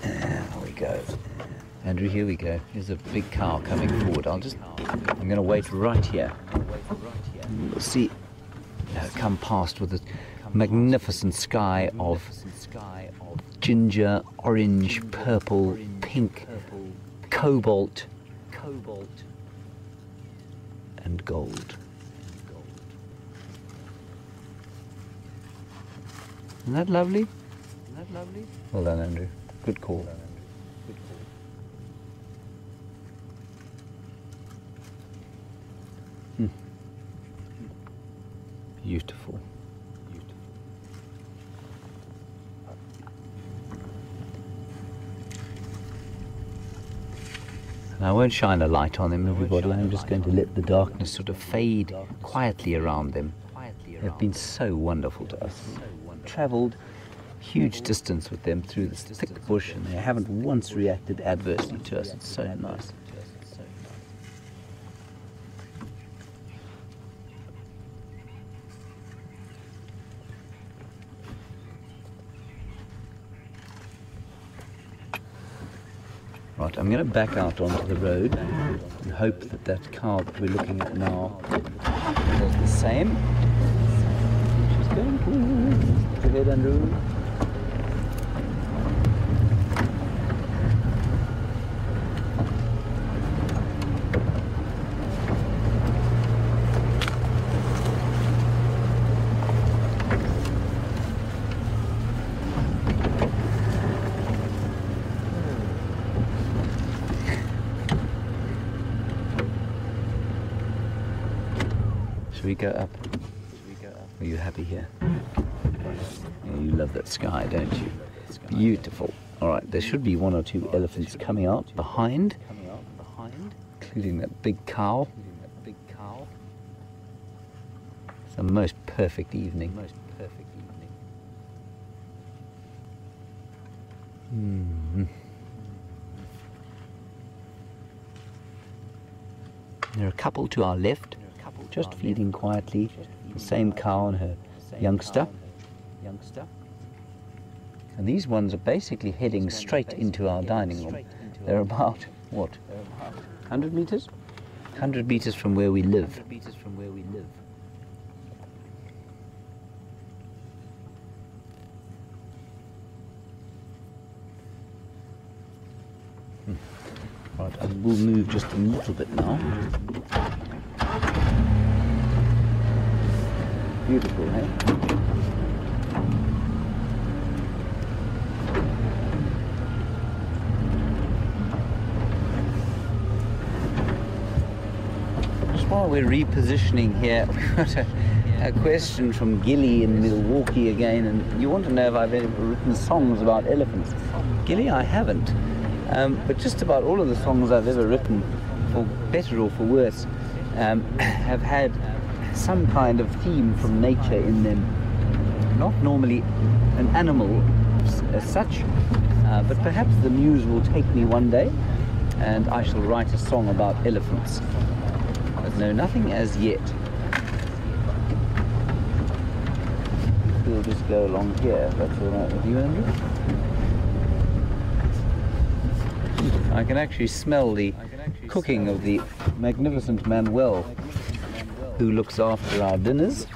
There we go. Andrew, here we go. Here's a big cow coming forward. I'm going to wait right here. We'll see her come past with a magnificent sky of ginger, orange, purple, pink, cobalt, and gold. Isn't that lovely? Well done, Andrew. Good call. Beautiful. And I won't shine a light on them, everybody. I'm just going to let the darkness sort of fade quietly around them. They've been so wonderful to us. Travelled huge distance with them through this thick bush, and they haven't once reacted adversely to us. It's so nice. Right, I'm going to back out onto the road and hope that that cow that we're looking at now does the same. She's going cool. Go ahead, Andrew. Should we go up? Are you happy here? you love that sky, don't you? Beautiful. All right, there should be one or two elephants coming out behind, including that big cow. It's a most perfect evening. There are a couple to our left, just feeding quietly. The same cow and her youngster. And these ones are basically heading straight into our dining room. They're about, what, 100 meters? 100 meters from where we live. Right, I will move just a little bit now. Beautiful, eh? Just while we're repositioning here, we've got a question from Gilly in Milwaukee again, and you want to know if I've ever written songs about elephants. Gilly, I haven't. But just about all of the songs I've ever written, for better or for worse, have had some kind of theme from nature in them. Not normally an animal as such, but perhaps the muse will take me one day and I shall write a song about elephants. But no, nothing as yet. We'll just go along here, if that's all right with you, Andrew. I can actually smell the cooking of the magnificent Manuel, who looks after our dinners.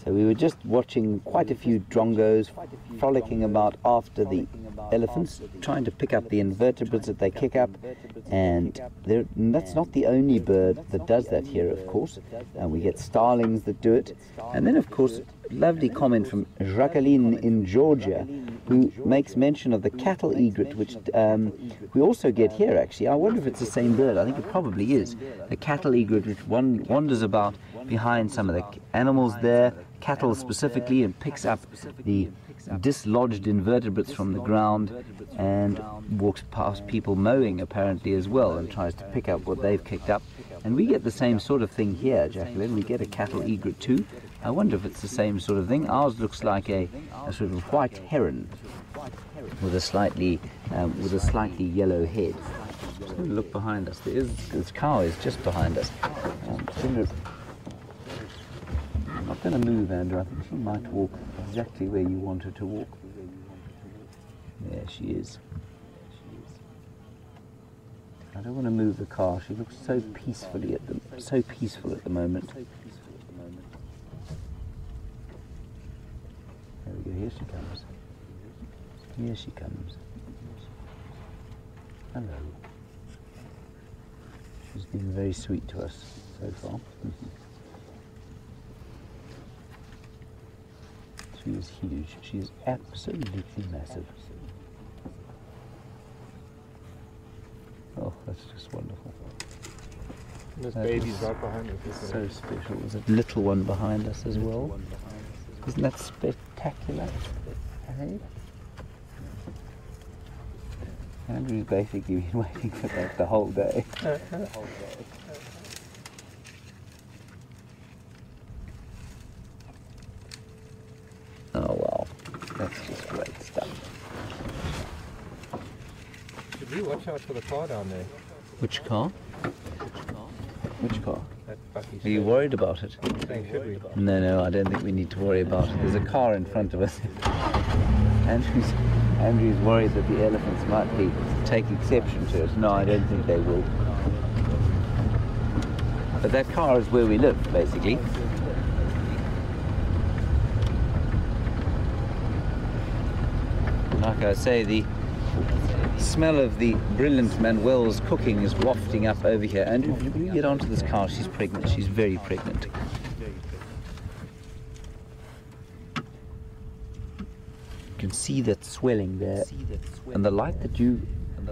So we were just watching quite a few drongos frolicking about after the elephants, trying to pick up the invertebrates that they kick up, and that's not the only bird that does that here, of course, and we get starlings that do it. And then, of course, lovely comment from Jacqueline in Georgia, who makes mention of the cattle egret, which we also get here, actually. I wonder if it's the same bird. I think it probably is. The cattle egret, which wanders about behind some of the animals there, cattle specifically, and picks up the dislodged invertebrates from the ground and walks past people mowing apparently as well and tries to pick up what they've kicked up. And we get the same sort of thing here, Jacqueline. We get a cattle egret too. I wonder if it's the same sort of thing. Ours looks like a sort of white heron with a slightly yellow head. Just going to look behind us. This cow is just behind us. I'm not going to move, Andrew. I think she might walk exactly where you want her to walk. There she is. I don't want to move the car. She looks so peaceful at the moment. There we go. Here she comes. Here she comes. Hello. She's been very sweet to us so far. She is huge. She is absolutely massive. Oh, that's just wonderful. There's babies right behind us. So special. There's a little one behind us as well. Isn't that spectacular? Hey? Andrew's basically been waiting for that the whole day. Oh wow, that's just great stuff. Should we watch out for the car down there? Which car? Which car? That Bucky Are you worried about it? saying, should we? No, I don't think we need to worry about it. There's a car in front of us. Andrew's worried that the elephants might take exception to it. No, I don't think they will. But that car is where we live, basically. Like I say, smell of the brilliant Manuel's cooking is wafting up over here. Andrew, will you get onto this cow? She's pregnant. She's very pregnant. You can see that swelling there. And the light that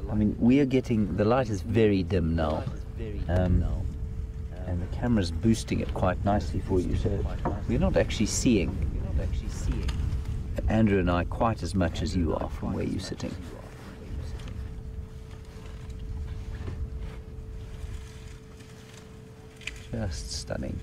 I mean, we are getting, the light is very dim now. And the camera's boosting it quite nicely for you. So we're not actually seeing Andrew and I quite as much as you are from where you're sitting. Just stunning.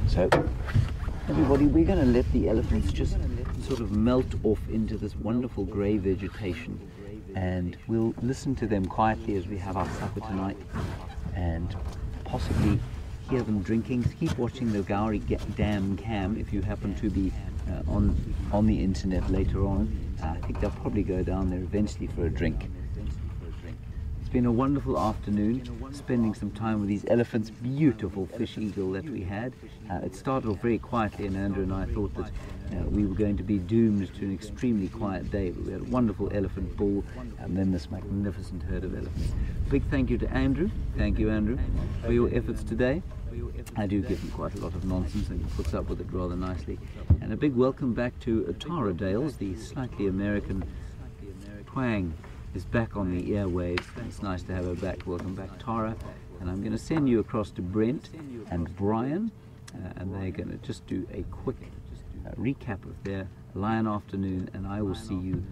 So, everybody, we're going to let the elephants just sort of melt off into this wonderful grey vegetation, and we'll listen to them quietly as we have our supper tonight, and possibly hear them drinking. Keep watching the Gowrie Dam cam if you happen to be on the internet later on. I think they'll probably go down there eventually for a drink. It's been a wonderful afternoon, spending some time with these elephants. Beautiful fish eagle that we had. It started off very quietly, and Andrew and I thought that we were going to be doomed to an extremely quiet day, but we had a wonderful elephant bull and then this magnificent herd of elephants. Big thank you to Andrew. Thank you, Andrew, for your efforts today. I do give him quite a lot of nonsense, and he puts up with it rather nicely. And a big welcome back to Tara Dales. The slightly American twang is back on the airwaves. It's nice to have her back. Welcome back, Tara. And I'm going to send you across to Brent and Brian, and they're going to just do a quick recap of their lion afternoon, and I will see you,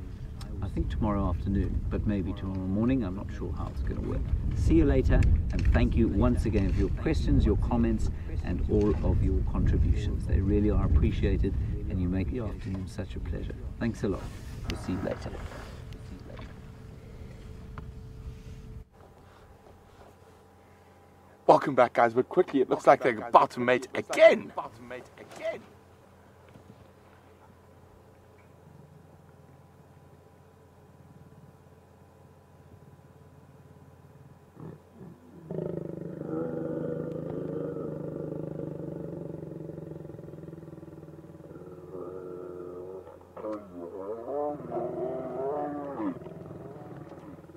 I think, tomorrow afternoon, but maybe tomorrow morning. I'm not sure how it's going to work. See you later, and thank you once again for your questions, your comments, and all of your contributions. They really are appreciated, and you make the afternoon such a pleasure. Thanks a lot. We'll see you later. Welcome back, guys, but quickly, it looks like they're about to mate again.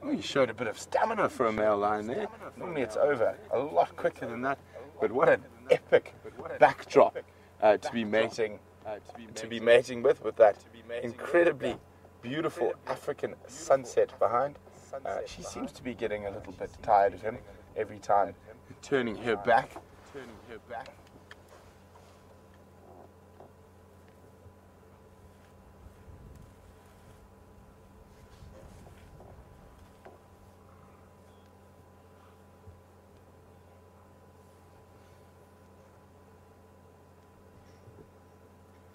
He showed a bit of stamina for a male lion there. Normally it's over a lot quicker than that, but what an epic backdrop to be mating with that incredibly beautiful African sunset behind. She seems to be getting a little bit tired of him every time, turning her back.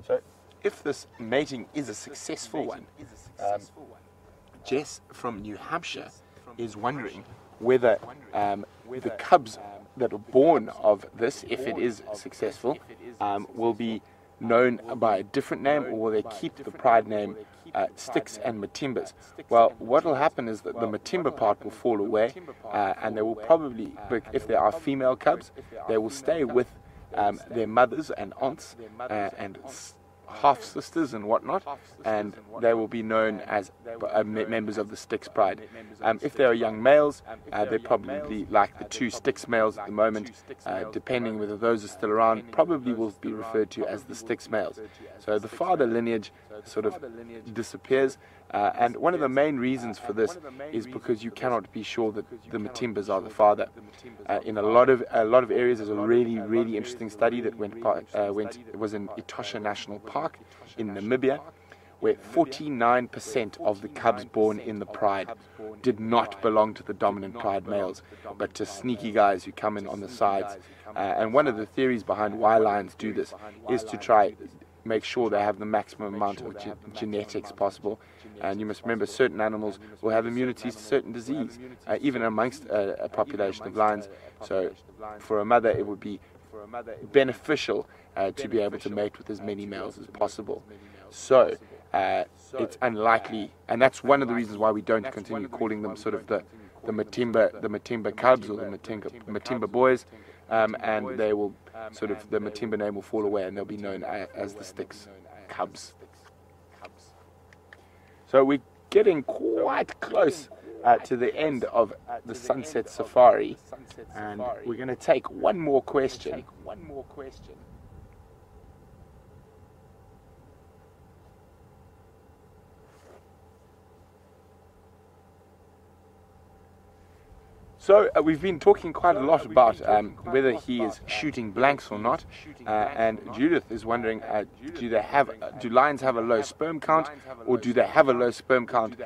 So, if this mating is a successful one, Jess from New Hampshire is wondering whether the cubs that are born of this, if it is successful, will be known by a different name, or will they keep the pride name Sticks and Matimbas? Well, what will happen is that the Matimba part will fall away, and they will probably, if there are female cubs, they will stay with their mothers and aunts and half sisters and whatnot, and they will be known as members of the Sticks Pride. If they are young males, they're probably like the two Sticks males at the moment, depending whether those are still around, probably will be referred to as the Sticks males. So the father lineage sort of disappears, and one of the main reasons for this is because you cannot be sure that the Matimbas are the father. In a lot of areas, there's a really interesting study that it was in Etosha National Park in Namibia, where 49% of the cubs born in the pride did not belong to the dominant pride males, but to sneaky guys who come in on the sides. And one of the theories behind why lions do this is to try make sure they have the maximum amount of genetics possible. And you must remember, certain animals will have immunities to certain disease, even amongst a population of lions. So for a mother, it would be beneficial to be able to mate with as many males as possible. So it's unlikely, and that's one of the reasons why we don't continue calling them sort of the Matimba cubs or the Matimba boys, and they will sort of, the Matimba name will fall away and they'll be known as the Styx cubs. So we're getting quite close to the end of the Sunset Safari, and we're going to take one more question. So we've been talking quite a lot about whether he is shooting blanks or not, and Judith is wondering, do lions have a low sperm count, or do they have a low sperm count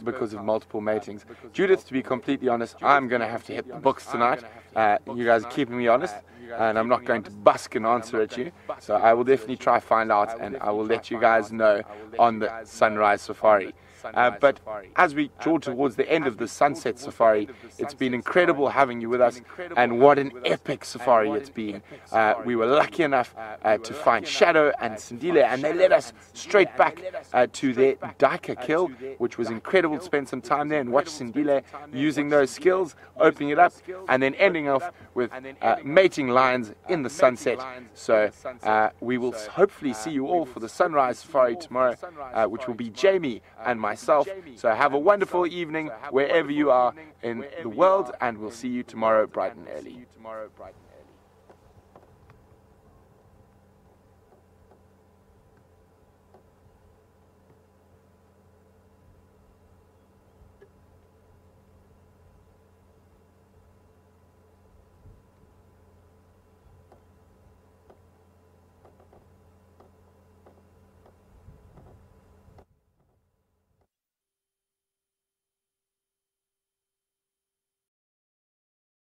because of multiple matings? Judith, to be completely honest, I'm going to have to hit the books tonight. You guys are keeping me honest, and I'm not going to busk an answer at you, so I will definitely try find out, and I will let you guys know on the Sunrise Safari. But as we draw towards the end of the Sunset Safari, it's been incredible having you with us, and what an epic safari it's been. We were lucky enough to find Shadow and Sindile, and they led us straight back to their Daika kill, which was incredible to spend some time there and watch Sindile using those skills, opening it up, and then ending off with mating lions in the sunset. So we will hopefully see you all for the Sunrise Safari tomorrow, which will be Jamie and myself. So have a wonderful evening wherever you are in the world, and we'll see you tomorrow bright and early.